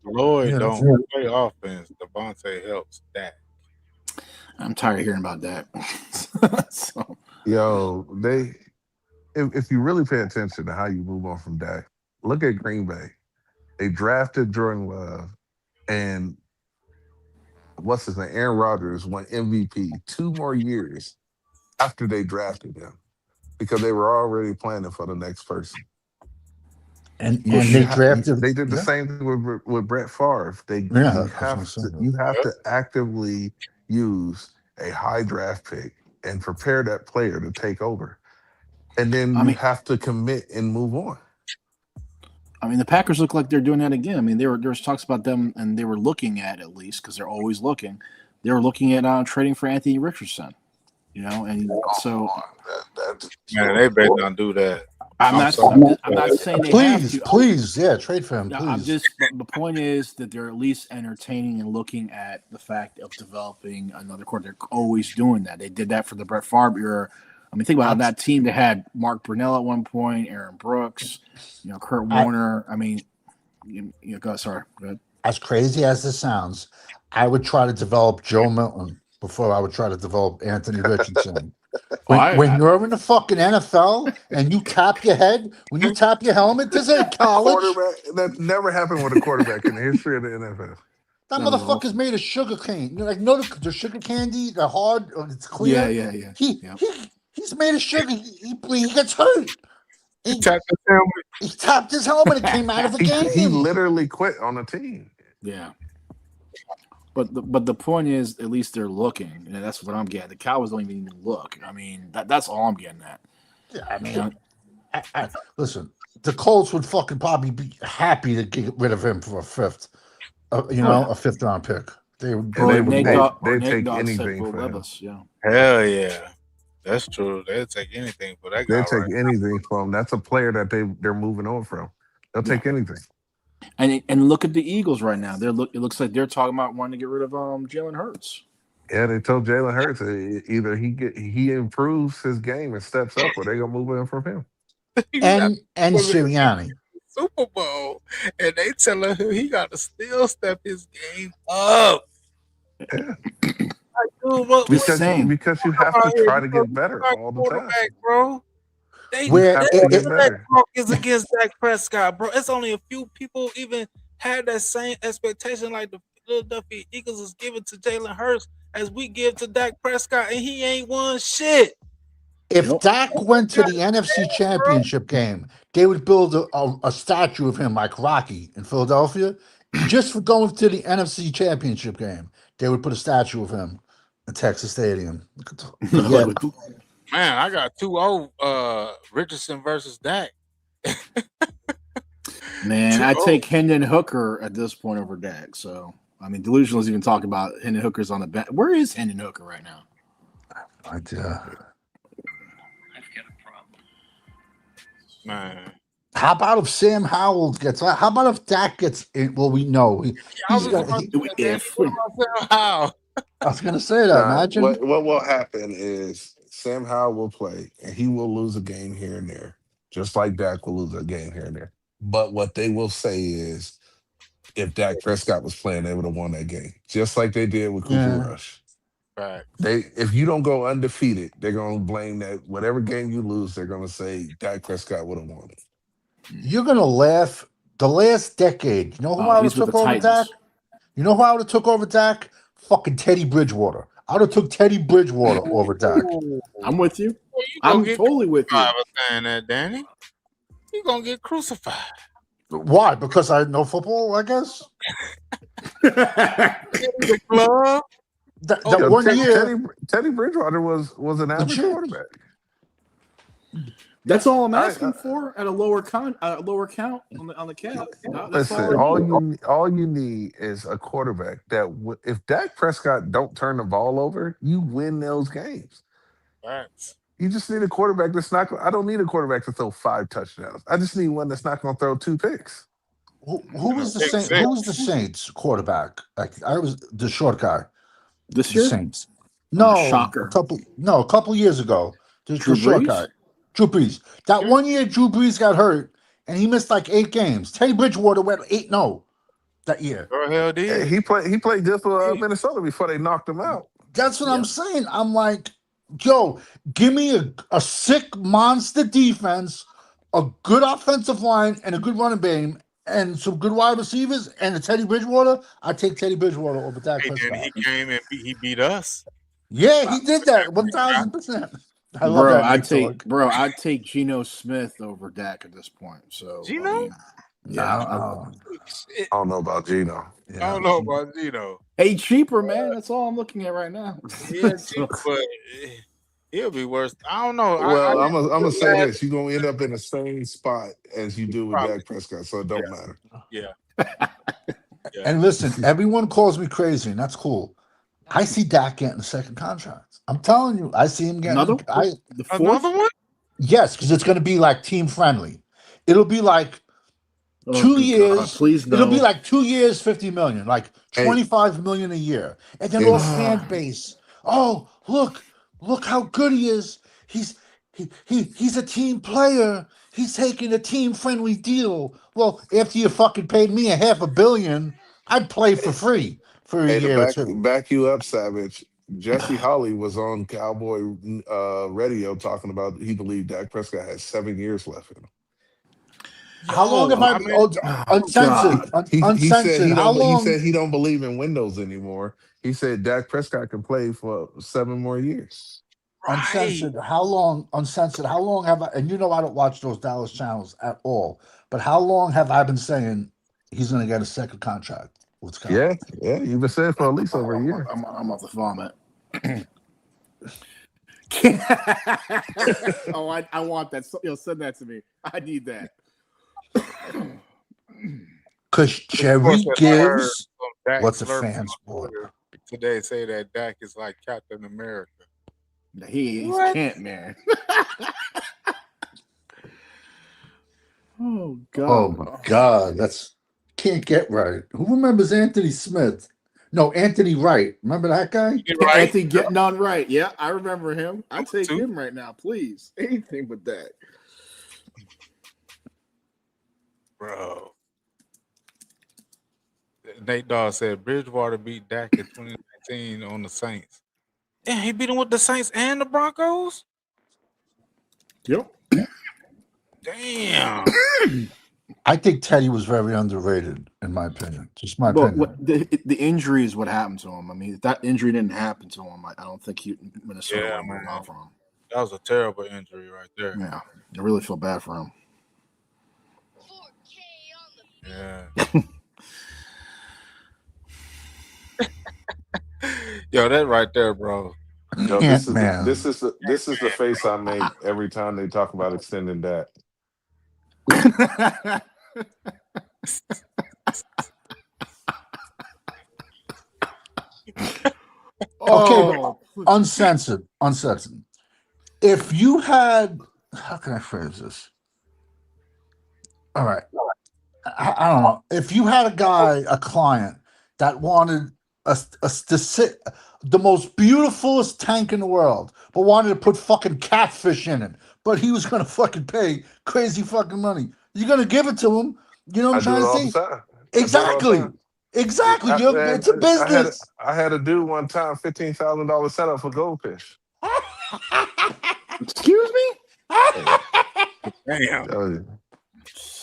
C: Lloyd don't play offense. Devontae helps that.
K: I'm tired of hearing about that. So.
J: Yo, if you really pay attention to how you move on from Dak, look at Green Bay. They drafted Jordan Love, and what's his name? Aaron Rodgers won MVP 2 more years after they drafted him because they were already planning for the next person.
H: And they drafted.
J: They did the same thing with Brett Favre. You have to actively use a high draft pick and prepare that player to take over, and then you have to commit and move on.
K: I mean, the Packers look like they're doing that again. I mean, there was talks about them, and they were looking at least, because they're always looking. They were looking at trading for Anthony Richardson. And so
C: they better not do that.
K: I'm not saying they have to.
H: Please, trade for him. Please.
K: The point is that they're at least entertaining and looking at the fact of developing another quarterback. They're always doing that. They did that for the Brett Favre era. I mean, think about how that team that had Mark Brunell at one point, Aaron Brooks, Kurt Warner. I mean, go ahead.
H: As crazy as this sounds, I would try to develop Joe Milton before I would try to develop Anthony Richardson. When you're in the fucking NFL and you tap your head, when you tap your helmet, this ain't college.
J: That never happened with a quarterback in the history of the NFL.
H: That motherfucker's made of sugar cane. The sugar candy, the hard, it's clear.
K: Yeah.
H: He's made of sugar. He gets hurt.
C: He tapped his helmet.
H: He tapped his helmet and came out of the game.
J: He literally quit on the team.
K: Yeah. But the point is, at least they're looking, and that's what I'm getting. The Cowboys don't even look. I mean, that's all I'm getting at.
H: Yeah, I mean, listen, the Colts would fucking probably be happy to get rid of him for a fifth, a fifth round pick. They would
J: take anything for him.
K: Yeah.
C: Hell yeah, that's true. They'll take anything for that guy.
J: They'll take anything from him. That's a player that they're moving on from. They'll take anything.
K: And look at the Eagles right now. It looks like they're talking about wanting to get rid of Jalen Hurts.
J: Yeah, they told Jalen Hurts either he improves his game and steps up, or they're gonna move in from him.
H: and Sirianni.
C: Super Bowl, and they telling him he got to still step his game up.
J: Yeah.
C: Because
J: you have to try to get better all the time,
C: bro.
L: That talk is against Dak Prescott, bro. It's only a few people even had that same expectation like the Philadelphia Eagles is giving to Jalen Hurts as we give to Dak Prescott, and he ain't won shit.
H: If Dak went to the NFC Championship game, they would build a statue of him like Rocky in Philadelphia. Just for going to the NFC Championship game, they would put a statue of him in Texas Stadium.
C: Yeah. Man, I got 2-0 Richardson versus Dak.
K: Man, I take Hendon Hooker at this point over Dak. So, I mean, Delusional's even talking about Hendon Hooker's on the bench. Where is Hendon Hooker right now?
H: I've got
L: a problem.
C: Man.
H: How about if Sam Howell gets? How about if Dak gets? Well, we know I was going to say that. Imagine
J: what will happen is Sam Howell will play, and he will lose a game here and there, just like Dak will lose a game here and there. But what they will say is, if Dak Prescott was playing, they would have won that game, just like they did with Cooper Rush.
C: Right.
J: If you don't go undefeated, they're going to blame that whatever game you lose, they're going to say Dak Prescott would have won it.
H: You're going to laugh. The last decade, you know who I would have took over Dak? You know who I would have took over Dak? Fucking Teddy Bridgewater. I would have took Teddy Bridgewater over Dak.
K: I'm with you. I'm totally with you.
C: I was saying that, Danny. You're going to get crucified.
H: Why? Because I know football, I guess?
C: The club?
H: That 1 year.
J: Teddy Bridgewater was an average quarterback.
K: That's all I'm asking for at a lower count on the cap. That's
J: Listen,
K: all I need.
J: all you need is a quarterback that if Dak Prescott don't turn the ball over, you win those games.
C: Facts.
J: You just need a quarterback that's not. I don't need a quarterback to throw 5 touchdowns. I just need one that's not going to throw 2 picks.
H: Who was the Saints? Who was the Saints quarterback? I was the short guy.
K: This
H: The
K: year?
H: Saints. No,
K: shocker.
H: a couple years ago. The
K: Drew
H: short
K: Brees?
H: guy. Drew Brees. That one year Drew Brees got hurt and he missed like 8 games. Teddy Bridgewater went 8-0 that year.
C: Sure hell did.
J: He played good for Minnesota before they knocked him out.
H: That's what I'm saying. I'm like, yo, give me a sick monster defense, a good offensive line, and a good running game, and some good wide receivers, and a Teddy Bridgewater. I take Teddy Bridgewater over Dak Prescott.
C: And he came and he beat us.
H: Yeah, he did that 1,000%. I love
K: Bro,
H: that.
K: I'd take Geno Smith over Dak at this point. So
C: Geno?
K: I mean,
J: I don't know about Geno.
C: I don't know about Geno.
K: Hey, cheaper, man. That's all I'm looking at right now.
C: Yeah, cheap, but he'll be worse. I don't know.
J: Well, I'm gonna say this: you're gonna end up in the same spot as you do with Dak Prescott, so it don't matter.
C: Yeah.
H: And listen, everyone calls me crazy, and that's cool. I see Dak getting a second contract. I'm telling you, I see him getting
L: another one.
H: Yes, because it's going to be like team friendly. It'll be like 2 years.
K: God, please no.
H: It'll be like 2 years, 50 million, like 25 million a year, and then all fan base. Oh, look how good he is. He's a team player. He's taking a team friendly deal. Well, after you fucking paid me $500 million, I'd play for free for a year or two.
J: Back you up, Savage. Jesse Holly was on Cowboy radio talking about he believed Dak Prescott had 7 years left in him.
H: How long have I been uncensored? Uncensored. How long?
J: He said he don't believe in Windows anymore. He said Dak Prescott can play for 7 more years.
H: Uncensored. How long? Uncensored. How long have I? And you know I don't watch those Dallas channels at all. But how long have I been saying he's going to get a second contract?
J: Yeah. You've been saying for at least over a year.
K: I'm off the vomit. I want that. Send that to me. I need that.
H: Because Jerry gives. What's a fan sport?
C: Today say that Dak is like Captain America.
K: He's can't, man. Oh God!
H: Oh my God! That's can't get right. Who remembers Anthony Smith? No, Anthony Wright. Remember that guy?
K: Anthony getting on right. Yeah, I remember him. I take him right now, please. Anything but that,
C: bro. Nate Dogg said Bridgewater beat Dak in 2019 on the Saints.
L: Yeah, he beat him with the Saints and the Broncos.
K: Yep.
L: Damn.
H: I think Teddy was very underrated, in my opinion. Just my opinion.
K: The injury is what happened to him. I mean, if that injury didn't happen to him, I don't think Minnesota would move on from him.
C: That was a terrible injury right there.
K: Yeah, I really feel bad for him.
C: Yeah. Yo, that right there, bro.
J: Yo, this is the face I make every time they talk about extending that.
H: Okay, uncensored. If you had, how can I phrase this? All right, I don't know. If you had a client that wanted the most beautifulest tank in the world, but wanted to put fucking catfish in it, but he was gonna fucking pay crazy fucking money, you're gonna give it to him. You know what I'm trying to say? Exactly. It's a business.
J: I had a dude one time $15,000 setup for goldfish.
K: Excuse me?
C: Damn.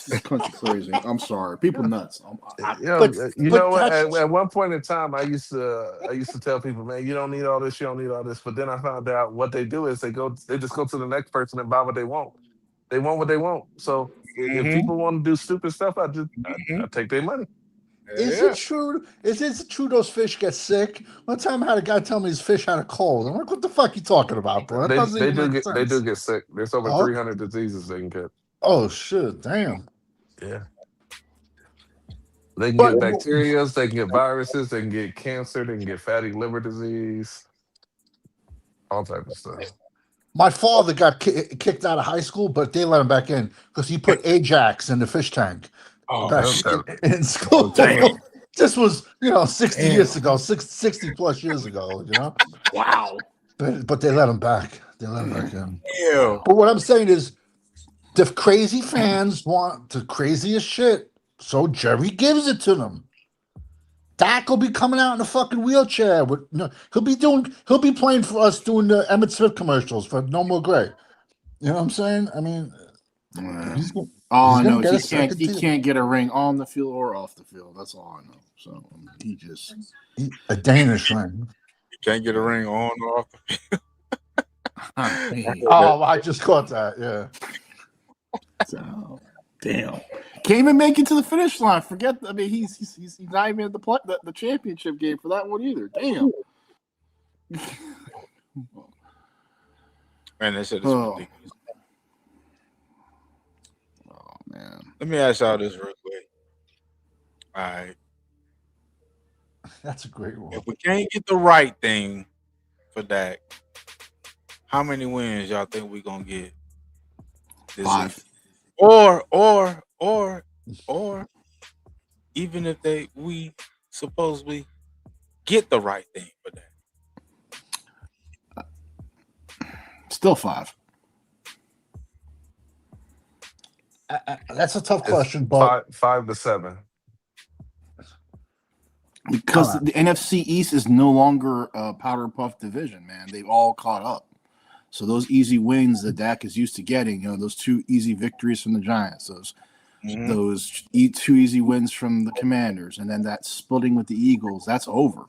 K: This country crazy. I'm sorry. People nuts.
J: At one point in time, I used to tell people, man, you don't need all this, you don't need all this. But then I found out what they do is they just go to the next person and buy what they want. They want what they want. So if people want to do stupid stuff, I take their money.
H: Is
C: Yeah.
H: it true? Is it true those fish get sick? One time I had a guy tell me his fish had a cold. I'm like, what the fuck you talking about, bro? That doesn't even make
J: They do
H: sense.
J: get sick. There's over
H: Oh,
J: 300 diseases they can get.
H: oh shit, damn.
J: Yeah. They can
H: But
J: get bacteria, they can get viruses, they can get cancer, they can get fatty liver disease, all type of stuff.
H: my father got kicked out of high school, but they let him back in because he put Ajax in the fish tank
C: Oh,
H: back
J: That,
H: in school.
C: damn.
H: This was, 60
C: Damn.
H: years ago, 60 plus years ago,
K: Wow.
H: But they let him back. They let him back in.
C: Ew.
H: But what I'm saying is, the crazy fans want the craziest shit, so Jerry gives it to them. Dak will be coming out in a fucking wheelchair. He'll be playing for us doing the Emmett Smith commercials for No More Gray. You know what I'm saying? I mean, he's
K: All
H: going
K: I know
H: to
K: is
H: get
K: he can't get a ring on the field or off the field. That's all I know. So he just
H: a Danish ring.
C: You can't get a ring on or off.
H: Oh, I just caught that. Yeah.
K: So damn. Can't even make it to the finish line. Forget. I mean, he's not even in the championship game for that one either. Damn.
C: Man, they said it's
K: Oh.
C: ridiculous.
K: Oh man.
C: Let me ask y'all this real quick. All right.
H: That's a great one.
C: If we can't get the right thing for Dak, how many wins y'all think we're gonna get this
K: 5.
C: season? Or even if we supposedly get the right thing for that.
K: Still 5.
H: That's a tough question, but
J: 5 to 7.
K: Because the NFC East is no longer a powder puff division, man. They've all caught up. So those easy wins that Dak is used to getting, those 2 easy victories from the Giants, those 2 easy wins from the Commanders, and then that splitting with the Eagles, that's over.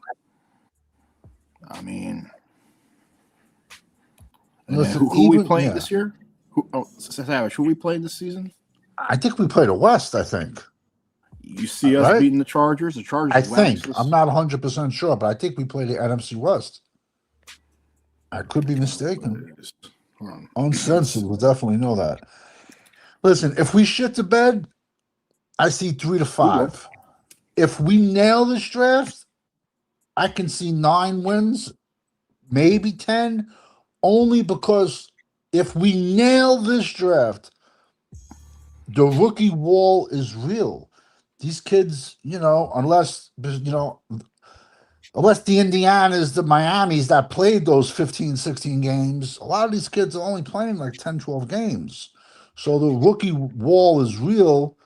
K: I mean,
H: listen,
K: who are we playing this year? Savage, who are we playing this season?
H: I think we play the West, I think.
K: You see us beating the Chargers? The Chargers.
H: I think. I'm not 100% sure, but I think we play the NFC West. I could be mistaken. Uncensored will definitely know that. Listen, if we shit the bed, I see 3 to 5. If we nail this draft, I can see 9 wins, maybe 10, only because if we nail this draft, the rookie wall is real. These kids, unless the Indianas, the Miamis that played those 15, 16 games, a lot of these kids are only playing like 10, 12 games. So the rookie wall is real,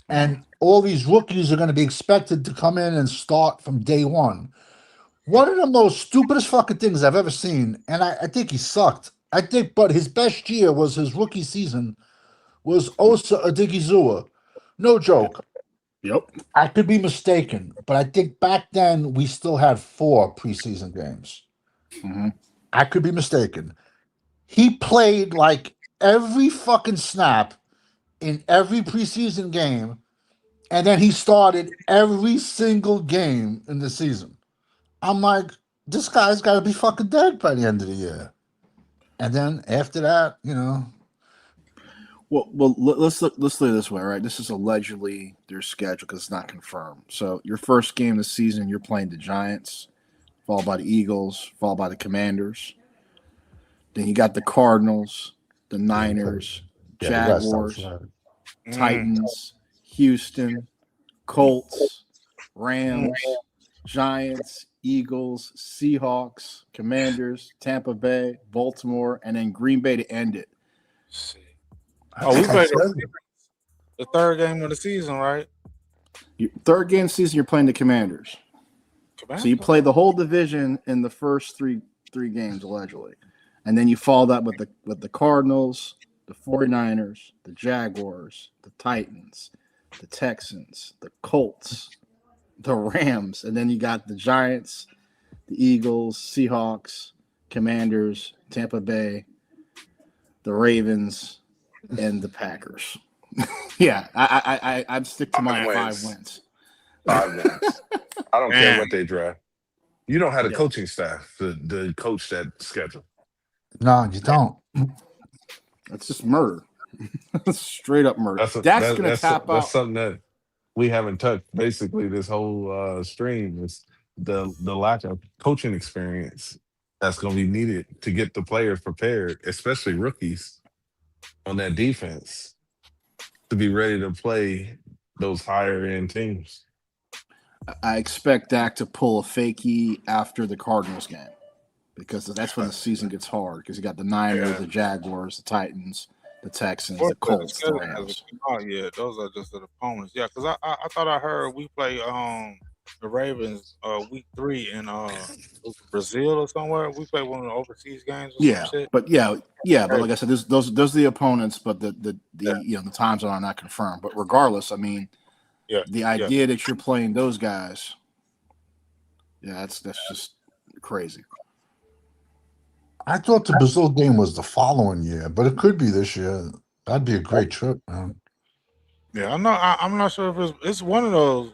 H: and all these rookies are going to be expected to come in and start from day one. One of the most stupidest fucking things I've ever seen, and I think he sucked. But his best year was his rookie season, was Osa Odigizua. No joke.
K: Yep.
H: I could be mistaken, but I think back then we still had 4 preseason games.
K: Mm-hmm.
H: I could be mistaken. He played like every fucking snap in every preseason game, and then he started every single game in the season. I'm like, this guy's got to be fucking dead by the end of the year. And then after that,
K: Well, let's look at it this way, right? This is allegedly their schedule because it's not confirmed. So your first game of the season, you're playing the Giants, followed by the Eagles, followed by the Commanders. Then you got the Cardinals, the Niners, Jaguars, Titans, Houston, Colts, Rams, Giants, Eagles, Seahawks, Commanders, Tampa Bay, Baltimore, and then Green Bay to end it.
C: Oh, we played the 3rd game of the season, right?
K: Your 3rd game season, you're playing the Commanders. So you play the whole division in the first three games, allegedly. And then you follow that with the Cardinals, the 49ers, the Jaguars, the Titans, the Texans, the Colts, the Rams, and then you got the Giants, the Eagles, Seahawks, Commanders, Tampa Bay, the Ravens, and the Packers. Yeah, I'm stick to my 5 wins.
J: 5 games. I don't care
C: Damn.
J: what they draft. You don't have a
K: Yeah.
J: coaching staff to coach that schedule.
H: No, you don't.
K: That's just murder. Straight up murder.
J: That's
K: Dak's gonna tap
J: that's
K: out.
J: something that we haven't touched basically this whole stream is the lack of coaching experience that's going to be needed to get the players prepared, especially rookies on that defense, to be ready to play those higher end teams.
K: I expect Dak to pull a fakie after the Cardinals game because that's when the season gets hard. Because you got the Niners, the Jaguars, the Titans, the Texans, the Colts, the Rams.
C: Oh yeah, those are just the opponents. Yeah, because I thought I heard we play the Ravens week 3 in Brazil or somewhere. We play one of the overseas games. Or some shit.
K: But but like I said, those are the opponents, but the time zone are not confirmed. But regardless, I mean, the idea that you're playing those guys, that's just crazy.
H: I thought the Brazil game was the following year, but it could be this year. That'd be a great trip, man.
C: Yeah, I know. I'm not sure if it's one of those.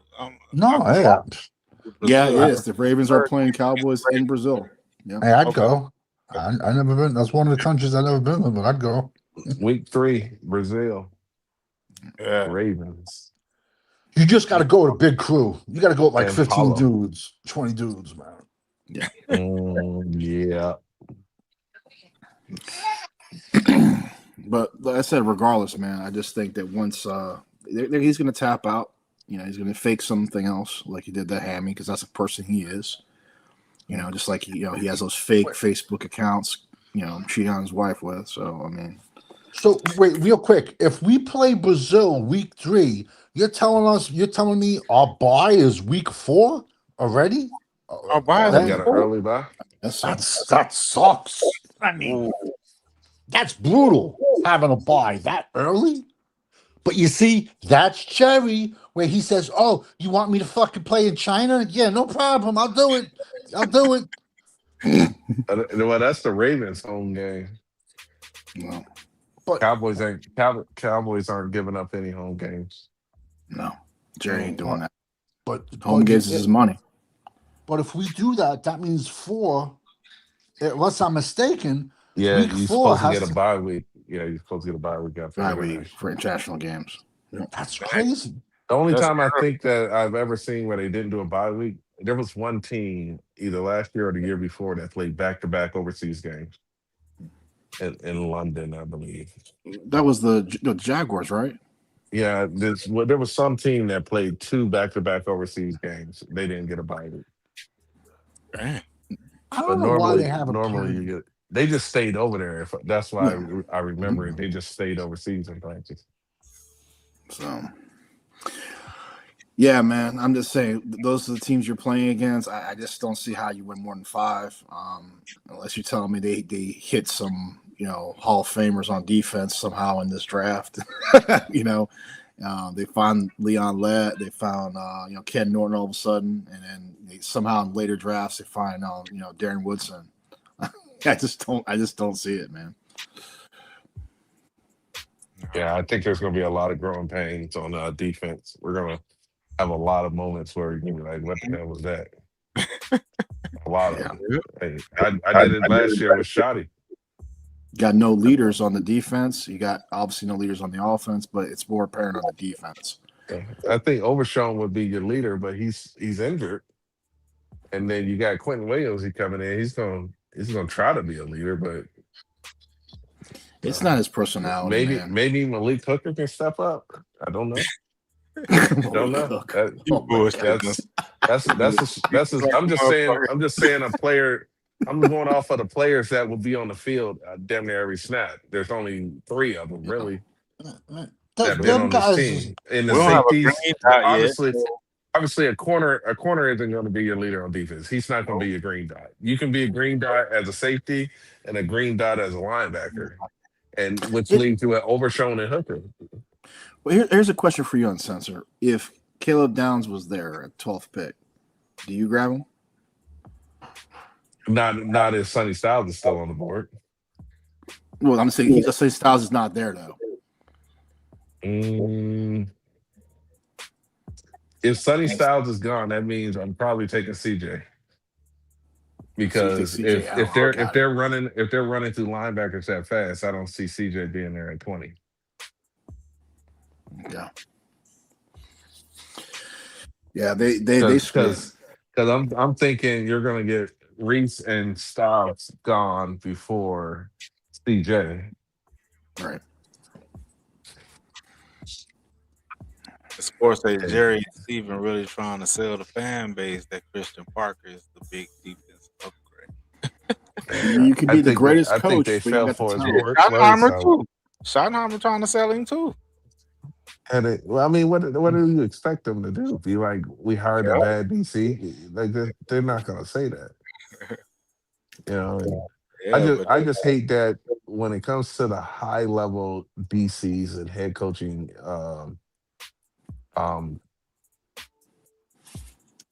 K: Yeah, it is. The Ravens are playing Cowboys in Brazil. Yeah.
H: Hey, I'd go. I never been. That's one of the countries I've never been to, but I'd go.
J: Week 3, Brazil.
C: Yeah.
J: Ravens.
H: You just got to go with a big crew. You got to go with like
J: And
H: 15
J: Paulo.
H: dudes, 20 dudes, man.
K: Yeah.
J: Yeah.
K: But like I said, regardless, man, I just think that once he's going to tap out, he's going to fake something else like he did that hammy because that's a person he is. Just like he has those fake Facebook accounts, cheating on his wife with. So I mean,
H: so wait, real quick, if we play Brazil week 3, you're telling me our bye is week 4 already?
C: Our bye
J: We got an early bye.
H: That sucks. I mean, that's brutal having a bye that early. But you see, that's Cherry, where he says, "Oh, you want me to fucking play in China? Yeah, no problem. I'll do it.
J: Well, that's the Ravens' home game.
K: No.
H: But
J: Cowboys aren't giving up any home games.
K: No, Jerry ain't doing that.
H: But
K: home games is his money.
H: But if we do that, that means 4. Unless I'm mistaken,
J: Yeah,
H: week
J: you're
H: 4
J: supposed to get a bye week. Yeah, you're supposed to get a bye week after
K: Bye week for international games.
H: That's crazy.
J: The only time I think that I've ever seen where they didn't do a bye week, there was one team either last year or the year before that played back-to-back overseas games in London, I believe.
K: That was the Jaguars, right?
J: Yeah, there was some team that played 2 back-to-back overseas games. They didn't get a bye week.
C: Damn.
H: I don't know why they have a
J: normally
H: plan.
J: you get. They just stayed over there. That's why I remember it. They just stayed overseas in practice.
K: So, yeah, man, I'm just saying those are the teams you're playing against. I just don't see how you win more than 5, unless you're telling me they hit some Hall of Famers on defense somehow in this draft. They find Leon Lett, they found Ken Norton all of a sudden, and then somehow in later drafts they find Darren Woodson. I just don't see it, man.
J: Yeah, I think there's going to be a lot of growing pains on defense. We're going to have a lot of moments where you're going to be like, what the hell was that? A lot of them. Hey, I did it last year with Shoddy.
K: You got no leaders on the defense. You got obviously no leaders on the offense, but it's more apparent on the defense.
J: I think Overshawn would be your leader, but he's injured. And then you got Quentin Williams. He coming in. He's going to try to be a leader, but
K: it's not his personality.
J: Maybe Malik Hooker can step up. I don't know. Don't know. I'm just saying a player. I'm going off of the players that will be on the field damn near every snap. There's only 3 of them really that been on this team. In the safeties, obviously a corner isn't going to be your leader on defense. He's not going to be your green dot. You can be a green dot as a safety and a green dot as a linebacker, and which leads to an Overshown and Hooker.
K: Well, here's a question for you on Censor. If Caleb Downs was there at 12th pick, do you grab him?
J: Not if Sonny Styles is still on the board.
K: Well, I'm saying Sonny Styles is not there though.
J: If Sonny Styles is gone, that means I'm probably taking CJ. Because if they're running through linebackers that fast, I don't see CJ being there at 20.
K: Yeah. Yeah, they
J: because I'm thinking you're gonna get Reese and Styles gone before CJ.
K: Right.
C: The sports say Jerry and Steven really trying to sell the fan base that Christian Parker is the big defense upgrade.
K: You could be the greatest coach.
J: I think they
K: but you
J: fell
K: got the
J: for his
K: talent.
J: word.
C: Schottenheimer too. Schottenheimer trying to sell him too.
J: And well, I mean, what do you expect them to do? Be like, we hired a bad DC? Like they're not gonna say that. You know, I just hate that when it comes to the high level DCs and head coaching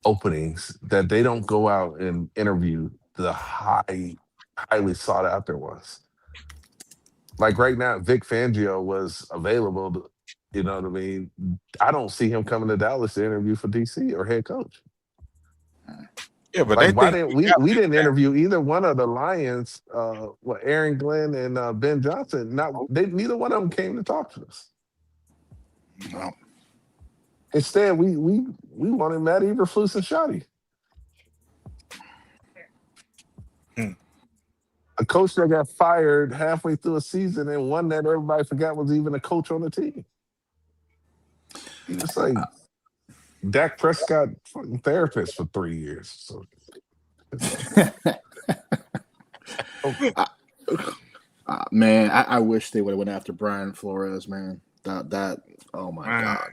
J: openings that they don't go out and interview the highly sought after ones. Like right now, Vic Fangio was available. You know what I mean? I don't see him coming to Dallas to interview for DC or head coach.
C: Yeah, but
J: like, why didn't we didn't interview either one of the Lions? Aaron Glenn and Ben Johnson. Neither one of them came to talk to us.
K: No.
J: Instead, we wanted Matt Eberflus and Shoddy. A coach that got fired halfway through a season and one that everybody forgot was even a coach on the team. It's like Dak Prescott fucking therapist for 3 years. So.
K: Man, I wish they would have went after Brian Flores, man. That oh my God.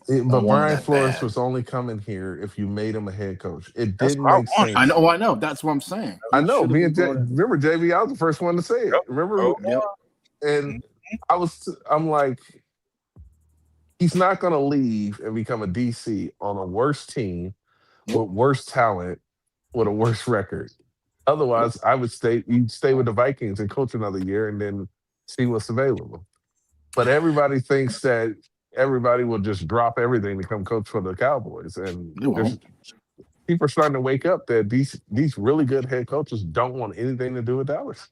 J: But Brian Flores was only coming here if you made him a head coach. It didn't make sense.
K: I know. That's what I'm saying.
J: I know. Me and remember, JV, I was the first one to say it. Remember?
K: Yep.
J: And I'm like, he's not going to leave and become a DC on a worse team with worse talent with a worse record. Otherwise, I would you'd stay with the Vikings and coach another year and then see what's available. But everybody thinks that everybody will just drop everything to come coach for the Cowboys. And people are starting to wake up that these really good head coaches don't want anything to do with Dallas.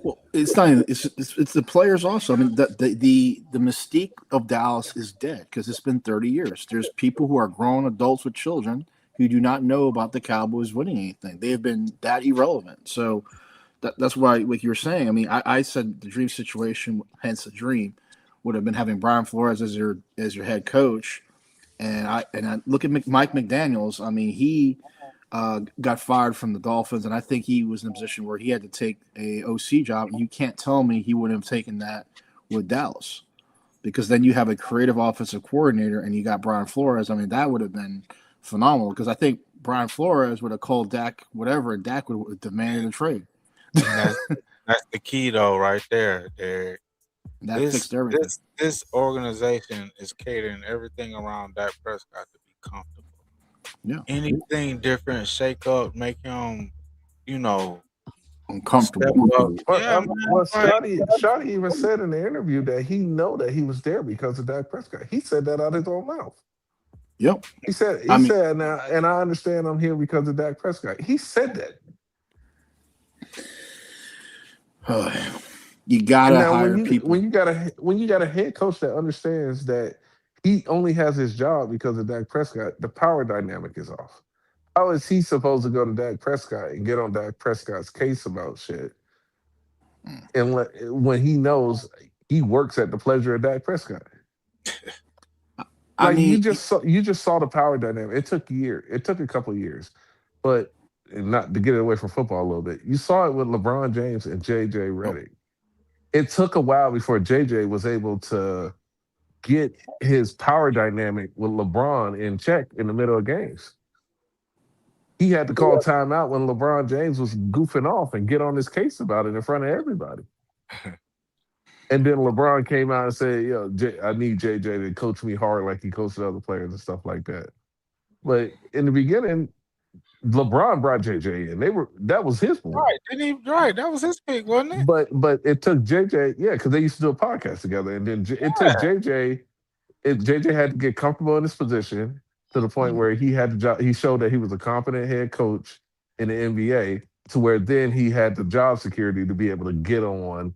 K: Well, it's not even, it's the players also. I mean, the mystique of Dallas is dead because it's been 30 years. There's people who are grown adults with children who do not know about the Cowboys winning anything. They have been that irrelevant. So that's why, like you were saying, I mean, I said the dream situation, hence the dream, would have been having Brian Flores as your head coach. And I look at Mike McDaniels. I mean, he got fired from the Dolphins, and I think he was in a position where he had to take a OC job. And you can't tell me he wouldn't have taken that with Dallas, because then you have a creative offensive coordinator, and you got Brian Flores. I mean, that would have been phenomenal, because I think Brian Flores would have called Dak whatever, and Dak would have demanded a trade.
C: That's the key, though, right there.
K: That fixed everything.
C: This organization is catering everything around Dak Prescott to be comfortable.
K: Yeah.
C: Anything different, shake up, make him,
K: uncomfortable.
J: Shoddy even said in the interview that he know that he was there because of Dak Prescott. He said that out of his own mouth.
K: Yep.
J: He said now, and I understand I'm here because of Dak Prescott. He said that.
K: You gotta hire people.
J: When you got a head coach that understands that he only has his job because of Dak Prescott, the power dynamic is off. How is he supposed to go to Dak Prescott and get on Dak Prescott's case about shit? And when he knows he works at the pleasure of Dak Prescott. You just saw the power dynamic. It took a year. It took a couple of years, but not to get it away from football a little bit. You saw it with LeBron James and JJ Redick. It took a while before JJ was able to get his power dynamic with LeBron in check in the middle of games. He had to call timeout when LeBron James was goofing off and get on his case about it in front of everybody. And then LeBron came out and said, I need JJ to coach me hard like he coached other players and stuff like that. But in the beginning, LeBron brought JJ in. That was his point.
C: Right, didn't he? Right, that was his pick, wasn't it?
J: But it took JJ, because they used to do a podcast together, and then it took JJ JJ had to get comfortable in his position to the point where he had the job. He showed that he was a competent head coach in the NBA, to where then he had the job security to be able to get on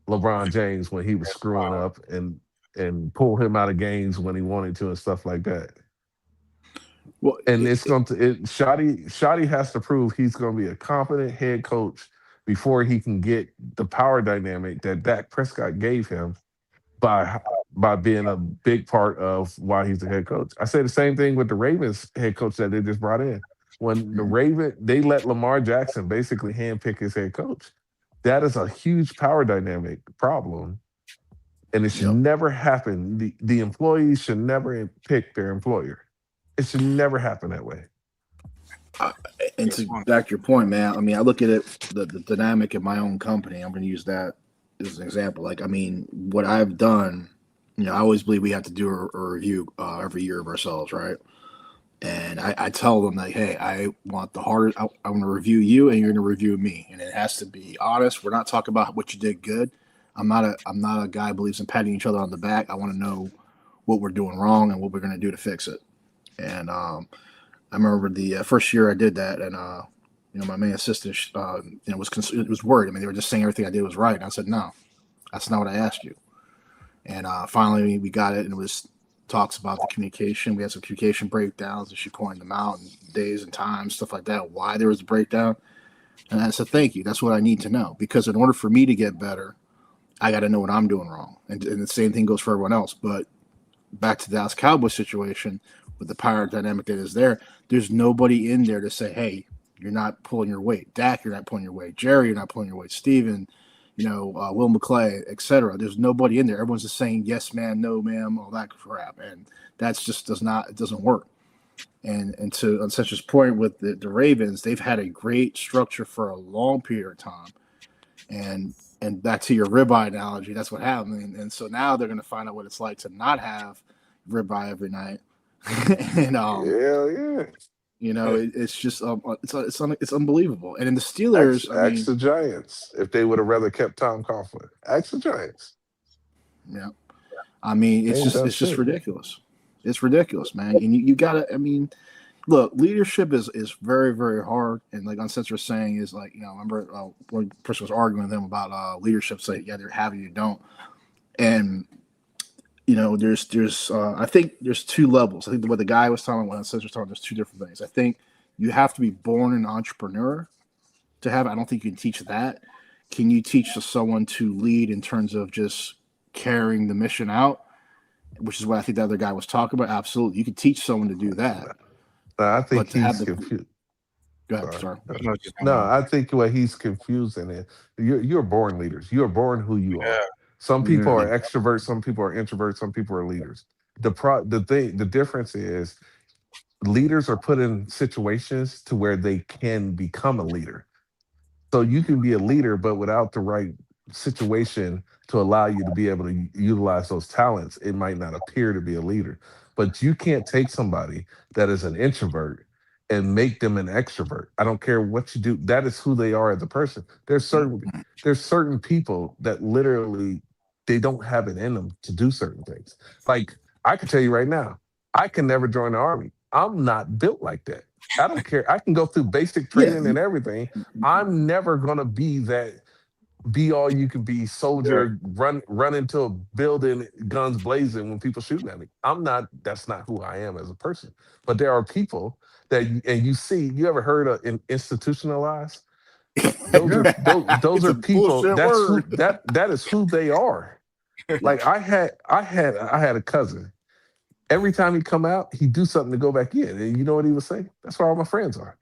J: LeBron James when he was screwing up and pull him out of games when he wanted to and stuff like that.
K: Well,
J: And Shotty has to prove he's going to be a competent head coach before he can get the power dynamic that Dak Prescott gave him by being a big part of why he's the head coach. I say the same thing with the Ravens head coach that they just brought in. When they let Lamar Jackson basically handpick his head coach. That is a huge power dynamic problem, and it should never happen. The employees should never pick their employer. It should never happen that way.
K: And to back to your point, man, I mean, I look at it, the dynamic in my own company. I'm going to use that as an example. Like, I mean, what I've done, I always believe we have to do a review every year of ourselves, right? And I tell them, like, hey, I want the hardest. I'm going to review you, and you're going to review me, and it has to be honest. We're not talking about what you did good. I'm not a guy who believes in patting each other on the back. I want to know what we're doing wrong and what we're going to do to fix it. And I remember the first year I did that, and my main assistant, was worried. I mean, they were just saying everything I did was right. And I said, no, that's not what I asked you. And finally, we got it, and it was talks about the communication. We had some communication breakdowns, and she pointed them out, and days and times, stuff like that, why there was a breakdown. And I said, thank you. That's what I need to know, because in order for me to get better, I got to know what I'm doing wrong. And the same thing goes for everyone else. But back to the Dallas Cowboys situation, with the power dynamic that is there, there's nobody in there to say, hey, you're not pulling your weight. Dak, you're not pulling your weight. Jerry, you're not pulling your weight. Steven, Will McClay, etc. There's nobody in there. Everyone's just saying yes, ma'am, no, ma'am, all that crap. And that's just doesn't work. And to Uncensored's point with the Ravens, they've had a great structure for a long period of time. And back to your ribeye analogy, that's what happened. And so now they're going to find out what it's like to not have ribeye every night. And it's just it's unbelievable. And in the Steelers,
J: ask the Giants if they would have rather kept Tom Coughlin. Ask the Giants.
K: Yeah, I mean, it's just ridiculous. It's ridiculous, man. And you gotta. I mean, look, leadership is very, very hard. And like Uncensored was saying, is like, remember one person was arguing with them about leadership, say yeah, they're having you don't. And there's I think there's two levels. I think what the guy was talking about, Uncensored was talking, there's two different things. I think you have to be born an entrepreneur to have. I don't think you can teach that. Can you teach someone to lead in terms of just carrying the mission out, which is what I think the other guy was talking about? Absolutely, you can teach someone to do that.
J: I think he's confused.
K: Go ahead, sorry.
J: No, I think what he's confusing is you're born leaders. You're born who you are. Some people are extroverts, some people are introverts, some people are leaders. The difference is leaders are put in situations to where they can become a leader. So you can be a leader, but without the right situation to allow you to be able to utilize those talents, it might not appear to be a leader. But you can't take somebody that is an introvert and make them an extrovert. I don't care what you do. That is who they are as a person. There's certain people that literally they don't have it in them to do certain things. Like I can tell you right now, I can never join the army. I'm not built like that. I don't care. I can go through basic training and everything. I'm never gonna be that be all you can be soldier, run into a building, guns blazing when people shooting at me. That's not who I am as a person. But there are people that, and you ever heard of institutionalized? Those are people. That is who they are. Like I had a cousin. Every time he come out, he'd do something to go back in. And you know what he would say? That's where all my friends are.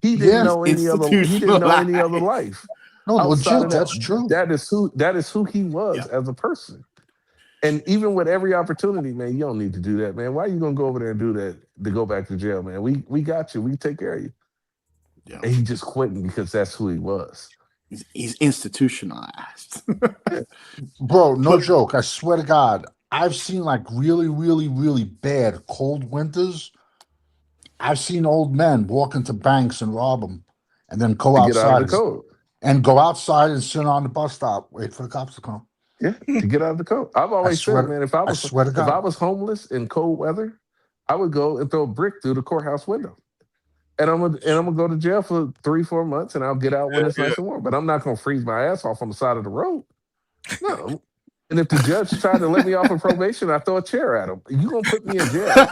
J: He didn't know any other life.
H: No, legit, that's true.
J: That is who he was as a person. And even with every opportunity, man, you don't need to do that, man. Why are you gonna go over there and do that to go back to jail, man? We got you. We take care of you. Yeah. And he just quitting because that's who he was.
K: He's institutionalized.
H: Bro, no joke. I swear to God, I've seen like really, really, really bad cold winters. I've seen old men walk into banks and rob them and then go outside and go outside and sit on the bus stop, wait for the cops to come.
J: Yeah, to get out of the cold. I've always said, man, if I
H: swear to
J: if I
H: God.
J: was homeless in cold weather, I would go and throw a brick through the courthouse window. And I'm gonna go to jail for 3-4 months, and I'll get out when it's nice and warm. But I'm not gonna freeze my ass off on the side of the road. No. And if the judge tried to let me off of probation, I throw a chair at him. You gonna put me in jail?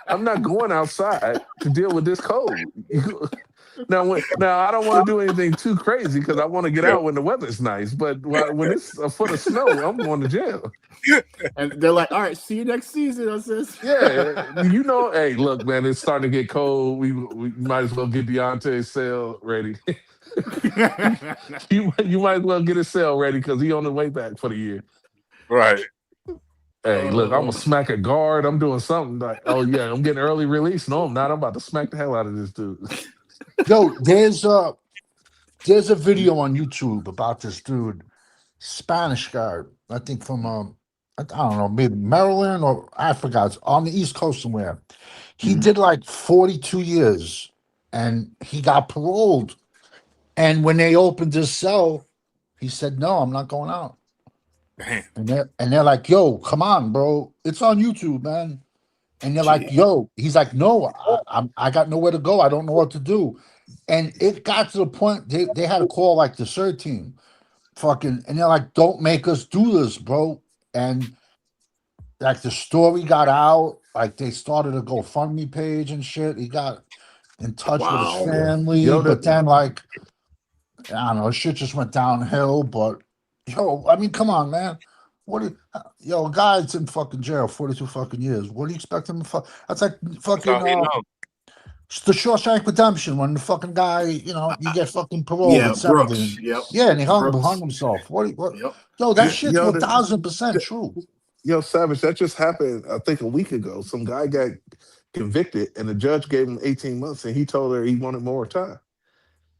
J: I'm not going outside to deal with this cold. Now I don't want to do anything too crazy because I want to get out when the weather's nice. But when it's a foot of snow, I'm going to jail.
K: And they're like, "All right, see you next season." I says,
J: Yeah, hey, look, man, it's starting to get cold. We might as well get Deontay's sale ready. you might as well get his sale ready because he's on the way back for the year.
C: Right.
J: Hey, look, I'm gonna smack a guard. I'm doing something like, oh yeah, I'm getting early release. No, I'm not. I'm about to smack the hell out of this dude.
H: Yo, there's a video on YouTube about this dude, Spanish guy, I think from I don't know, maybe Maryland or I forgot, it's on the East Coast somewhere. He did like 42 years and he got paroled. And when they opened his cell, he said, "No, I'm not going out."
C: Damn.
H: And they're like, "Yo, come on, bro. It's on YouTube, man." And they're like, "Yo," he's like, "No, I got nowhere to go. I don't know what to do." And it got to the point they had to call like the CERT team, and they're like, "Don't make us do this, bro." And like the story got out, like they started a GoFundMe page and shit. He got in touch with his family, but then like I don't know, shit just went downhill. But yo, I mean, come on, man. What do yo, a guy's in fucking jail 42 fucking years. What do you expect him to That's like fucking the Shawshank Redemption when the fucking guy, you get fucking paroled at 70.
K: Brooks. Yep.
H: Yeah, and he hung
K: Brooks.
H: himself. What?
K: Yep.
H: Yo, that shit's 1,000% true.
J: Yo, Savage, that just happened, I think, a week ago. Some guy got convicted, and the judge gave him 18 months, and he told her he wanted more time.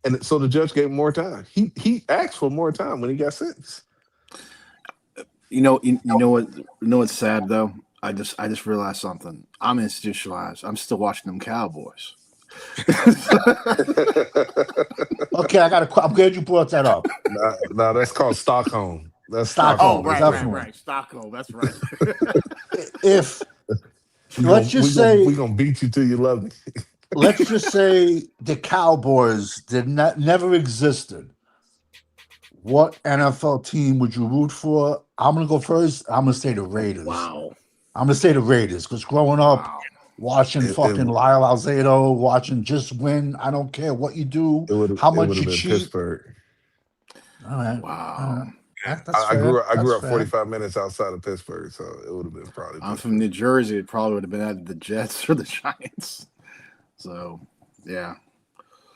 J: And so the judge gave him more time. He asked for more time when he got sentenced.
K: You know what's sad though? I just realized something. I'm institutionalized. I'm still watching them Cowboys.
H: Okay, I'm glad you brought that up.
J: No, that's called Stockholm. That's
H: Stockholm.
K: Oh, right. Stockholm. That's right.
H: Let's just say
J: we're gonna beat you till you love me.
H: Let's just say the Cowboys never existed. What NFL team would you root for? I'm gonna go first. I'm gonna say the Raiders.
K: Wow.
H: I'm gonna say the Raiders because growing up, watching fucking Lyle Alzado, watching just win. I don't care what you do, how much you cheat.
J: Pittsburgh.
H: All right.
K: Wow.
H: That's
J: I
H: fair.
J: grew up
H: fair.
J: 45 minutes outside of Pittsburgh, so it would have been probably.
K: I'm from New Jersey. It probably would have been either the Jets or the Giants. So, yeah.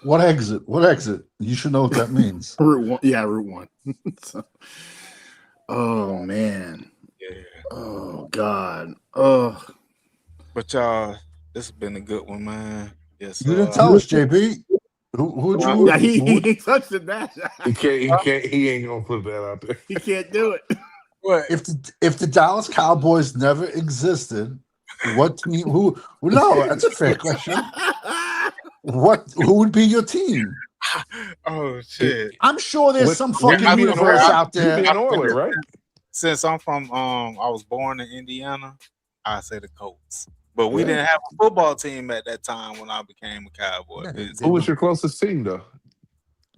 H: What exit? You should know what that means.
K: Route 1. Yeah, Route 1. So, oh, man.
C: Yeah.
K: Oh, God. Oh.
C: But y'all, this has been a good one, man. Yes.
H: You didn't tell us, JB. Who'd you?
K: Yeah, he ain't touching that.
J: He ain't gonna put that out there.
K: He can't do it.
C: What?
H: If the Dallas Cowboys never existed, what team? No, that's a fair question. Who would be your team?
C: Oh shit!
H: I'm sure there's some fucking universe out there.
J: You'd be an Oiler, right?
C: Since I'm from, I was born in Indiana, I say the Colts. But we didn't have a football team at that time when I became a Cowboy.
J: Who was your closest team, though?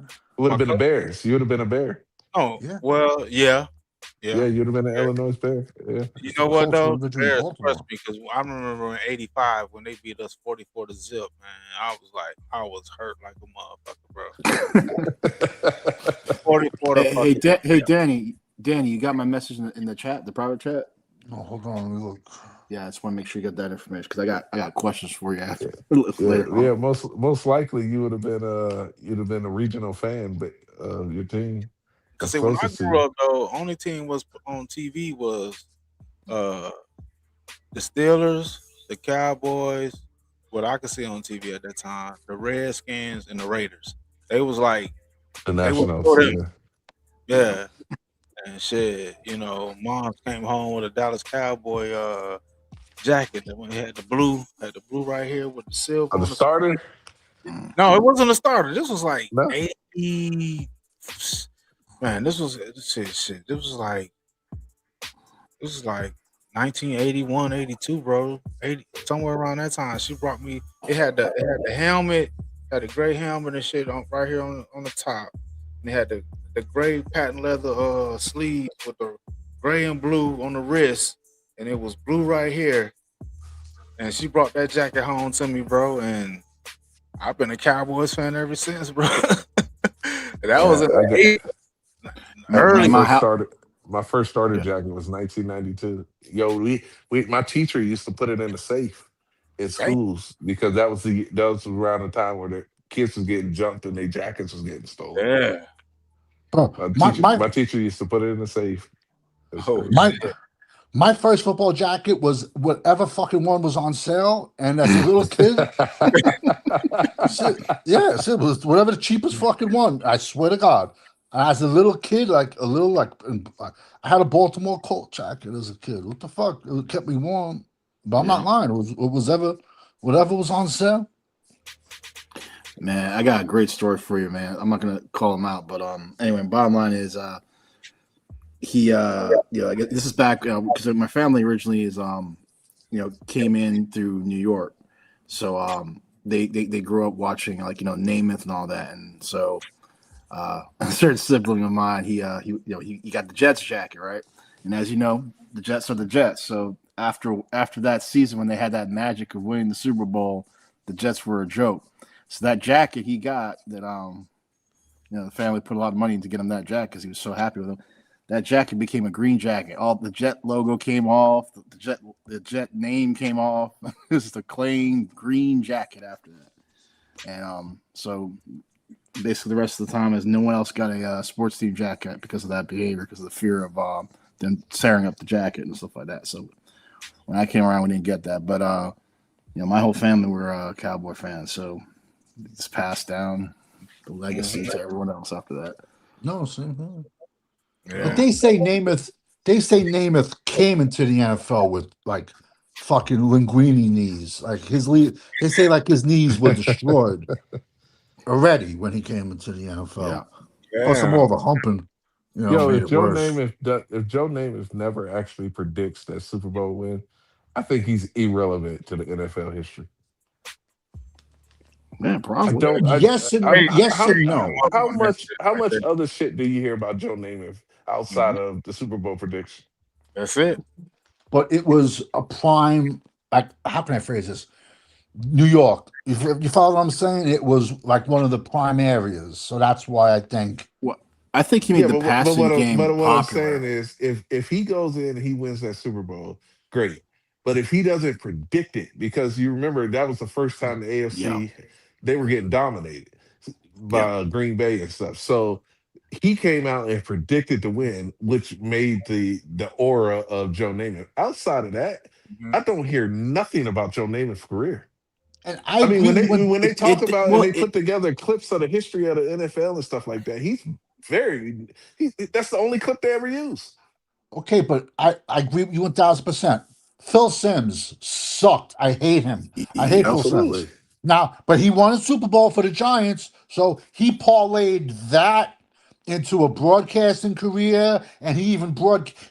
J: It would have been the Bears. You would have been a Bear.
C: Oh, well, yeah.
J: Yeah, you'd have been an Illinois Bear. Yeah.
C: You know what, though? Bears impressed me because I remember in '85 when they beat us 44-0, man. I was hurt like a motherfucker, bro. 44
K: Hey, Danny, you got my message in the chat, the private chat?
H: Oh, hold on, let me look.
K: Yeah, I just want to make sure you got that information because I got questions for you after
J: later on. Yeah, most likely you would have been a regional fan, but your team.
C: Because see, when I grew up, though, only team was on TV was the Steelers, the Cowboys. What I could see on TV at that time, the Redskins and the Raiders. They was like
J: the Nationals.
C: Yeah. And shit, Mom came home with a Dallas Cowboy jacket that when he had the blue right here with the silver.
J: The starter?
C: No, it wasn't a starter. This was like
J: no.
C: 80. Man, this was shit. This was like This is like 1981, 82, bro. 80, somewhere around that time. She brought me. It had the helmet, had the gray helmet and shit on right here on the top, and it had the gray patent leather sleeves with the gray and blue on the wrist, and it was blue right here. And she brought that jacket home to me, bro. And I've been a Cowboys fan ever since, bro. That was in
J: I got
C: the
J: my
C: early.
J: first starter jacket was 1992. Yo, my teacher used to put it in the safe in schools because that was around the time where the kids was getting jumped and their jackets was getting stolen.
C: Yeah.
H: Bro,
J: My teacher used to put it in the safe.
C: Oh,
H: my first football jacket was whatever fucking one was on sale, and as a little kid, it was whatever the cheapest fucking one. I swear to God. As a little kid, I had a Baltimore Colt jacket as a kid. What the fuck? It kept me warm. But I'm not lying. It was whatever was on sale.
K: Man, I got a great story for you, man. I'm not gonna call him out, but anyway, bottom line is he I guess this is back because my family originally is came in through New York, so they grew up watching Namath and all that, and so a certain sibling of mine he got the Jets jacket, right? And as you know, the Jets are the Jets. So after that season when they had that magic of winning the Super Bowl, the Jets were a joke. So that jacket he got that the family put a lot of money to get him that jacket because he was so happy with him. That jacket became a green jacket. All the Jet logo came off. The Jet name came off. It was the plain green jacket after that. And so basically the rest of the time is no one else got a sports team jacket because of that behavior, because of the fear of them tearing up the jacket and stuff like that. So when I came around, we didn't get that. But my whole family were Cowboy fans, so it's passed down the legacy to everyone else after that.
H: No, same thing. Yeah. But they say Namath came into the NFL with like fucking linguini knees. Like they say like his knees were destroyed already when he came into the NFL. Yeah. Plus, more of a humping.
J: If Joe Namath never actually predicts that Super Bowl win, I think he's irrelevant to the NFL history.
K: Man, probably.
H: Yes and no.
J: How much other shit do you hear about Joe Namath outside of the Super Bowl prediction?
C: That's it.
H: But it was a prime. Like, how can I phrase this? New York. You follow what I'm saying? It was like one of the prime areas. So that's why I think.
K: I think he made the passing game
J: But what
K: popular.
J: I'm saying is, if he goes in and he wins that Super Bowl, great. But if he doesn't predict it, because you remember that was the first time the AFC they were getting dominated by Green Bay and stuff. So he came out and predicted the win, which made the aura of Joe Namath. Outside of that, I don't hear nothing about Joe Namath's career.
H: And
J: I mean, when they talk about and they put together clips of the history of the NFL and stuff like that, that's the only clip they ever use.
H: Okay, but I agree with you 1,000%. Phil Simms sucked. I hate him. I hate Phil Simms. Now, but he won a Super Bowl for the Giants, so he parlayed that into a broadcasting career, and he even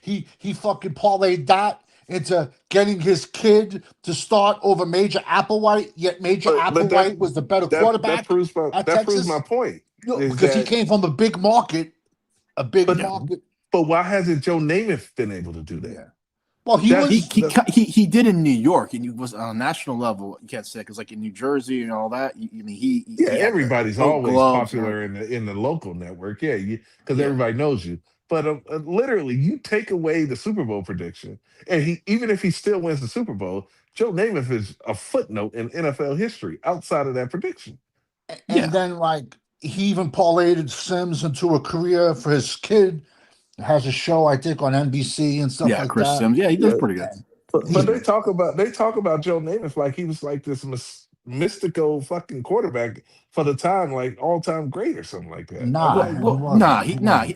H: he fucking parlayed that into getting his kid to start over Major Applewhite. Yet Major Applewhite was the better quarterback.
J: That proves my point.
H: No, because he came from a big market.
J: But why hasn't Joe Namath been able to do that?
H: Yeah. Well,
K: he did in New York, and he was on a national level. You can't say because like in New Jersey and all that.
J: Everybody's always popular in the local network. Yeah, because everybody knows you. But literally, you take away the Super Bowl prediction, and even if he still wins the Super Bowl, Joe Namath is a footnote in NFL history outside of that prediction.
H: And then like he even parlayed Sims into a career for his kid. Has a show, I think, on NBC and stuff like
K: Chris
H: that.
K: Sims. Yeah, he does pretty good.
J: But they talk about Joe Namath like he was like this mystical fucking quarterback for the time, like all-time great or something like that.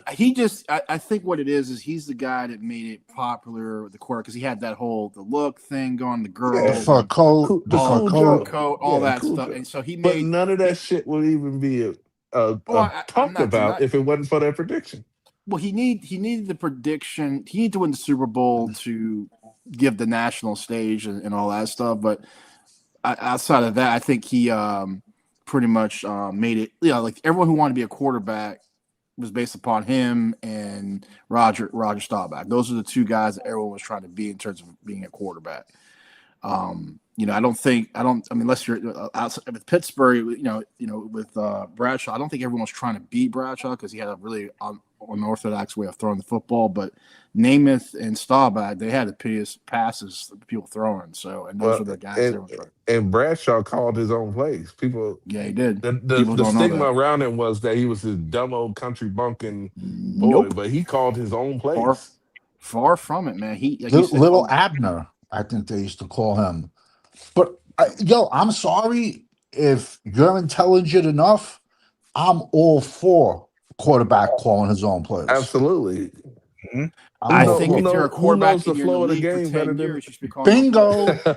K: He just I think what it is he's the guy that made it popular with the court because he had that whole the look thing going, the girls,
H: the fur coat,
K: all that stuff, and so he made.
J: But none of that shit would even be talked about if it wasn't for that prediction.
K: Well, he needed the prediction. He needed to win the Super Bowl to give the national stage and all that stuff. But outside of that, I think he pretty much made it. Like everyone who wanted to be a quarterback was based upon him and Roger Staubach. Those are the two guys that everyone was trying to be in terms of being a quarterback. I mean, unless you're outside with Pittsburgh, with Bradshaw, I don't think everyone was trying to beat Bradshaw because he had a really unorthodox way of throwing the football. But Namath and Staubach, they had the piteous passes that people throwing. So, and those were the guys.
J: And Bradshaw called his own plays. People,
K: yeah, he did.
J: The stigma around him was that he was this dumb old country bumpkin boy, but he called his own plays.
K: Far from it, man.
H: Little Abner, I think they used to call him. But I'm sorry if you're intelligent enough. I'm all for quarterback calling his own plays.
J: Absolutely.
H: Mm-hmm.
K: I think if you're a quarterback and you're in the league for 10 years, you should be calling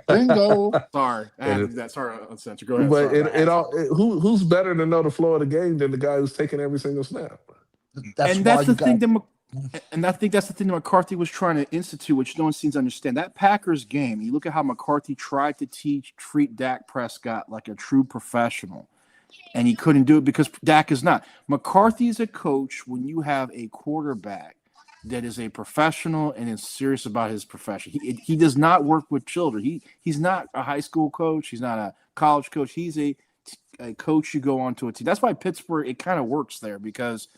H: bingo.
K: Sorry, I had to do that. Sorry, go ahead.
J: But who's better to know the flow of the game than the guy who's taking every single snap?
K: And I think that's the thing that McCarthy was trying to institute, which no one seems to understand. That Packers game, you look at how McCarthy tried to treat Dak Prescott like a true professional, and he couldn't do it because Dak is not. McCarthy is a coach when you have a quarterback that is a professional and is serious about his profession. He does not work with children. He's not a high school coach. He's not a college coach. He's a coach you go on to a team. That's why Pittsburgh, it kind of works there because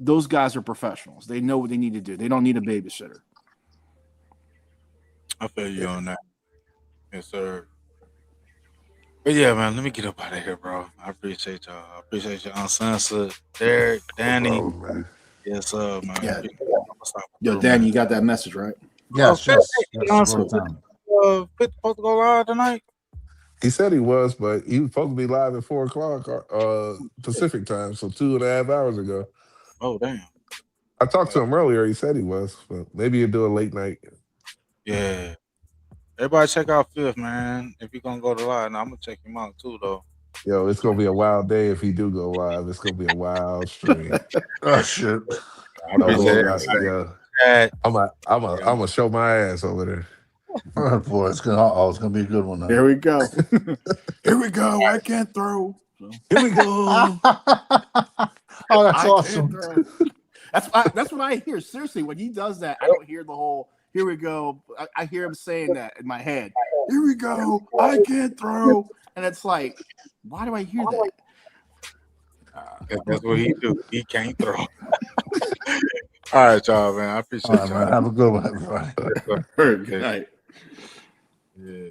K: those guys are professionals. They know what they need to do. They don't need a babysitter.
C: I feel you on that. Yes, sir. But yeah, man, let me get up out of here, bro. I appreciate y'all. I appreciate you, Uncensored, Derek, Danny. Yes, sir, man.
K: Yeah. Yo, Danny, you got that message, right?
H: Yes.
C: Supposed to go live tonight?
J: He said he was, but he was supposed to be live at 4:00 Pacific time, so 2.5 hours ago.
C: Oh, damn.
J: I talked to him earlier. He said he was, but maybe he'll do a late night.
C: Yeah. Everybody check out Fifth, man. If you're going to go to live, now I'm going to check him out too, though.
J: Yo, it's going to be a wild day if he do go live. It's going to be a wild stream.
H: Oh, shit.
J: I'm gonna show my ass over there.
H: Oh, boy, it's gonna be a good one. Now.
K: Here we go. Here we go. I can't throw. So.
J: Here we go.
H: Oh, that's awesome.
K: That's what I hear. Seriously, when he does that, I don't hear the whole "here we go." I hear him saying that in my head. Here we go. I can't throw, and it's like, why do I hear that?
C: That's what he do. He can't throw. All right, y'all, man. I appreciate y'all.
H: Man. Have a good one, everybody.
K: Good night.
C: Yeah.